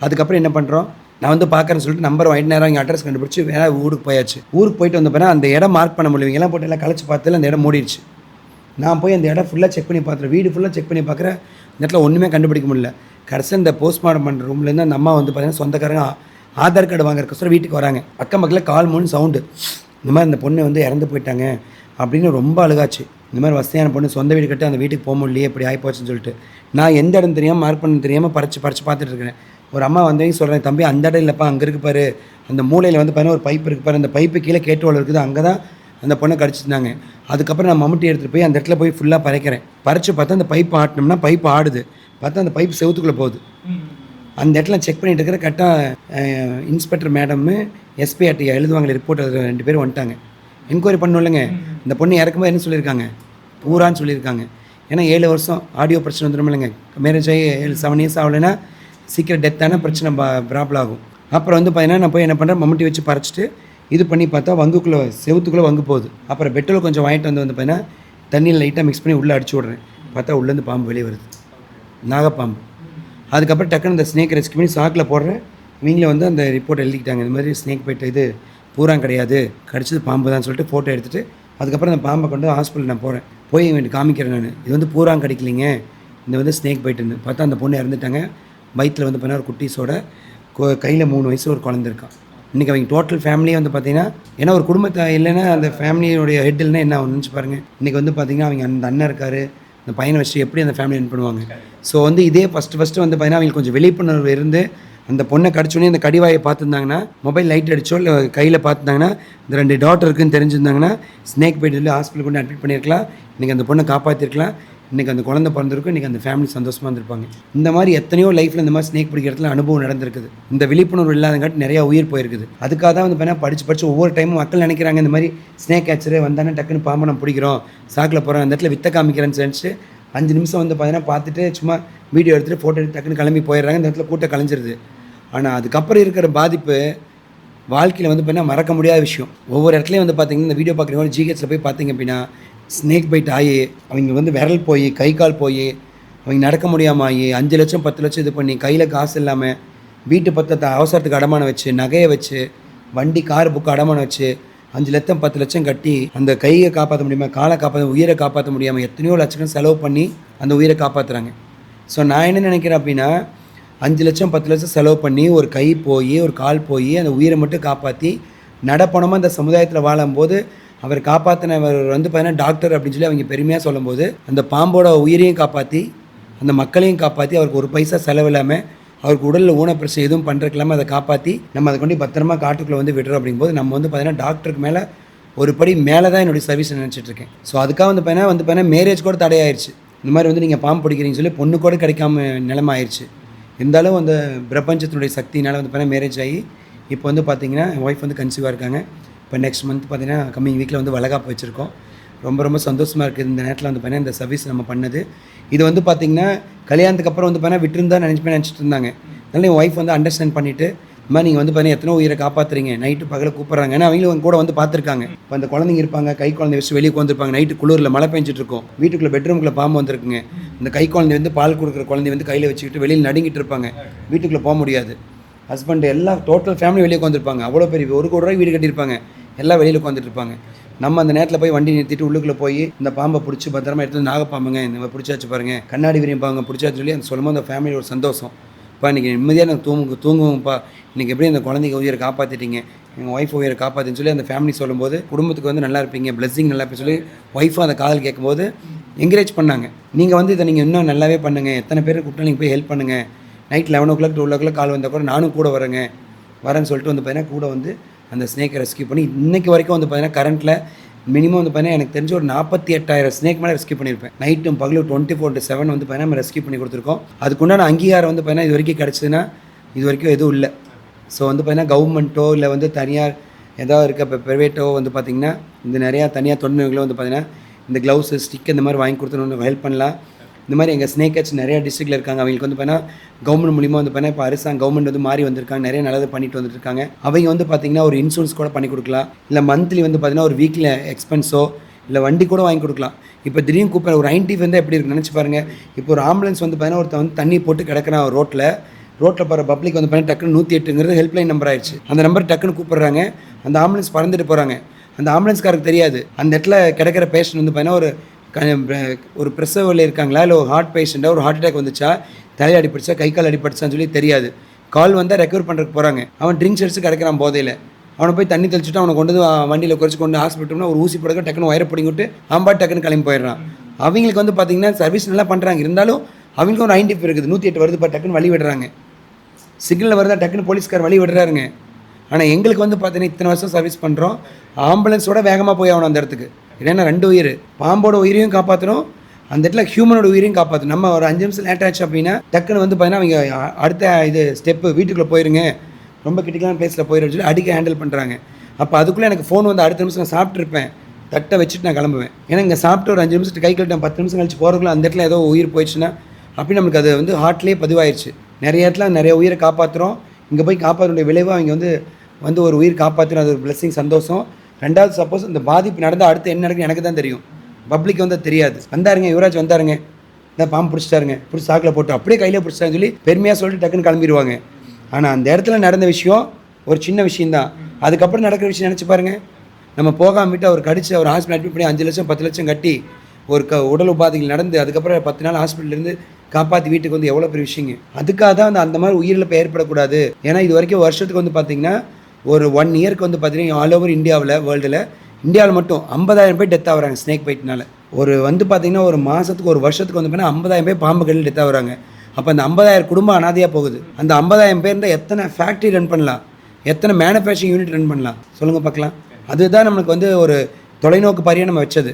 அதுக்கப்புறம் என்ன பண்ணுறோம், நான் வந்து பார்க்குறேன்னு சொல்லிட்டு நம்பர் வாங்கிட்டு நேரம் இங்கே அட்ரஸ் கண்டுபிடிச்சி வேறு ஊருக்கு போயாச்சு. ஊருக்கு போயிட்டு வந்து பார்த்தா அந்த இடம் மார்க் பண்ண முடியும், எல்லாம் போட்டு எல்லாம் கழிச்சு பார்த்துல அந்த இடம் மூடிடுச்சு. நான் போய் அந்த இடம் ஃபுல்லாக செக் பண்ணி பார்த்துறேன், வீடு ஃபுல்லாக செக் பண்ணி பார்க்குறேன். இந்த இடத்துல ஒன்றுமே கண்டுபிடிக்க முடியல. கடைசியாக இந்த போஸ்ட்மார்ட்டம் பண்ணுற ரூம்லேருந்து அந்த அம்மா வந்து பார்த்தீங்கன்னா சொந்தக்காரங்க ஆதார் கார்டு வாங்குறதுக்கோசரம் வீட்டுக்கு வராங்க. அக்கம் பக்கத்தில் கால் மூணு சவுண்டு, இந்த மாதிரி அந்த பொண்ணு வந்து இறந்து போயிட்டாங்க அப்படின்னு ரொம்ப அழுகாச்சு. இந்த மாதிரி வசதியான பொண்ணு சொந்த வீடு கட்டி அந்த வீட்டுக்கு போக முடியலையே, இப்படி ஆகிப்போச்சுன்னு சொல்லிட்டு நான் எந்த இடம் தெரியாமல் மார்க் பண்ண தெரியாமல் பறிச்சு பார்த்துட்டு இருக்கிறேன். ஒரு அம்மா வந்தவங்க சொல்கிறேன், தம்பி அந்த இடம் இல்லைப்பா, அங்கே இருக்கு பாரு, அந்த மூலையில் வந்து பார்த்தீங்கன்னா ஒரு பைப் இருக்கு பாரு, அந்த பைப்பு கீழே கேட்டுவாள் இருக்குது, அங்கே தான் அந்த பொண்ணை கடிச்சிருந்தாங்க. அதுக்கப்புறம் நான் மம்முட்டி எடுத்துகிட்டு போய் அந்த இடத்துல போய் ஃபுல்லாக பறைக்கிறேன். பறிச்சு பார்த்தா அந்த பைப் ஆட்டினோம்னா பைப் ஆடுது, பார்த்தா அந்த பைப் செவுத்துக்குள்ளே போகுது. அந்த இடத்துல செக் பண்ணிட்டு இருக்கிற கரெக்டாக இன்ஸ்பெக்டர் மேடம்மு எஸ்பிஆர்டி எழுதுவாங்க ரிப்போர்ட், அது 2 பேரும் வந்துட்டாங்க. என்கொயரி பண்ணணும் இல்லைங்க. இந்த பொண்ணு இறக்கும்போது என்ன சொல்லியிருக்காங்க, பூரான்னு சொல்லியிருக்காங்க. ஏன்னா 7 வருஷம் ஆடியோ பிரச்சனை வந்துடும் இல்லைங்க. மேரேஜ் ஆகி 7 இயர்ஸ் ஆகலைன்னா சீக்கிரம் டெத்தான பிரச்சனை ப்ராப்ளம் ஆகும். அப்புறம் வந்து பார்த்தீங்கன்னா நான் போய் என்ன பண்ணுறேன், மம்முட்டி வச்சு பறிச்சிட்டு இது பண்ணி பார்த்தா வங்குக்குள்ளே செவுத்துக்குள்ளே வங்கு போகுது. அப்புறம் பெட்ரோல் கொஞ்சம் வாங்கிட்டு வந்து பார்த்தீங்கன்னா தண்ணியில் லைட்டாக மிக்ஸ் பண்ணி உள்ளே அடிச்சு விட்றேன். பார்த்தா உள்ளேருந்து பாம்பு வெளியே வருது, நாகப்பாம்பு. அதுக்கப்புறம் டக்குன்னு இந்த ஸ்னேக் ரெஸ்க்யூ பண்ணி சாக்கில் போடுறேன். இவங்களே வந்து அந்த ரிப்போர்ட் எழுதிக்கிட்டாங்க, இந்த மாதிரி ஸ்னேக் போய்ட்டு இது பூரா கிடையாது, கடிச்சது பாம்பு தான் சொல்லிட்டு ஃபோட்டோ எடுத்துகிட்டு அதுக்கப்புறம் அந்த பாம்பை கொண்டு ஹாஸ்பிட்டல் நான் போகிறேன். போய் இவன் காமிக்கிறேன் நான், இது வந்து பூரா கடிக்கலிங்க, இந்த வந்து ஸ்னேக் போய்ட்டுன்னு பார்த்தா அந்த பொண்ணு இறந்துட்டாங்க. வயிற்றில் வந்து பார்த்தீங்கன்னா ஒரு குட்டீஸோட கையில் 3 வயசு ஒரு குழந்தை இருக்கான். இன்றைக்கி அவங்க டோட்டல் ஃபேமிலியே வந்து பார்த்தீங்கன்னா, ஏன்னா ஒரு குடும்பத்தை இல்லைன்னா அந்த ஃபேமிலியோடைய ஹெட் இல்லைன்னா என்ன நினச்சி பாருங்கள். இன்றைக்கி வந்து பார்த்திங்கன்னா அவங்க அந்த அண்ணன் இருக்கார், அந்த பையனை வச்சு எப்படி அந்த ஃபேமிலி ரன் பண்ணுவாங்க. ஸோ வந்து இதே ஃபஸ்ட்டு வந்து பார்த்தீங்கன்னா அவங்களுக்கு கொஞ்சம் விழிப்புணர்வு இருந்து அந்த பொண்ணை கடிச்சோடனே அந்த கடிவாயை பார்த்துருந்தாங்கன்னா, மொபைல் லைட் அடிச்சோ இல்லை கையில் பார்த்துருந்தாங்கன்னா, இந்த 2 டாட்டர் இருக்குன்னு தெரிஞ்சிருந்தாங்கன்னா ஸ்னேக் பைட் சொல்லி ஹாஸ்பிட்டல் கொண்டு அட்மிட் பண்ணியிருக்கலாம். இன்றைக்கி அந்த பொண்ணை காப்பாற்றிருக்கலாம். இன்றைக்கி அந்த குழந்தை பிறந்திருக்கும், இன்றைக்கி அந்த ஃபேமிலி சந்தோஷமாக இருந்திருப்பாங்க. இந்த மாதிரி எத்தனையோ லைஃப்பில் இந்த மாதிரி ஸ்னேக் பிடிக்கிறதுல அனுபவம் நடந்திருக்குது. இந்த விழிப்புணர்வு இல்லாதங்காட்டி நிறையா உயிர் போயிருக்குது. அதுக்காக தான் வந்து பார்த்தீங்கன்னா படித்து ஒவ்வொரு டைமும் மக்கள் நினைக்கிறாங்க இந்த மாதிரி ஸ்னேக் கேச்சரு வந்தானே டக்குன்னு பாம்பை நம்ம பிடிக்கிறோம், சாக்கில் போகிறோம், அந்த இடத்துல வித்த காமிக்கிறேன்னு நினச்சி 5 நிமிஷம் வந்து பார்த்தீங்கன்னா பார்த்துட்டு சும்மா வீடியோ எடுத்துகிட்டு ஃபோட்டோ எடுத்து டக்குன்னு கிளம்பி போயிடுறாங்க. இந்த இடத்துல கூட்டம் கலைஞ்சிருது. ஆனால் அதுக்கப்புறம் இருக்கிற பாதிப்பு வாழ்க்கையில் வந்து பார்த்தீங்கன்னா மறக்க முடியாத விஷயம். ஒவ்வொரு இடத்துலையும் வந்து பார்த்திங்கன்னா இந்த வீடியோ பார்க்குறவங்க ஜிஹெச்சில் போய் பார்த்தீங்க அப்படின்னா ஸ்னேக் பைட் ஆகி அவங்க வந்து விரல் போய் கை கால் போய் அவங்க நடக்க முடியாமல் ஆகி 5 லட்சம் 10 லட்சம் இது பண்ணி கையில் காசு இல்லாமல் வீட்டு பத்திரத்தை அவசரத்துக்கு அடமானம் வச்சு நகையை வச்சு வண்டி கார் புக்கு அடமானம் வச்சு 5 லட்சம் 10 லட்சம் கட்டி அந்த கையை காப்பாற்ற முடியாமல், காலை காப்பாற்ற, உயிரை காப்பாற்ற முடியாமல் எத்தனையோ லட்சம் செலவு பண்ணி அந்த உயிரை காப்பாற்றுறாங்க. ஸோ நான் என்ன நினைக்கிறேன் அப்படின்னா, 5 லட்சம் 10 லட்சம் செலவு பண்ணி ஒரு கை போய் ஒரு கால் போய் அந்த உயிரை மட்டும் காப்பாற்றி நடப்பணமாக அந்த சமுதாயத்தில் வாழும்போது அவர் காப்பாற்றினவர் வந்து பார்த்தீங்கன்னா டாக்டர் அப்படின்னு சொல்லி அவங்க பெருமையாக சொல்லும்போது, அந்த பாம்போட உயிரையும் காப்பாற்றி அந்த மக்களையும் காப்பாற்றி அவருக்கு ஒரு பைசா செலவில்லாமல் அவருக்கு உடலில் ஊனப்பிரச்சனை எதுவும் பண்ணுறதுக்கு இல்லாமல் அதை காப்பாற்றி நம்ம அதை கொண்டு பத்திரமா காட்டுக்குள்ளே வந்து விடுறோம். அப்படிங்கும்போது நம்ம வந்து பார்த்தீங்கன்னா டாக்டருக்கு மேலே ஒரு படி மேலே தான் என்னுடைய சர்வீஸ் நினச்சிட்ருக்கேன். ஸோ அதுக்காக வந்து பார்த்தீங்கன்னா மேரேஜ் கூட தடையாயிருச்சு. இந்த மாதிரி வந்து நீங்கள் பாம்பு பிடிக்கிறீங்கன்னு சொல்லி பொண்ணு கூட கிடைக்காம நிலைமை ஆயிடுச்சு. இருந்தாலும் அந்த பிரபஞ்சத்தினுடைய சக்தினால் வந்து பார்த்தீங்கன்னா மேரேஜ் ஆகி இப்போ வந்து பார்த்திங்கன்னா என் ஒய்ஃப் வந்து கன்சீவாக இருக்காங்க. இப்போ நெக்ஸ்ட் மந்த் பார்த்திங்கன்னா கம்மிங் வீக்கில் வந்து வளகாப்பு வச்சுருக்கோம். ரொம்ப ரொம்ப சந்தோஷமாக இருக்குது இந்த நேரத்தில் வந்து பார்த்தீங்கன்னா இந்த சர்வீஸ் நம்ம பண்ணது. இது வந்து பார்த்திங்கன்னா கல்யாணத்துக்கு அப்புறம் வந்து பார்த்தீங்கன்னா விட்டுருந்தா நினச்சிட்டு இருந்தாங்க. அதனால என் ஒய்ஃப் வந்து அண்டர்ஸ்டாண்ட் பண்ணிவிட்டு இந்த மாதிரி நீங்கள் வந்து பார்த்தீங்கன்னா எத்தனை உயிரை காப்பாற்றுறீங்க, நைட்டு பகலை கூப்பிட்றாங்க. ஏன்னா அவங்களும் கூட வந்து பார்த்துருக்காங்க. இப்போ அந்த குழந்தைங்க இருப்பாங்க, கை குழந்தை வச்சு வெளியே உட்காந்துருப்பாங்க, நைட்டு குளிரில் மழை பெஞ்சிட்டு இருக்கும், வீட்டுக்குள்ளே பெட்ரூம்குள்ளே பாம்பு வந்துருக்குங்க. இந்த கை குழந்தை வந்து பால் கொடுக்குற குழந்தை வந்து கையில் வச்சுக்கிட்டு வெளியில் நடுங்கிட்டு இருப்பாங்க, வீட்டுக்குள்ளே போக முடியாது. ஹஸ்பண்ட் எல்லாம் டோட்டல் ஃபேமிலி வெளியே உட்காந்துருப்பாங்க. அவ்வளோ பெரிய 1 கோடி ரூபாய் வீடு கட்டியிருப்பாங்க, எல்லாம் வெளியில் உட்காந்துட்டு இருப்பாங்க. நம்ம அந்த நேரத்தில் போய் வண்டி நிறுத்திட்டு உள்ளுக்குள்ளே போய் இந்த பாம்பை பிடிச்சி பத்திரமா எடுத்து நாகப்பாம்புங்க இந்த பிடிச்சாச்சு பாருங்க கண்ணாடி விரியும் பாங்க பிடிச்சாச்சு சொல்லி அந்த சொல்லும்போது அந்த ஃபேமிலி ஒரு சந்தோஷம். இப்போ இன்றைக்கி நிம்மதியாக நான் தூங்குவோம்ப்பா இன்றைக்கி எப்படி அந்த குழந்தைங்க உயிரை காப்பாற்றிட்டீங்க எங்கள் ஒய்ஃப் உயிரை காப்பாற்றுன்னு சொல்லி அந்த ஃபேமிலி சொல்லும்போது குடும்பத்துக்கு வந்து நல்லா இருப்பீங்க பிளெஸிங் நல்லா இருப்பீங்க சொல்லி ஒய்ஃபும் அந்த காதல் கேட்கும்போது என்கரேஜ் பண்ணாங்க. நீங்கள் வந்து இதை நீங்கள் இன்னும் நல்லாவே பண்ணுங்கள் எத்தனை பேர் கூப்பிட்டா நீங்கள் போய் ஹெல்ப் பண்ணுங்கள் நைட் 11 o'clock 12 o'clock கால் வந்தால் கூட நானும் கூட வரேன்னு சொல்லிட்டு வந்து பார்த்தீங்கன்னா கூட வந்து அந்த ஸ்னேக்கை ரெஸ்கியூ பண்ணி இன்றைக்கி வரைக்கும் வந்து பார்த்தீங்கன்னா கரண்ட்டில் மினிமம் வந்து பார்த்தீங்கன்னா எனக்கு தெரிஞ்ச ஒரு 48,000 ஸ்னேக் மேலே ரெஸ்கியூ பண்ணியிருப்பேன். நைட்டும் பகலும் 24/7 வந்து பார்த்தீங்கன்னா நம்ம ரெஸ்கியூ பண்ணி கொடுத்துருக்கோம். அதுக்குண்டான அங்கீகாரம் வந்து பார்த்தீங்கன்னா இது வரைக்கும் கிடச்சதுன்னா இது வரைக்கும் எதுவும் இல்லை. ஸோ வந்து பார்த்தீங்கன்னா கவர்மெண்ட்டோ இல்லை வந்து தனியார் ஏதாவது இருக்க இப்போ ப்ரைவேட்டோ வந்து பார்த்திங்கன்னா இந்த நிறையா தனியார் தொண்டு நிறுவனங்களும் வந்து பார்த்திங்கன்னா இந்த க்ளவுஸு ஸ்டிக் இந்த மாதிரி வாங்கி கொடுத்துன்னு ஹெல்ப் பண்ணலாம். இந்த மாதிரி எங்கள் ஸ்னேக் கேட்ச் நிறையா டிஸ்ட்ரிக்டில் இருக்காங்க. அவங்களுக்கு வந்து பார்த்தீங்கன்னா கவர்மெண்ட் மூலிமா வந்து பார்த்தீங்கன்னா இப்போ அரசாங்க கவர்மெண்ட் வந்து மாறி வந்திருக்காங்க நிறைய நல்லது பண்ணிட்டு வந்துருக்காங்க. அவங்க வந்து பார்த்திங்கன்னா ஒரு இன்சூரன்ஸ் கூட பண்ணி கொடுக்கலாம். இல்லை மந்த்லி வந்து பார்த்திங்கன்னா ஒரு வீக்கில் எக்ஸ்பென்ஸோ இல்லை வண்டி கூட வாங்கி கொடுக்கலாம். இப்போ திடீர்னு கூப்பிட்ற ஒரு ஐன்டி வந்து எப்படி இருக்குன்னு நினச்சி பாருங்கள். இப்போ ஒரு ஆம்புலன்ஸ் வந்து பார்த்தீங்கன்னா ஒருத்தன் வந்து தண்ணி போட்டு கிடக்கிறான் ரோட்டில் போகிற பப்ளிக் வந்து பார்த்தீங்கன்னா டக்குன்னு 108ங்கிறது ஹெல்ப்லைன் நம்பர் ஆயிடுச்சு. அந்த நம்பர் டக்குன்னு கூப்பிட்றாங்க அந்த ஆம்புலன்ஸ் பறந்துட்டு போகிறாங்க. அந்த ஆம்புலன்ஸ்காருக்கு தெரியாது அந்த இடத்துல கிடக்கிற பேஷண்ட் வந்து பார்த்தீங்கன்னா ஒரு பிரசவில் இருக்காங்களா இல்லை ஒரு ஹார்ட் பேஷண்ட்டாக ஒரு ஹார்ட் அட்டாக் வந்துச்சா தலையை அடிப்படிச்சா கை கால் அடிப்படிச்சான்னு சொல்லி தெரியாது. கால் வந்தால் ரெக்கவர் பண்ணுறதுக்கு போகிறாங்க. அவன் ட்ரிங்க்ஸ் அடிச்சு கிடக்கிறான் போதையில். அவனை போய் தண்ணி தெளிச்சுட்டு அவனை கொண்டு வண்டியில் குறைச்சி கொண்டு ஹாஸ்பிட்டல்னா ஒரு ஊசி போடுக்க டக்குன்னு வயரை பிடிங்கிட்டு ஆம்பா டக்குன்னு கிளம்பி போயிடுறான். அவங்களுக்கு வந்து பார்த்திங்கன்னா சர்வீஸ் நல்லா பண்ணுறாங்க. இருந்தாலும் அவங்களுக்கு ஒரு 90 இருக்குது 108 வருது டக்குன்னு வழி விடுறாங்க. சிக்னலில் வருதா டக்குன்னு போலீஸ்கார் வழி விடுறாருங்க. ஆனால் எங்களுக்கு வந்து பார்த்தீங்கன்னா இத்தனை வருஷம் சர்வீஸ் பண்ணுறோம் ஆம்புலன்ஸோட வேகமாக போய் ஆகணும் அந்த இடத்துக்கு. ஏன்னா 2 உயிர் பாம்போட உயிரையும் காப்பாற்றணும் அந்த இடத்துல ஹியூமனோட உயிரையும் காப்பாற்றணும். நம்ம ஒரு 5 நிமிஷம் லேட் ஆச்சு அப்படின்னா டக்குன்னு வந்து பார்த்தீங்கன்னா அவங்க அடுத்த இது ஸ்டெப்பு வீட்டுக்குள்ளே போயிருங்க ரொம்ப கிரிட்டிக்கலான பிளேஸில் போயிடுன்னு சொல்லி அடிக்க ஹேண்டில் பண்ணுறாங்க. அப்போ அதுக்குள்ளே எனக்கு ஃபோன் வந்து அடுத்த நிமிஷம் நான் சாப்பிட்ருப்பேன் தட்டை வச்சுட்டு நான் கிளம்புவேன். ஏன்னா இங்கே சாப்பிட்டு ஒரு 5 நிமிஷத்துக்கு கை கழிட்டேன் 10 நிமிஷம் கழிச்சு போகிறதுக்குள்ள அந்த இடத்துல ஏதோ உயிர் போயிடுச்சுன்னா அப்படி நம்மளுக்கு அது வந்து ஹார்ட்லேயே பதிவாயிடுச்சு. நிறைய இடத்துல நிறைய உயிரை காப்பாற்றுறோம். இங்கே போய் காப்பாற்றுடைய விளைவு அவங்க வந்து ஒரு உயிர் காப்பாற்றுறோம். அது ஒரு பிளெஸிங் சந்தோஷம். ரெண்டாவது சப்போஸ் இந்த பாதிப்பு நடந்தால் அடுத்து என்ன நடக்குன்னு எனக்கு தான் தெரியும் பப்ளிக் வந்து தெரியாது. வந்தாருங்க யுவராஜ் வந்தாருங்க இந்த பாம்பு பிடிச்சிட்டாருங்க பிடிச்சி சாக்கில் போட்டு அப்படியே கையில் பிடிச்சிட்டாருன்னு சொல்லி பெருமையாக சொல்லிட்டு டக்குன்னு கிளம்பிடுவாங்க. ஆனால் அந்த இடத்துல நடந்த விஷயம் ஒரு சின்ன விஷயந்தான். அதுக்கப்புறம் நடக்கிற விஷயம் நினச்சி பாருங்கள். நம்ம போகாமல் விட்டு அவர் கடிச்சு அவர் ஹாஸ்பிட்டல் அட்மிட் பண்ணி 5 லட்சம் 10 லட்சம் கட்டி ஒரு உடல் உபாதைகள் நடந்து அதுக்கப்புறம் 10 நாள் ஹாஸ்பிட்டல்லேருந்து காப்பாற்றி வீட்டுக்கு வந்து எவ்வளோ பெரிய விஷயங்க. அதுக்காக தான் அந்த மாதிரி உயிரிழப்பு ஏற்படக்கூடாது. ஏன்னா இது வரைக்கும் வருஷத்துக்கு வந்து பார்த்திங்கன்னா ஒரு 1 இயருக்கு வந்து பார்த்திங்கன்னா ஆல் ஓவர் இந்தியாவில் மட்டும் 50,000 பேர் டெத் ஆகுறாங்க ஸ்னேக் பைட்னால. ஒரு வந்து பார்த்திங்கன்னா ஒரு மாதத்துக்கு ஒரு வருஷத்துக்கு வந்து பார்த்தீங்கன்னா 50,000 பேர் பாம்பு கடியில் டெத் ஆகுறாங்க. அப்போ அந்த 50,000 குடும்பம் அனாதையாக போகுது. அந்த 50,000 பேர் இருந்தால் எத்தனை ஃபேக்ட்ரி ரன் பண்ணலாம் எத்தனை மேனுஃபேக்சரிங் யூனிட் ரன் பண்ணலாம் சொல்லுங்கள் பார்க்கலாம். அதுதான் நம்மளுக்கு வந்து ஒரு தொலைநோக்கு பாரியாக நம்ம வச்சது.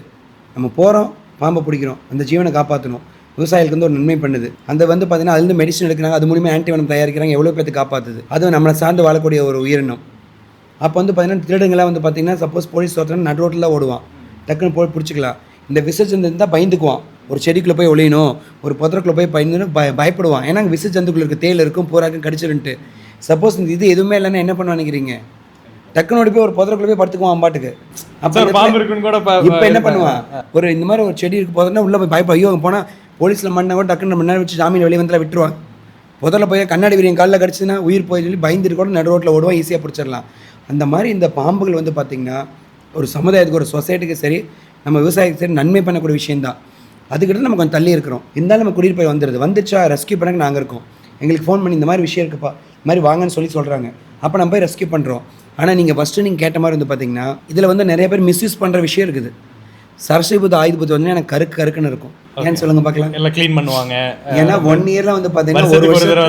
நம்ம போகிறோம் பாம்பை பிடிக்கிறோம் அந்த ஜீவனை காப்பாற்றணும். விவசாயிகளுக்கு வந்து ஒரு நன்மை பண்ணுது. அந்த வந்து பார்த்திங்கன்னா அதுலேருந்து மெடிசன் எடுக்கிறாங்க அது மூலிமா ஆன்டிவனம் தயாரிக்கிறாங்க எவ்வளோ பேருக்கு காப்பாற்றுது. அதுவும் நம்மளை சார்ந்து வாழக்கூடிய ஒரு உயிரினம். அப்போ வந்து பார்த்திங்கன்னா திருடங்களாக வந்து பார்த்திங்கன்னா சப்போஸ் போலீஸ் ஒருத்தர் நடு ரோட்டில் ஓடுவான் டக்குன்னு போய் பிடிச்சிக்கலாம். இந்த விசஜந்து இருந்தால் பயந்துக்குவான். ஒரு செடிக்குள்ளே போய் ஒழியணும் ஒரு புதருக்குள்ளே போய் பயந்துன்னு பயப்படுவான். ஏன்னா அங்கே விசஜந்துக்குள்ள இருக்குது தேல் இருக்கும் பூராக்கும் கடிச்சிருன்ட்டு. சப்போஸ் இந்த இது எதுவுமே இல்லைன்னா என்ன பண்ண நினைக்கிறீங்க டக்குன்னு ஓடி போய் ஒரு புதருக்குள்ளே போய் படுத்துக்குவான் பாட்டுக்கு. அப்போ இப்போ என்ன பண்ணுவான் ஒரு இந்த மாதிரி ஒரு செடி இருக்கு போதுன்னா உள்ளே போய் பயப்பட ஐயோ அங்கே போனால் போலீஸில் மண்ணா கூட டக்குன்னு நம்ம நேரம் வச்சு ஜாமீன் வெளியே வந்து விட்டுருவான். புதரில் போய் கண்ணாடி வீரியம் காலில் கடிச்சுன்னா உயிர் போய் சொல்லி பயந்துட்டு கூட நடு ரோட்டில் ஓடுவான் ஈஸியாக பிடிச்சிடலாம். அந்த மாதிரி இந்த பாம்புகள் வந்து பார்த்திங்கன்னா ஒரு சமுதாயத்துக்கு ஒரு சொசைட்டிக்கு சரி நம்ம விவசாயத்துக்கு சரி நன்மை பண்ணக்கூடிய விஷயந்தான். அதுக்கிட்ட நம்ம கொஞ்சம் தள்ளி இருக்கிறோம். இருந்தாலும் நம்ம குடியிருப்பை வந்துச்சா ரெஸ்கியூ பண்ணக்கு நாங்கள் இருக்கோம். எங்களுக்கு ஃபோன் பண்ணி இந்த மாதிரி விஷயம் இருக்குப்பா இந்த மாதிரி வாங்கன்னு சொல்கிறாங்க. அப்போ நம்ம போய் ரெஸ்கியூ பண்ணுறோம். ஆனால் நீங்கள் ஃபஸ்ட்டு நீங்கள் கேட்ட மாதிரி வந்து பார்த்திங்கன்னா இதில் வந்து நிறைய பேர் மிஸ்யூஸ் பண்ணுற விஷயம் இருக்குது. சரஸ்வதி ஆயுத வந்து எனக்கு கருக்குன்னு இருக்கும். ஏன்னு சொல்லுங்கள் பார்க்கலாம். எல்லாம் க்ளீன் பண்ணுவாங்க. ஏன்னா 1 இயரில் வந்து பார்த்தீங்கன்னா ஒரு வருஷம்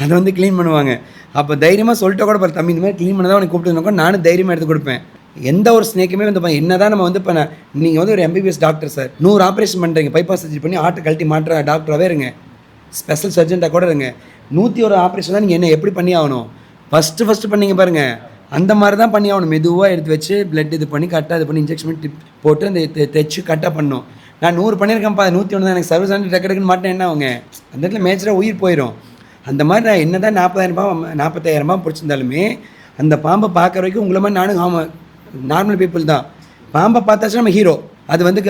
அதை வந்து க்ளீன் பண்ணுவாங்க. அப்போ தைரியமாக சொல்லிட்டு கூட பாரு தம்பி இந்த மாதிரி க்ளீன் பண்ணதான் உனக்கு கூப்பிட்டு நானும் தைரியமாக எடுத்து கொடுப்பேன். எந்த ஒரு ஸ்னேக்குமே வந்து என்ன தான் நம்ம வந்து இப்போ நீங்கள் வந்து ஒரு MBBS டாக்டர் சார் 100 ஆப்ரேஷன் பண்ணுறீங்க பைபாஸ் சர்ஜரி பண்ணி ஆட்டை கழட்டி மாட்டுற டாக்டராகவே இருங்க ஸ்பெஷல் சர்ஜன்ட்டாக கூட இருங்க 101 ஆப்ரேஷன் தான் நீங்கள் என்ன எப்படி பண்ணி ஆகணும் ஃபஸ்ட்டு பண்ணீங்க பாருங்கள் அந்த மாதிரி தான் பண்ணி ஆகணும். மெதுவாக எடுத்து வச்சு பிளட் இது பண்ணி கரெக்டாக இது பண்ணி இன்ஜெக்ஷன் டிப் போட்டு அந்த தைச்சு கரெக்டாக பண்ணணும். நான் 100 பண்ணியிருக்கேன்ப்பா 101 தான் எனக்கு சர்வீஸ் ஆண்டு டக்குன்னு மாட்டேன் என்ன அவங்க அந்த இடத்துல மேட்சாக உயிர் போயிடும். அந்த மாதிரி நான் என்ன தான் 40,000 ரூபாய் பிடிச்சிருந்தாலுமே அந்த பாம்பை பார்க்குற வரைக்கும் உங்களை மாதிரி நானும் நார்மல் பீப்புள் தான். பாம்பை பார்த்தாச்சும் நம்ம ஹீரோ. அது வந்து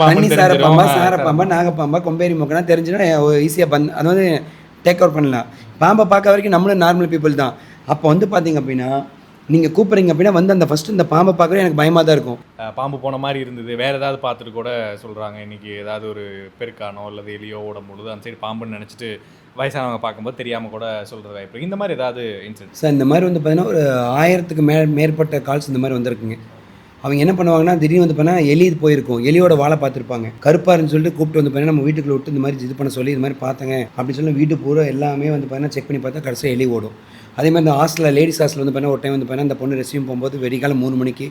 தண்ணி சாரப்பாம்பா நாகப்பாம்பா கொம்பேரி மூக்கனா தெரிஞ்சுன்னா ஈஸியாக அது வந்து டேக் அவுட் பண்ணலாம். பாம்பை பார்க்க வரைக்கும் நம்மளும் நார்மல் பீப்புள் தான். அப்போ வந்து பார்த்திங்க அப்படின்னா நீங்கள் கூப்பிட்றீங்க அப்படின்னா வந்து அந்த ஃபஸ்ட்டு இந்த பாம்பை பார்க்கவே எனக்கு பயமாக தான் இருக்கும். பாம்பு போன மாதிரி இருந்தது, வேறு ஏதாவது பார்த்துட்டு கூட சொல்கிறாங்க. இன்றைக்கி ஏதாவது ஒரு பெருக்கானோ அல்லது எலியோ ஓடும் பொழுது அந்த சைடு பாம்புன்னு நினச்சிட்டு வயசானவங்க பார்க்கும்போது தெரியாமல் கூட சொல்கிறது வாய்ப்பு. இந்த மாதிரி ஏதாவது இன்சிடென்ட்? சார் இந்த மாதிரி வந்து பார்த்தீங்கன்னா ஒரு 1000க்கு மேற்பட்ட கால்ஸ் இந்த மாதிரி வந்திருக்குங்க. அவங்க என்ன பண்ணுவாங்கன்னா திடீர்னு வந்து பார்த்தீங்கன்னா எலி இது போயிருக்கும், எலியோட வாழை பார்த்துருப்பாங்க, கருப்பாருன்னு சொல்லிட்டு கூப்பிட்டு வந்து பார்த்தீங்கன்னா நம்ம வீட்டுக்குள்ள விட்டு இந்த மாதிரி இது பண்ண சொல்லி இது மாதிரி பார்த்தங்க அப்படின்னு சொல்லி வீட்டு பூரா எல்லாமே வந்து பார்த்தீங்கன்னா செக் பண்ணி பார்த்தா கடைசியாக எலி ஓடும். அதே மாதிரி இந்த ஹாஸ்டலில் லேடிஸ் ஹாஸ்டலில் வந்து பார்த்தீங்கன்னா ஒரு டைம் வந்து பார்த்தீங்கன்னா அந்த பொண்ணு ரெஸ்யூம் போகும்போது வெடிகாலம் 3 மணிக்கு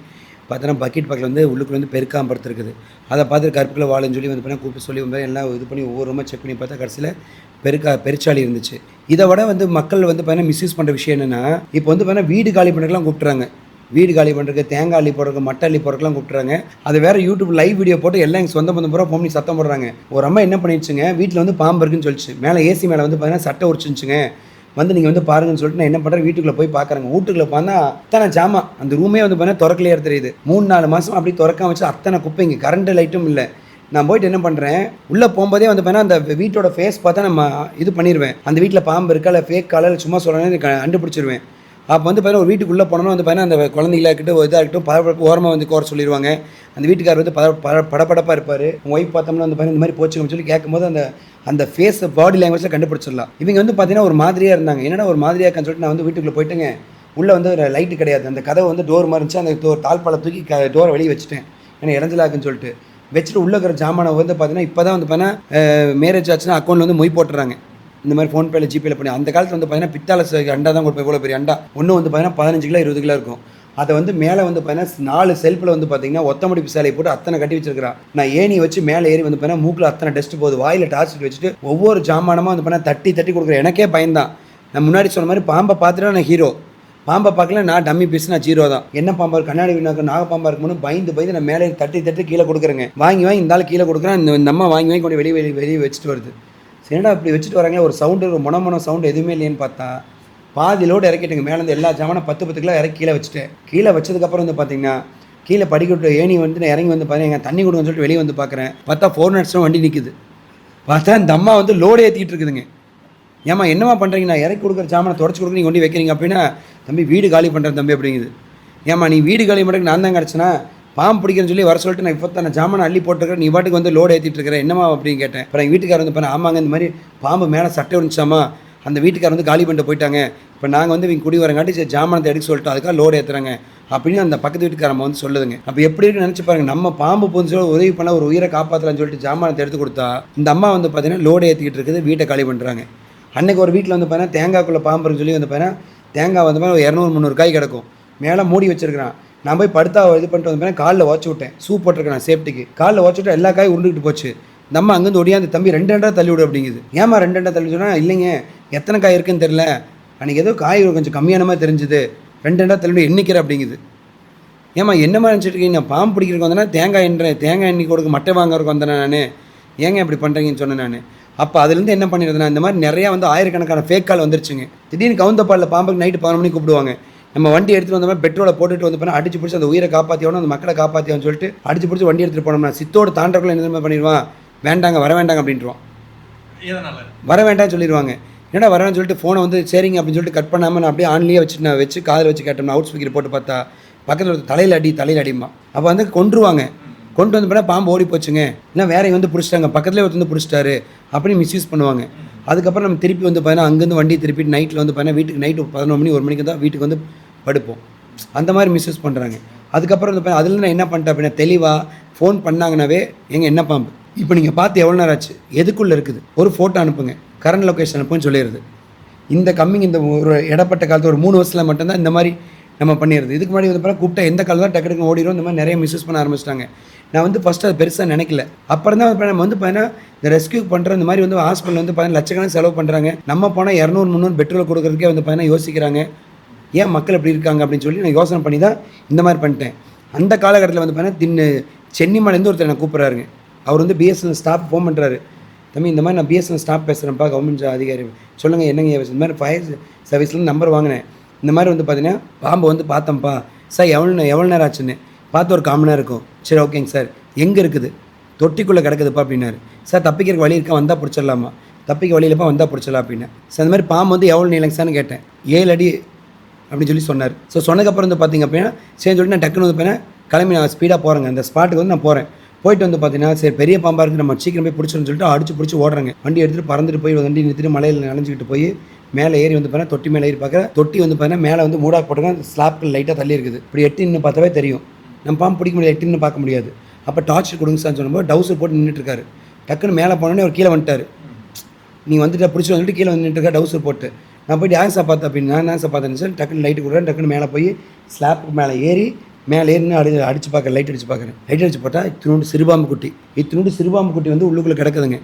பார்த்தோன்னா பக்கெட் பக்கத்தில் வந்து உள்ளுக்குள்ள வந்து பெருக்காம படுத்துருக்குது. அதை பார்த்து கருப்புக்குள்ள வாழுன்னு சொல்லி வந்து பார்த்தீங்கன்னா கூப்பிட்டு சொல்லி வந்து எல்லாம் இது பண்ணி ஒவ்வொரு ரூமாக செக் பண்ணி பார்த்தா கடைசியில் பெருச்சாளி இருந்துச்சு. இதை விட வந்து மக்கள் வந்து பார்த்தீங்கன்னா மிஸ்யூஸ் பண்ணுற விஷயம் என்னென்னா, இப்போ வந்து பார்த்தீங்கன்னா வீடு காலி பண்ணுறதுலாம் கூப்பிட்றாங்க, வீடு காலி பண்ணுறதுக்கு, தேங்காய் அள்ளி போடுறதுக்கு, மட்டை அள்ளி போடுறதுலாம் கூப்பிட்றாங்க. அது வேறு யூடியூப் லைவ் வீடியோ போட்டு எல்லாம் எங்கள் சொந்த பந்தம் பூரா ஃபோன் பண்ணி சத்தம் போடுறாங்க. ஒரு அம்மா என்ன பண்ணிடுச்சுங்க, வீட்டில் வந்து பாம்பு இருக்குன்னு சொல்லிச்சு, மேலே ஏசி மேலே வந்து பார்த்தீங்கன்னா சட்டை உரிச்சுச்சுங்க, வந்து நீங்கள் வந்து பாருங்கன்னு சொல்லிட்டு நான் என்ன பண்ணுறேன், வீட்டுக்குள்ளே போய் பார்க்குறாங்க. வீட்டுக்குள்ளே பார்த்தா அத்தனை ஜாமான், அந்த ரூமே வந்து பார்த்தீங்கன்னா திறக்கலையா தெரியுது. 3-4 மாதம் அப்படி திறக்காம வச்சு அத்தனை குப்பைங்க, கரண்ட் லைட்டும் இல்லை. நான் போயிட்டு என்ன பண்ணுறேன், உள்ளே போகும்போதே வந்து பார்த்தீங்கன்னா அந்த வீட்டோட ஃபேஸ் பார்த்தா நம்ம இது பண்ணிடுவேன், அந்த வீட்டில் பாம்பு இருக்கா இல்லை ஃபேக் காலையில் சும்மா சொல்கிறேன்னு கண்டுபிடிச்சிருவேன். அப்போ வந்து பார்த்தீங்கன்னா ஒரு வீட்டுக்குள்ளே போனோம்னா வந்து பார்த்தீங்கன்னா அந்த குழந்தைங்களா இருக்கட்டும் இதாக இருக்கட்டும் படப்படப்பு ஓரமாக வந்து கோர சொல்லிடுவாங்க. அந்த வீட்டுக்காரர் வந்து படப்படப்பாக இருப்பார். ஒய்ஃப் பார்த்தோம்னா வந்து பார்த்தீங்கன்னா இந்த மாதிரி போச்சுங்கன்னு சொல்லி கேட்கும்போது அந்த ஃபேஸ் பாடி லாங்குவேஜில் கண்டுபிடிச்சிடலாம். இவங்க வந்து பார்த்தீங்கன்னா ஒரு மாதிரியாக இருந்தாங்க. என்னடா ஒரு மாதிரியாக இருக்கான்னு சொல்லிட்டு நான் வந்து வீட்டுக்குள்ளே போயிட்டுங்க, உள்ளே வந்து லைட்டு கிடையாது, அந்த கதவை வந்து டோர் மாதிரி இருந்துச்சு, அந்த தாழ்பாலை தூக்கி டோரை வெளியே வச்சுட்டேன், ஏன்னா இறஞ்சலாக்குன்னு சொல்லிட்டு வச்சுட்டு உள்ளே இருக்கிற ஜாமானை வந்து பார்த்தீங்கன்னா இப்போ தான் வந்து பார்த்தீங்கன்னா மேரேஜ் ஆச்சுன்னா அக்கௌண்ட்டில் வந்து மொய் போட்டுறாங்க, இந்த மாதிரி ஃபோன்பேல ஜிபேல பண்ணி. அந்த காலத்தில் வந்து பார்த்தீங்கன்னா பித்தாளை அண்டா தான் கொடுப்பேன், இவ்வளோ பெரிய அண்டா ஒன்று வந்து பார்த்தீங்கன்னா 15 கிலோ 20 கிலோ இருக்கும். அதை வந்து மேலே வந்து பார்த்தீங்கன்னா 4 செல்ஃபில் வந்து பார்த்தீங்கன்னா ஒத்தமடி பிசாலையை போட்டு அத்தனை கட்டி வச்சிருக்கிறான். நான் ஏணி வச்சு மேலே ஏறி வந்து பார்த்தீங்கன்னா மூக்கில் அத்தனை டெஸ்ட் போகுது, வாயில் டார்ச் வச்சுட்டு ஒவ்வொரு ஜாமானமாக வந்து பார்த்தீங்கன்னா தட்டி கொடுக்குறேன். எனக்கே பயந்தான். நான் முன்னாடி சொன்ன மாதிரி பாம்பை பார்த்துட்டு நான் ஹீரோ, பாம்பை பார்க்கல நான் டம்மி பீஸ், நான் ஜீரோ தான். என்ன பாம்பா இருக்கு, கண்ணாடி வீணாக்க நாகப்பாம்பா இருக்கும்போது பயந்து நான் மேலே தட்டி கீழே கொடுக்குறேங்க. வாங்கி இந்த ஆள் கீழே கொடுக்குறேன், இந்த அம்மா வாங்கி கொண்டு வெளியே வச்சுட்டு வருது. என்னடா இப்படி வச்சுட்டு வராங்க, ஒரு சவுண்டு, ஒரு மொன சவுண்டு எதுவுமே இல்லைன்னு பார்த்தா பாதி லோடு இறக்கிட்டுங்க. மேலேருந்து எல்லா ஜாமானும் 10 கிலோ இறக்கி கீழே வச்சுட்டேன். கீழே வச்சதுக்கப்புறம் வந்து பார்த்தீங்கன்னா கீழே படிக்கட்டு ஏணி வந்து நான் இறங்கி வந்து பார்த்தீங்கன்னா தண்ணி கொடுங்கன்னு சொல்லிட்டு வெளியே வந்து பார்க்குறேன். பார்த்தா 4 நிமிஷம் வண்டி நிற்குது. பார்த்தா இந்த அம்மா வந்து லோடு ஏற்றிக்கிட்டு இருக்குதுங்க. ஏம்மா என்னம்மா பண்ணுறீங்க, நான் இறக்கி கொடுக்குற ஜாமானை தொடச்சி கொடுக்க நீங்கள் கொண்டு வைக்கிறீங்க அப்படின்னா, தம்பி வீடு காலி பண்ணுறேன் தம்பி அப்படிங்குது. ஏம்மா நீ வீடு காலி பண்ணுறதுக்கு நான் தான் கிடச்சினா பாம்பு பிடிக்கிறேன்னு சொல்லி வர சொல்லிட்டு நான் இப்போ தான் ஜாமான் அள்ளி போட்டுருக்கிறேன், நீ பாட்டுக்கு வந்து லோடு ஏற்றிட்டு இருக்கிறேன் என்னம்மா அப்படின்னு கேட்டேன். அப்புறம் எங்கள் வீட்டுக்காரர் வந்து பண்ண ஆமாங்க இந்த மாதிரி பாம்பு மேலே சட்டை இருந்துச்சாமா, அந்த வீட்டுக்காரர் வந்து காலி பண்ணிட்டு போயிட்டாங்க, இப்போ நாங்கள் வந்து இவங்க குடி வரங்காட்டி சரி ஜாமானத்தை எடுக்க சொல்லிட்டு அதுக்காக லோடு ஏற்றுறாங்க அப்படின்னு அந்த பக்கத்து வீட்டுக்காரம்மா வந்து சொல்லுதுங்க. அப்போ எப்படி இருக்குன்னு நினச்சி பாருங்க, நம்ம பாம்பு போந்து சொல்லி உதவி பண்ண ஒரு உயிரை காப்பாற்றலான்னு சொல்லிட்டு ஜாமானத்தை எடுத்து கொடுத்தா இந்த அம்மா வந்து பார்த்தீங்கன்னா லோடு ஏற்றிக்கிட்டு இருக்குது, வீட்டை காலி பண்ணுறாங்க. அன்றைக்கி ஒரு வீட்டில் வந்து பார்த்தீங்கன்னா தேங்காய்க்குள்ளே பாம்புன்னு சொல்லி வந்து பார்த்தீங்கன்னா தேங்காய் வந்து ஒரு 200-300 காய் கிடக்கும், மேலே மூடி வச்சிருக்கிறான். நான் போய் படுத்தா இது பண்ணிட்டு வந்து காலில் உடச்சி விட்டேன், ஷூ போட்டிருக்கேன் சேஃப்டிக்கு, காலில் உடச்சி விட்டு எல்லா காயும் உருண்டுக்கிட்டு போச்சு. நம்ம அங்கேருந்து ஒடியாந்து தம்பி 2 தள்ளி விடு அப்படிங்குது. ஏமா 2 தள்ளி சொன்னால் இல்லைங்க எத்தனை காய் இருக்குன்னு தெரில, அன்றைக்கி ஏதோ காய் கொஞ்சம் கம்மியான மாதிரி தெரிஞ்சுது, 2 தள்ளி விடு எண்ணிக்கிறேன் அப்படிங்குது. ஏமா என்ன மாதிரி நினச்சிட்டு இருக்கீங்க, நான் பாம்பு பிடிக்கிறதுக்கு வந்தேன்னா தேங்காய் எண்ணி கொடுக்க மட்டை வாங்குறதுக்கு வந்தேன் நான், ஏங்க இப்படி பண்ணுறீங்கன்னு சொன்னேன் நான். அப்போ அதுலேருந்து என்ன பண்ணிடுறதுனா இந்த மாதிரி நிறையா வந்து ஆயிரக்கணக்கான ஃபேக் கால் வந்துருச்சுங்க. திடீர்னு கவுந்தப்பாலில் பாம்புக்கு நைட்டு 11 மணிக்கு கூப்பிடுவாங்க, நம்ம வண்டி எடுத்துகிட்டு வந்த மாதிரி பெட்ரோலை போட்டுட்டு வந்து பண்ணால் அடிச்சு பிடிச்சி அந்த உயிரை காப்பாற்றியோன்னு அந்த மக்களை காப்பாற்றியோன்னு சொல்லிட்டு அடிச்சு பிடிச்சி வண்டி எடுத்துகிட்டு போனோம்னா சித்தோடு தாண்டக்குள்ள என்ன பண்ணிடுவான், வேண்டாங்க வர வேண்டாங்க அப்படின்ட்டுருவான், வர வேண்டாம்னு சொல்லிடுவாங்க. என்னடா வரேன்னு சொல்லிட்டு ஃபோனை வந்து சரிங்க அப்படின்னு சொல்லிட்டு கட் பண்ணாமல் நான் அப்படியே ஆன்லேயே வச்சுட்டு நான் வச்சு காதில் வச்சு கேட்டோம்னா அவுட் ஸ்பீக்கர் போட்டு பார்த்தா பக்கத்தில் ஒரு தலையில் அடிமா. அப்போ வந்து கொண்டுருவாங்க, கொண்டு வந்து பண்ணால் பாம்பு ஓடி போச்சுங்க, இல்லை வேற வந்து பிடிச்சிட்டாங்க, பக்கத்துலேயே ஒருத்தர் வந்து பிடிச்சிட்டாரு அப்படின்னு மிஸ்யூஸ் பண்ணுவாங்க. அதுக்கப்புறம் நம்ம திருப்பி வந்து பார்த்தீங்கன்னா அங்கேருந்து வண்டி திருப்பிட்டு நைட்டில் வந்து பார்த்தீங்கன்னா வீட்டுக்கு நைட்டு 11 மணி 1 மணிக்கு தான் வீட்டுக்கு வந்து படுப்போம். அந்த மாதிரி மிஸ்யூஸ் பண்ணுறாங்க. அதுக்கப்புறம் வந்து அதில் நான் என்ன பண்ணிட்டேன் அப்படின்னா தெளிவாக ஃபோன் பண்ணாங்கன்னாவே எங்கள் என்ன பாம்பு இப்போ நீங்கள் பார்த்து எவ்வளோ நேரம் ஆச்சு, எதுக்குள்ளே இருக்குது, ஒரு ஃபோட்டோ அனுப்புங்க, கரண்ட் லொக்கேஷன் அனுப்புன்னு சொல்லிடுது. இந்த கம்மிங் இந்த ஒரு இடப்பட்ட காலத்தில் ஒரு 3 வருஷத்தில் மட்டும்தான் இந்த மாதிரி நம்ம பண்ணிடுறது. இதுக்கு முன்னாடி வந்து பார்த்தா கூப்பிட்டா எந்த காலம் தான் டக்கு ஓடிடும், இந்த மாதிரி நிறைய மிஸ்யூஸ் பண்ண ஆரம்பிச்சிட்டாங்க. நான் வந்து ஃபஸ்ட்டு அது பெருசாக நினைக்கல. அப்புறம் தான் நம்ம வந்து பார்த்தீங்கன்னா இந்த ரெஸ்கியூ பண்ணுற இந்த மாதிரி வந்து ஹாஸ்பிட்டல் வந்து பார்த்தீங்கன்னா லட்சக்கணக்கு செலவு பண்ணுறாங்க. நம்ம போனால் 200-300 பெட்ரோல் கொடுக்குறதுக்கே வந்து பார்த்தீங்கன்னா யோசிக்கிறாங்க, ஏன் மக்கள் எப்படி இருக்காங்க அப்படின்னு சொல்லி நான் யோசனை பண்ணி தான் இந்த மாதிரி பண்ணிட்டேன். அந்த காலகட்டத்தில் வந்து பார்த்தீங்கன்னா சென்னிமலைலேருந்து ஒருத்தர் எனக்கு கூப்பிட்றாருங்க. அவர் வந்து பிஎஸ்என்எல் ஸ்டாஃப் ஃபோன் பண்ணுறாரு, தம்பி இந்த மாதிரி நான் பிஎஸ்என்எல் ஸ்டாஃப் பேசுகிறேன்ப்பா, கவர்மெண்ட் அதிகாரி சொல்லுங்கள் என்னங்க இந்த மாதிரி ஃபயர் சர்வீஸ்லேருந்து நம்பர் வாங்கினேன், இந்த மாதிரி வந்து பார்த்தீங்கன்னா பாம்பு வந்து பார்த்தேன்ப்பா சார், எவ்வளோ நேரம் ஆச்சுன்னு பார்த்து ஒரு 1/4 மணி நேரம் இருக்கும். சரி ஓகேங்க சார், எங்கே இருக்குது, தொட்டிக்குள்ளே கிடக்குதுப்பா அப்படின்னாரு. சார் தப்பிக்கிறக்கு வழி இருக்கா, வந்தால் பிடிச்சிடலாமா, தப்பிக்க வழியிலப்பா வந்தால் பிடிச்சிடலாம் அப்படின்னா. சார் இந்த மாதிரி பாம்பு வந்து எவ்வளோ நீளங்க சார்னு கேட்டேன். 7 அடி அப்படின்னு சொல்லி சொன்னார். ஸோ சொன்னதுக்கப்புறம் வந்து பார்த்திங்க அப்படின்னா சரி சொல்லிட்டு நான் டக்குன்னு வந்து பார்த்தீங்கன்னா கிளம்பி நான் ஸ்பீடாக போகிறேங்க. அந்த ஸ்பாட்டுக்கு வந்து நான் போகிறேன். போயிட்டு வந்து பார்த்தீங்கன்னா சரி பெரிய பாம்பாக இருக்குது, நம்ம சீக்கிரம் போய் பிடிச்சிடணும்னு சொல்லிட்டு அடிச்சு பிடிச்சி ஓடுறாங்க. வண்டி எடுத்துகிட்டு பறந்துட்டு போய் வண்டி நிறுத்திட்டு மலையில் நனைஞ்சிக்கிட்டு போய் மேலே ஏறி வந்து பார்த்தீங்கன்னா தொட்டி மேலே ஏறி பார்க்குறேன். தொட்டி வந்து பார்த்தீங்கன்னா மேலே வந்து மூடாக போட்டுருங்க, ஸ்லாப்க்கு லைட்டாக தள்ளி இருக்குது. இப்படி எட்டு நின்று பார்த்தாவே தெரியும். நம்ம பாம்பு பிடிக்க முடியாது, எட்டு நின்று பார்க்க முடியாது. அப்போ டார்ச் கொடுங்க சார்னு சொல்லும்போது டவுசர் போட்டு நின்றுட்டுருக்காரு. டக்குன்னு மேலே போனோடனே அவர் கீழே வந்துட்டார். நீங்கள் வந்துட்டு பிடிச்சி வந்துட்டு கீழே வந்து நின்றுருக்கா டவுசர் போட்டு. நான் போய்ட்டு யான்ஸை பார்த்தேன் அப்படின்னா யான்ஸை பார்த்தேன்னு சொல்லி டக்குன்னு லைட்டு கொடுக்குறேன். டக்குன்னு மேலே போய் ஸ்லாப்புக்கு மேலே ஏறின்னு அடிச்சு பார்க்குறேன். லைட் அடிச்சு போட்டால் இத்தினோண்டு சிறுபாம்பு குட்டி வந்து உள்ளுக்குள்ளே கிடக்குதுங்க.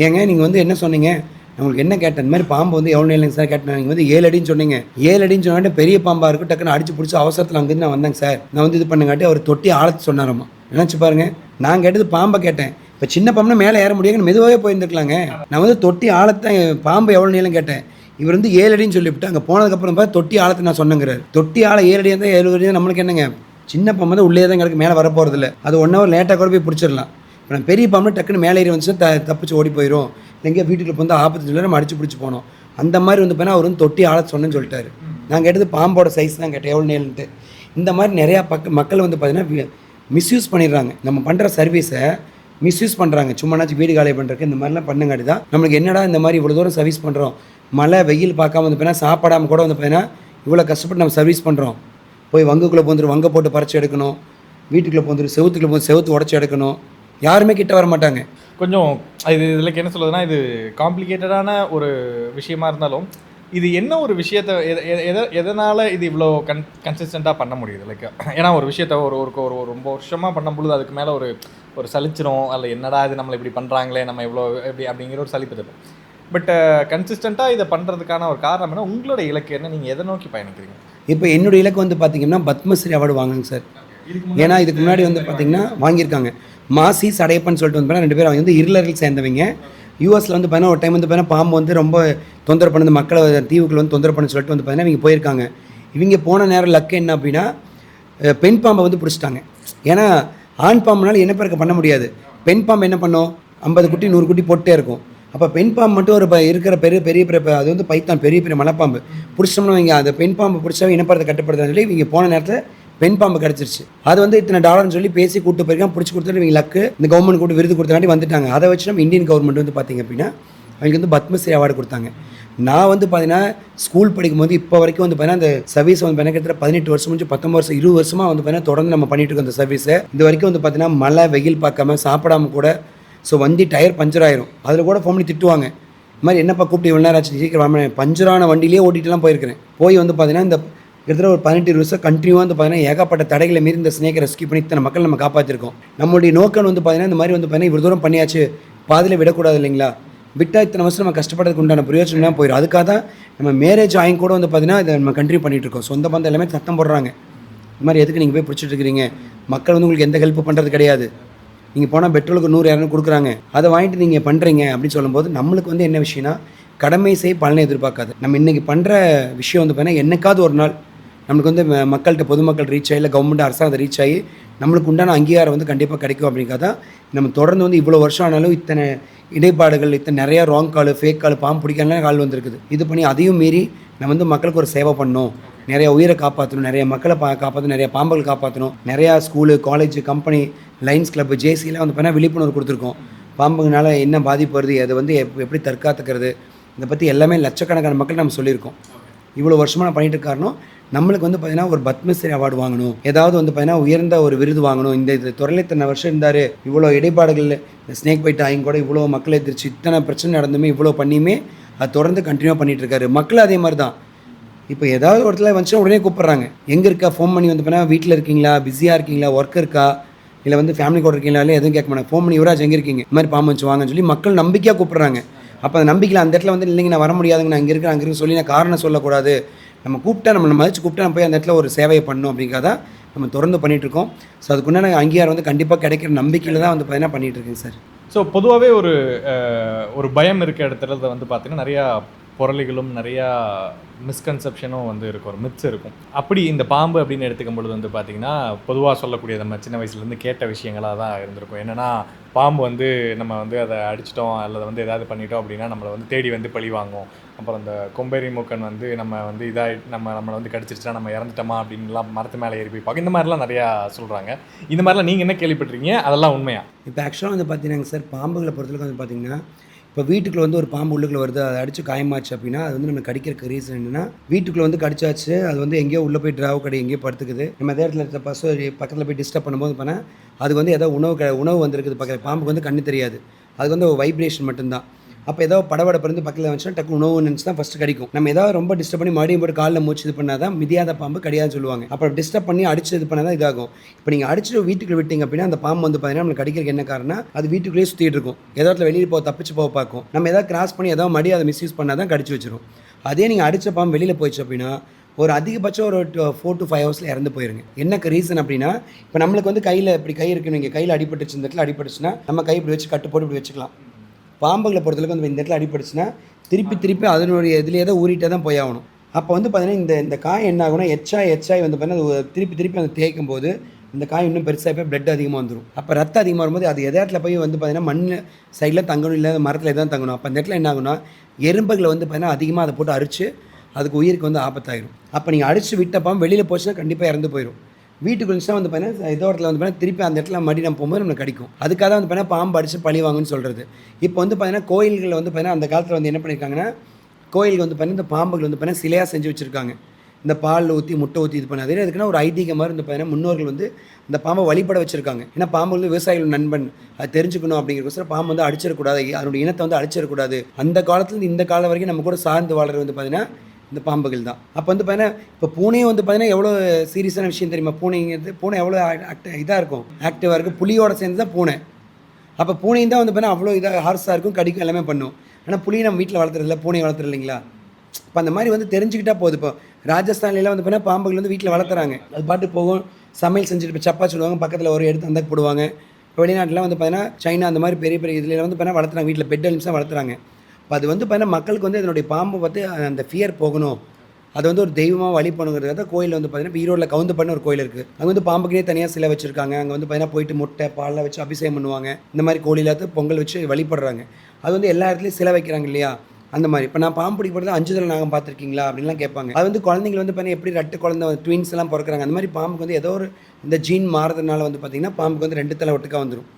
ஏங்க நீங்கள் வந்து என்ன சொன்னீங்க, உங்களுக்கு என்ன கேட்டேன், இந்த மாதிரி பாம்பு வந்து எவ்வளோ இல்லைங்க சார் கேட்டேன். நீங்கள் வந்து 7 அடின்னு சொன்னீங்க. 7 அடின்னு சொன்னாட்டே பெரிய பாம்பாக இருக்கும். டக்குன்னு அடிச்சு பிடிச்சி அவசரத்தில் அங்கேருந்து நான் வந்தேங்க சார். நான் வந்து இது பண்ணுங்காட்டி அவர் தொட்டி ஆழத்து சொன்னாரம்மா. நினச்சி பாருங்கள், நான் கேட்டது பாம்பை கேட்டேன். இப்போ சின்ன பாம்புனா மேலே ஏற முடியாது, மெதுவாகவே போயிருந்துருக்கலாங்க. நான் வந்து தொட்டி ஆழத்தை பாம்பு எவ்வளோ நீளம் கேட்டேன். இவர் வந்து 7 அடின்னு சொல்லிவிட்டு அங்கே போனதுக்கப்புறம் பார்த்து தொட்டி ஆழத்தை நான் சொன்னங்கிறார். தொட்டி ஆழம் 7 அடி இருந்தால் 7 அடி நம்மளுக்கு என்னங்க, சின்ன பாம்பு தான் உள்ளே தான் கிடக்கு, மேலே வரப்போகிறதில்ல. அது 1 ஹவர் லேட்டாக கூட போய் பிடிச்சிடலாம். இப்போ நான் பெரிய பாம்பு டக்குன்னு மேலே ஏறி வந்துச்சுன்னா தப்பிச்சு ஓடி போயிடும். எங்கேயோ வீட்டுக்கு வந்து ஆபத்து சொல்லி நம்ம அடிச்சு பிடிச்சி போனோம். அந்த மாதிரி வந்து பார்த்தா அவர் வந்து தொட்டி ஆழத்தை சொன்னேன்னு சொல்லிட்டாரு. நான் கேட்டது பாம்போட சைஸ் தான் கேட்டேன், எவ்வளோ நேரன்ட்டு. இந்த மாதிரி நிறையா மக்கள் வந்து பார்த்தீங்கன்னா மிஸ்யூஸ் பண்ணிடுறாங்க. நம்ம பண்ணுற சர்வீஸை மிஸ்யூஸ் பண்ணுறாங்க. சும்மானாச்சும் வீடு காலி பண்ணுறதுக்கு இந்த மாதிரிலாம் பண்ணுங்காட்டி தான் நம்மளுக்கு என்னடா இந்த மாதிரி இவ்வளோ தூரம் சர்வீஸ் பண்ணுறோம், மழை வெயில் பார்க்காம வந்து பார்த்தீங்கன்னா சாப்பிடாமல் கூட வந்து பார்த்தீங்கன்னா இவ்வளோ கஷ்டப்பட்டு நம்ம சர்வீஸ் பண்ணுறோம். போய் வங்குக்குள்ளே போந்துடும், வங்கை போட்டு பறிச்சு எடுக்கணும், வீட்டுக்குள்ளே போந்துடும், செவுத்துக்குள்ளே போந்து செவுத்து உடச்சி எடுக்கணும். யாருமே கிட்ட வர மாட்டாங்க. கொஞ்சம் இதில் என்ன சொல்லுதுன்னா, இது காம்ப்ளிகேட்டடான ஒரு விஷயமா இருந்தாலும் இது என்ன ஒரு விஷயத்தை எதனால் இது இவ்வளோ கன்சிஸ்டண்ட்டாக பண்ண முடியுது? லைக் ஏன்னா ஒரு விஷயத்த ஒரு ரொம்ப வருஷமாக பண்ணும்பொழுது அதுக்கு மேலே ஒரு சலிச்சிரும், அதில் என்னடா இது நம்மளை இப்படி பண்ணுறாங்களே, நம்ம இவ்வளோ எப்படி அப்படிங்கிற ஒரு சலிப்பு இருக்கும். பட் கன்சிஸ்டண்ட்டாக இதை பண்ணுறதுக்கான ஒரு காரணம் என்ன? உங்களோட இலக்கு என்ன? நீங்கள் எதை நோக்கி பயணிக்கிறீங்க? இப்போ என்னுடைய இலக்கு வந்து பார்த்திங்கன்னா பத்மஸ்ரீ அவார்டு வாங்குங்க சார். ஏன்னா இதுக்கு முன்னாடி வந்து பார்த்திங்கன்னா வாங்கியிருக்காங்க. மாசி சடையப்பன்னு சொல்லிட்டு வந்து 2 பேர் அவங்க வந்து இருளர்கள் சேர்ந்தவங்க. யூஎஸில் வந்து பார்த்தீங்கன்னா ஒரு டைம் வந்து பார்த்தீங்கன்னா பாம்பு வந்து ரொம்ப தொந்தரவு பண்ணுது, மக்களை தீவுக்குள்ள வந்து தொந்தரவு பண்ணு சொல்லிட்டு வந்து பார்த்தீங்கன்னா இவங்க போயிருக்காங்க. இவங்க போன நேரம் லக்கு என்ன அப்படின்னா பெண் பாம்பை வந்து பிடிச்சிட்டாங்க. ஏன்னா ஆண் பாம்புனால இனப்பெருக்கம் பண்ண முடியாது. பெண் பாம்பு என்ன பண்ணும், 50 குட்டி 100 குட்டி போட்டே இருக்கும். அப்போ பெண் பாம்பு மட்டும் ஒரு இருக்கிற பெரிய அது வந்து பைத்தான், பெரிய மலைப்பாம்பு பிடிச்சோம்னா இவங்க அந்த பெண் பாம்பு பிடிச்சா இனப்பெருக்கத்தை கட்டுப்படுத்துறதுன்னு சொல்லி இவங்க போன நேரத்தில் பெண் பாம்பு கிடச்சிருச்சு. அது வந்து இத்தனை டாலர்னு சொல்லி பேசி கூப்பிட்டு போயிருக்காங்க. பிடிச்சி கொடுத்துட்டு இவங்க லக்கு இந்த கவர்மெண்ட் கூட விருது கொடுத்தாண்டி வந்துட்டாங்க. அதை வச்சு நம்ம இந்தியன் கவர்மெண்ட் வந்து பார்த்திங்க அப்படின்னா அவங்களுக்கு வந்து பத்மஸ்ரீ அவார்டு கொடுத்தாங்க. நான் வந்து பார்த்தீங்கன்னா ஸ்கூல் படிக்கும்போது இப்போ வரைக்கும் வந்து பார்த்தீங்கன்னா அந்த சர்வீஸ் வந்து பார்த்தீங்கன்னா 18 வருஷம் முடிஞ்சு 19 வருஷம் 20 வருஷமாக வந்து பார்த்தீங்கன்னா தொடர்ந்து நம்ம பண்ணிட்டு இருக்கோம் அந்த சர்வீஸை. இது வரைக்கும் வந்து பார்த்தீங்கன்னா மழை வெயில் பார்க்காம சாப்பிடாம கூட வண்டி டயர் பஞ்சர் ஆயிரும், அதில் கூட ஃபோன் பண்ணி திட்டுவாங்க. இந்த மாதிரி என்னப்பா கூப்பிட்டு இவ்வளோ நேரம் ஆச்சு, சீக்கிரம் பஞ்சரான வண்டியிலே ஓட்டிட்டுலாம் போயிருக்கிறேன். போய் வந்து பார்த்தீங்கன்னா இந்த கிட்டத்தட்ட ஒரு 18 வருஷம் கண்டினியூவாக வந்து பார்த்தீங்கன்னா ஏகப்பட்ட தடைகளை மீறி இந்த ஸ்னேக்கை ரெஸ்கியூ பண்ணி இத்தனை மக்கள் நம்ம காப்பாற்றிருக்கோம். நம்மளுடைய நோக்கம் வந்து பார்த்தீங்கன்னா இந்த மாதிரி வந்து பார்த்தீங்கன்னா இவ்வளோ தூரம் பண்ணியாச்சு, பாதியில் விடக்கூடாது இல்லைங்களா. விட்டால் இத்தனை வருஷம் நம்ம கஷ்டப்படுறதுக்கு உண்டான பிரயோஜனம் தான் போயிடும். அதுக்காக தான் நம்ம மேரேஜ் ஆகி கூட வந்து பார்த்தீங்கன்னா இதை நம்ம கண்டினியூ பண்ணிகிட்டு இருக்கோம். சொந்த பந்தம் எல்லாமே சத்தம் போடுறாங்க, இந்த மாதிரி எதுக்கு நீங்கள் போய் பிடிச்சிட்டு இருக்கிறீங்க, மக்கள் வந்து உங்களுக்கு எந்த ஹெல்ப் பண்ணுறது கிடையாது, நீங்கள் போனால் பெட்ரோலுக்கு 100-200 கொடுக்குறாங்க, அதை வாங்கிட்டு நீங்கள் பண்ணுறீங்க அப்படின்னு சொல்லும்போது நம்மளுக்கு வந்து என்ன விஷயம்னா கடமை செய் பலனை எதிர்பார்க்காது. நம்ம இன்றைக்கி பண்ணுற விஷயம் வந்து பார்த்தீங்கன்னா என்னைக்காவது ஒரு நாள் நம்மளுக்கு வந்து மக்கள்கிட்ட பொதுமக்கள் ரீச் ஆகி இல்லை கவர்மெண்ட் அரசாங்கம் ரீச் ஆகி நம்மளுக்கு உண்டான அங்கீகாரம் வந்து கண்டிப்பாக கிடைக்கும். அப்படிங்கிறத தான் நம்ம தொடர்ந்து வந்து இவ்வளோ வருஷம் ஆனாலும் இத்தனை இடைப்பாடுகள், இத்தனை நிறையா ராங் கால், ஃபேக் கால், பாம்பு பிடிக்கலாம் கால் வந்திருக்குது. இது பண்ணி அதையும் மீறி நம்ம வந்து மக்களுக்கு ஒரு சேவை பண்ணணும், நிறையா உயிரை காப்பாற்றணும், நிறைய மக்களை காப்பாற்றணும், நிறையா பாம்புகள் காப்பாற்றணும். நிறையா school, college, company, Lions club, ஜேசிலாம் வந்து பார்த்தீங்கன்னா விழிப்புணர்வு கொடுத்துருக்கோம். பாம்புங்கனால என்ன பாதிப்பு வருது, அதை வந்து எப்படி தற்காத்துக்கிறது, இதை பற்றி எல்லாமே லட்சக்கணக்கான மக்கள் நம்ம சொல்லியிருக்கோம். இவ்வளோ வருஷமாக நான் பண்ணிட்டு காரணம் நம்மளுக்கு வந்து பார்த்தீங்கன்னா ஒரு பத்மஸ்ரீ அவார்டு வாங்கணும், ஏதாவது வந்து பார்த்தீங்கன்னா உயர்ந்த ஒரு விருது வாங்கணும். இந்த துறையில் இத்தனை வருஷம் இருந்தார், இவ்வளோ இடைப்பாடுகள், ஸ்னேக் பைட் ஆகி கூட இவ்வளோ மக்களை எதிர்த்து இத்தனை பிரச்சனை நடந்துமே இவ்வளோ பண்ணியுமே அது தொடர்ந்து கண்டினியூ பண்ணிகிட்டு இருக்காரு. மக்கள் அதே மாதிரி தான். இப்போ ஏதாவது ஒரு இடத்துல வந்துச்சுன்னா உடனே கூப்பிட்றாங்க, எங்கே இருக்கா, ஃபோன் பண்ணி வந்து பார்த்தீங்கன்னா வீட்டில் இருக்கீங்களா, பிஸியாக இருக்கீங்களா, ஒர்க் இருக்கா, இல்லை வந்து ஃபேமிலி கூட இருக்கீங்களா, இல்லை எதுவும் கேட்க மாட்டாங்க. ஃபோன் பண்ணி யுவராஜ் எங்கே இருக்கீங்க, இந்த மாதிரி பாம்பு வச்சு வாங்கன்னு சொல்லி மக்கள் நம்பிக்கையாக கூப்பிட்றாங்க. அப்போ அந்த நம்பிக்கையில் அந்த இடத்துல வந்து இல்லைங்க நான் வர முடியாதுங்க, நான் இங்கே இருக்கிறேன் அங்கே இருக்கு சொல்லி நான் காரணம் சொல்லக்கூடாது. நம்ம கூப்பிட்டா நம்ம மதிச்சு கூப்பிட்டா நம்ம போய் அந்த இடத்துல ஒரு சேவையை பண்ணணும் அப்படிங்கிறத நம்ம தொடர்ந்து பண்ணிகிட்ருக்கோம். ஸோ அதுக்குண்டான அங்கீகாரம் வந்து கண்டிப்பாக கிடைக்கிற நம்பிக்கையில் தான் வந்து பார்த்தீங்கன்னா பண்ணிகிட்டு இருக்கேங்க சார். ஸோ பொதுவாகவே ஒரு பயம் இருக்க இடத்துல வந்து பார்த்திங்கன்னா நிறையா புரளிகளும் நிறையா மிஸ்கன்செப்ஷனும் வந்து இருக்கும், ஒரு மித்ஸ் இருக்கும். அப்படி இந்த பாம்பு அப்படின்னு எடுத்துக்கும் பொழுது வந்து பார்த்திங்கன்னா பொதுவாக சொல்லக்கூடிய நம்ம சின்ன வயசுலேருந்து கேட்ட விஷயங்களாக தான் இருந்திருக்கும். என்னென்னா பாம்பு வந்து நம்ம வந்து அதை அடிச்சிட்டோம் அல்லது வந்து ஏதாவது பண்ணிட்டோம் அப்படின்னா நம்மளை வந்து தேடி வந்து பழி வாங்கும். அப்புறம் இந்த கொம்பேரி மூக்கன் வந்து நம்ம வந்து நம்மளை வந்து கடிச்சிருச்சா நம்ம இறந்துட்டோமா அப்படின்லாம் மரத்து மேலே ஏறி போய் பார்க்க, இந்த மாதிரிலாம் நிறையா சொல்கிறாங்க. இந்த மாதிரிலாம் நீங்கள் என்ன கேள்விப்பட்டிருக்கீங்க, அதெல்லாம் உண்மையா? இப்போ ஆக்சுவலாக வந்து பார்த்தீங்கன்னா சார், பாம்புகளை பொறுத்தளவுக்கு வந்து பார்த்தீங்கன்னா, இப்போ வீட்டுக்குள்ளே வந்து ஒரு பாம்பு உள்ளுக்குள்ளே வருது, அதை அடித்து காயமாச்சு அப்படின்னா அது வந்து நம்ம கடிக்கிறதுக்கு ரீசன் என்னென்னா, வீட்டுக்குள்ளே வந்து கடிச்சாச்சு, அது வந்து எங்கேயோ உள்ளே போய் டிராவ் கடை எங்கேயோ படுத்துக்குது, நம்ம எதே இடத்துல இருக்க பசு பக்கத்தில் போய் டிஸ்டர்ப் பண்ணும்போது பண்ணால் அதுக்கு வந்து ஏதோ உணவு வந்திருக்குது பக்கத்தில். பாம்புக்கு வந்து கண்ணு தெரியாது, அதுக்கு வந்து ஒரு வைப்ரேஷன் மட்டும்தான். அப்போ ஏதோ படபடப்பிருந்து பக்கத்தில் வந்துச்சுன்னா டக்கு உணவு நினச்சி தான் ஃபஸ்ட்டு கடிக்கும். நம்ம ஏதாவது ரொம்ப டிஸ்டர்ப் பண்ணி மறுபடியும் போட்டு காலில் மூச்சு இது பண்ணால் தான் மிதியாத பாம்பு கடியாதுன்னு சொல்லுவாங்க. அப்புறம் டிஸ்டர்ப் பண்ணி அடிச்சு இது பண்ணால் தான் இதாகும். இப்போ நீங்கள் அடிச்சுட்டு வீட்டுக்குள்ளே விட்டீங்க அப்படின்னா அந்த பாம்பு வந்து பார்த்தீங்கன்னா நம்மளுக்கு கடிக்கிறதுக்கு என்ன காரணம், அது வீட்டுக்குள்ளேயே சுற்றிட்டு இருக்கும், ஏதோ இடத்துல வெளியில் தப்பிச்சு போக பார்க்கும். நம்ம ஏதாவது கிராஸ் பண்ணி ஏதாவது மறுபடியும் அதை மிஸ்யூஸ் பண்ணால் தான் கடிச்சு வச்சிடும். அதே நீங்கள் அடித்த பாம்பு வெளியில் போயிடுச்சு அப்படின்னா ஒரு அதிகபட்சம் ஒரு 4 to 5 ஹவர்ஸில் இறந்து போயிருங்க. என்ன ரீசன் அப்படின்னா, இப்போ நம்மளுக்கு வந்து கையில் இப்படி கை இருக்குன்னு, நீங்கள் கையில் அடிபட்டுச்சு, இந்த இடத்துல அடிபட்டுச்சுன்னா நம்ம கை இப்படி வச்சு கட்டு போட்டு இப்படி வச்சுக்கலாம். பாம்புகளை பொறுத்தளவுக்கு வந்து இந்த இடத்துல அடிபட்டுச்சுன்னா திருப்பி அதனுடைய இதுலேயே தான் ஊறிட்டே தான் போய் ஆகணும். அப்போ வந்து பார்த்தீங்கன்னா இந்த காய் என்ன ஆகுனா எச்சாய் வந்து பார்த்தீங்கன்னா திருப்பி அந்த தேய்க்கும் போது இந்த காய் இன்னும் பெருசாக போய் பிளட் அதிகமாக வந்துடும். அப்போ ரத்தம் அதிகமாக வரும்போது அது எந்த இடத்துல போய் வந்து பார்த்தீங்கன்னா மண் சைடில் தங்கணும், இல்லை மரத்தில் எதாவது தங்கணும். அப்போ அந்த இடத்துல என்ன ஆகுனா எறும்புகளை வந்து பார்த்தீங்கன்னா அதிகமாக அதை போட்டு அரிச்சு அதுக்கு உயிருக்கு வந்து ஆபத்தாயிடும். அப்போ நீங்கள் அடித்து விட்ட பாம்பு வெளியில் போச்சுன்னா கண்டிப்பாக இறந்து போயிடும். வீட்டுக்கு வந்துச்சுன்னா வந்து பார்த்தீங்கன்னா இதோ இடத்துல வந்து பார்த்தீங்கன்னா திருப்பி அந்த இடத்துல மறுபடியும் நம்ம போகும்போது நம்மளுக்கு கடிக்கும். அதுக்காக வந்து பார்த்தீங்கன்னா பாம்பு அடித்து பழி வாங்குன்னு சொல்கிறது. இப்போ வந்து பார்த்தீங்கன்னா கோயில்களில் வந்து பார்த்தீங்கன்னா அந்த காலத்தில் வந்து என்ன பண்ணியிருக்காங்கன்னா, கோயிலுக்கு வந்து பார்த்தீங்கன்னா இந்த பாம்புகள் வந்து பார்த்தீங்கன்னா சிலையாக செஞ்சு வச்சுருக்காங்க. இந்த பால் ஊற்றி முட்டை ஊற்றி இது பண்ணாது. அதுக்குன்னா ஒரு ஐதீகம் மாதிரி வந்து பார்த்தீங்கன்னா முன்னோர்கள் வந்து இந்த பாம்பை வழிபட வச்சுருக்காங்க. ஏன்னா பாம்பு வந்து விவசாயிகள் நண்பன், அது தெரிஞ்சுக்கணும் அப்படிங்கிறதுக்கோசரம் பாம்பு வந்து அடிச்சிடக்கூடாது, அதனுடைய இனத்தை வந்து அடிச்சிடக்கூடாது. அந்த காலத்துலேருந்து இந்த காலம் வரைக்கும் நம்ம கூட சார்ந்து வாழ்றது வந்து பார்த்தீங்கன்னா இந்த பாம்புகள் தான். அப்போ வந்து பார்த்தீங்கன்னா இப்போ பூனையும் வந்து பார்த்தீங்கன்னா எவ்வளோ சீரியஸான விஷயம் தெரியுமா? பூனை எவ்வளோ இதாக இருக்கும், ஆக்டிவாக இருக்கும். புலியோட சேர்ந்து தான் பூனை. அப்போ பூனையும் தான் வந்து பார்த்தீங்கன்னா அவ்வளோ இதாக ஹார்ஸாக இருக்கும், கடிக்கும், எல்லாமே பண்ணும். ஆனால் புளியை நம்ம வீட்டில் வளர்த்துறதில்ல, பூனை வளர்த்துறது இல்லைங்களா? இப்போ அந்த மாதிரி வந்து தெரிஞ்சுக்கிட்டா போகுது. இப்போ ராஜஸ்தான்லாம் வந்து பார்த்தீங்கன்னா பாம்புகள் வந்து வீட்டில் வளர்த்துறாங்க, அது பாட்டு போகும், சமையல் செஞ்சுட்டு இப்போ சப்பா சொல்லுவாங்க, பக்கத்தில் ஒரு எடுத்து அந்த போடுவாங்க. இப்போ வெளிநாட்டில் வந்து பார்த்தீங்கன்னா சைனா அந்த மாதிரி பெரிய இதில் வந்து பார்த்தீங்கன்னா வளர்த்துறாங்க, வீட்டில் பெட் அனிமல்ஸாக வளர்த்துறாங்க. இப்போ அது வந்து பார்த்தீங்கன்னா மக்களுக்கு வந்து இதனுடைய பாம்பை பார்த்து அந்த ஃபியர் போகணும், அது வந்து ஒரு தெய்வமாக வழிபணுங்கிறத கோயில் வந்து பார்த்தீங்கன்னா இப்போ ஈரோடில் கவுந்தப்பண்ண ஒரு கோயில் இருக்குது. அங்கே வந்து பாம்புக்குனே தனியாக சிலை வச்சுருக்காங்க. அங்கே வந்து பார்த்தீங்கன்னா போயிட்டு முட்டை பாலில் வச்சு அபிஷேகம் பண்ணுவாங்க. இந்த மாதிரி கோழியிலாத்து பொங்கல் வச்சு வழிபடுறாங்க. அது வந்து எல்லா இடத்துலையும் சிலை வைக்கிறாங்க இல்லையா? அந்த மாதிரி இப்போ நான் பாம்பு பிடிக்கிறது 5 தலை நாகம் பார்த்துருக்கீங்களா அப்படின்லாம் கேட்பாங்க. அது வந்து குழந்தைங்க வந்து பார்த்தீங்கன்னா எப்படி 2 குழந்தை ட்வின்ஸ் எல்லாம் பிறக்கிறாங்க, அந்த மாதிரி பாம்புக்கு வந்து ஏதோ ஒரு இந்த ஜீன் மாறுறதுனால வந்து பார்த்திங்கன்னா பாம்புக்கு வந்து 2 தலை ஒட்டுக்காக வந்துடும்.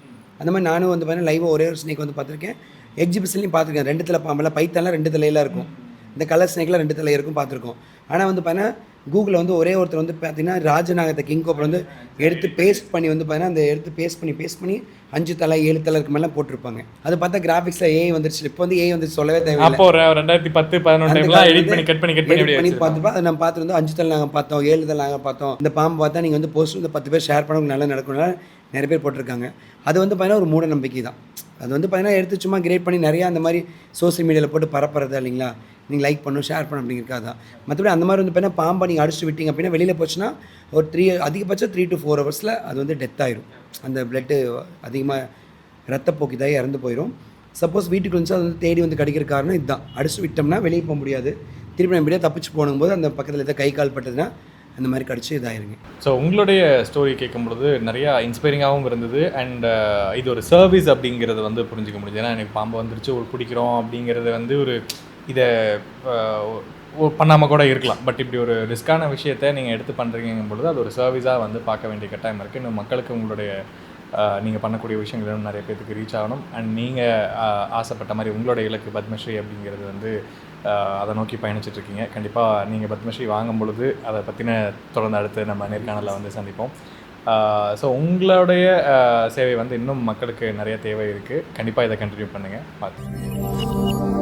அந்த மாதிரி நானும் வந்து பார்த்தீங்கன்னா லைவாக ஒரே ஒரு ஸ்னேக் வந்து பார்த்துருக்கேன், எக்ஸிபிஷன்லையும் பார்த்துருக்கேன். 2 தலை பாம்பெல்லாம், பைத்தெல்லாம் 2 தலையெல்லாம் இருக்கும், இந்த கலர் ஸ்னேக்லாம் 2 தலை இருக்கும் பார்த்துருக்கோம். ஆனால் வந்து பார்த்தீங்கன்னா கூகுளில் வந்து ஒரே ஒருத்தர் வந்து பார்த்தீங்கன்னா ராஜநாகத்தை கிங் கோப்ரா வந்து எடுத்து பேஸ்ட் பண்ணி வந்து பார்த்தீங்கன்னா அந்த எடுத்து பேஸ்ட் பண்ணி 5 தலை 7 தலை இருக்கு மேலே போட்டிருப்பாங்க. அது பார்த்தா கிராஃபிக்ஸில் ஏஐ வந்துருச்சு. இப்போ வந்து ஏஐ வந்துச்சு, சொல்லவே தேவையில்லை. அப்போ 2010-11 எடிட் பண்ணி பார்த்துப்பா அதை நம்ம பார்த்து வந்து 5 தலை நாங்கள் பார்த்தோம், 7 தலை நாங்கள் பார்த்தோம். இந்த பாம்பு பார்த்தா நீங்கள் வந்து போஸ்ட் வந்து 10 பேர் ஷேர் பண்ண நல்லா நடக்கணும்னா நிறைய பேர் போட்டிருக்காங்க. அது வந்து பார்த்தீங்கன்னா ஒரு மூட நம்பிக்கை தான். அது வந்து பார்த்தீங்கன்னா எடுத்து சும்மா கிரியேட் பண்ணி நிறையா அந்த மாதிரி சோசியல் மீடியாவில் போட்டு பரப்புறதா இல்லைங்களா? நீங்கள் லைக் பண்ணணும், ஷேர் பண்ணணும் அப்படிங்கிறக்காக தான். மற்றபடி அந்த மாதிரி வந்து பார்த்தீங்கன்னா பாம்பை நீங்கள் அடிச்சுட்டு விட்டீங்க அப்படின்னா வெளியில் போச்சுன்னா ஒரு அதிகபட்சம் 3 to 4 ஹவர்ஸில் அது வந்து டெத் ஆயிரும். அந்த பிளட்டு அதிகமாக ரத்தப்போக்கு இதாகி இறந்து போயிடும். சப்போஸ் வீட்டுக்கு வந்து அது வந்து தேடி வந்து கடிக்கிற காரணம் இதுதான். அடிச்சு விட்டோம்னா வெளியே போக முடியாது, திருப்பி நம்ம எப்படியா தப்பிச்சு போகும்போது அந்த பக்கத்தில் எதாவது கை கால் பட்டதுன்னா அந்த மாதிரி கடிச்சு இதாயிருங்க. ஸோ உங்களுடைய ஸ்டோரி கேட்கும்பொழுது நிறையா இன்ஸ்பைரிங்காகவும் இருந்தது. அண்ட் இது ஒரு சர்வீஸ் அப்படிங்கிறது வந்து புரிஞ்சிக்க முடியுது. ஏன்னா எனக்கு பாம்பு வந்துருச்சு ஒரு பிடிக்கிறோம் அப்படிங்கிறது வந்து ஒரு இதை பண்ணாமல் கூட இருக்கலாம். பட் இப்படி ஒரு ரிஸ்க்கான விஷயத்தை நீங்கள் எடுத்து பண்ணுறீங்கும் பொழுது அது ஒரு சர்வீஸாக வந்து பார்க்க வேண்டிய கட்டாயம் இருக்குது. இன்னும் மக்களுக்கு உங்களுடைய நீங்கள் பண்ணக்கூடிய விஷயங்கள் இன்னும் நிறைய பேருக்கு ரீச் ஆகணும். அண்ட் நீங்கள் ஆசைப்பட்ட மாதிரி உங்களுடைய இலக்கு பத்மஸ்ரீ அப்படிங்கிறது வந்து அதை நோக்கி பயணிச்சிட்ருக்கீங்க. கண்டிப்பாக நீங்கள் பத்மஸ்ரீ வாங்கும் பொழுது அதை பற்றின தொடர்ந்து அடுத்து நம்ம நேர்காணலில் வந்து சந்திப்போம். ஸோ உங்களுடைய சேவை வந்து இன்னும் மக்களுக்கு நிறைய தேவை இருக்குது. கண்டிப்பாக இதை கண்டினியூ பண்ணுங்கள். பார்த்து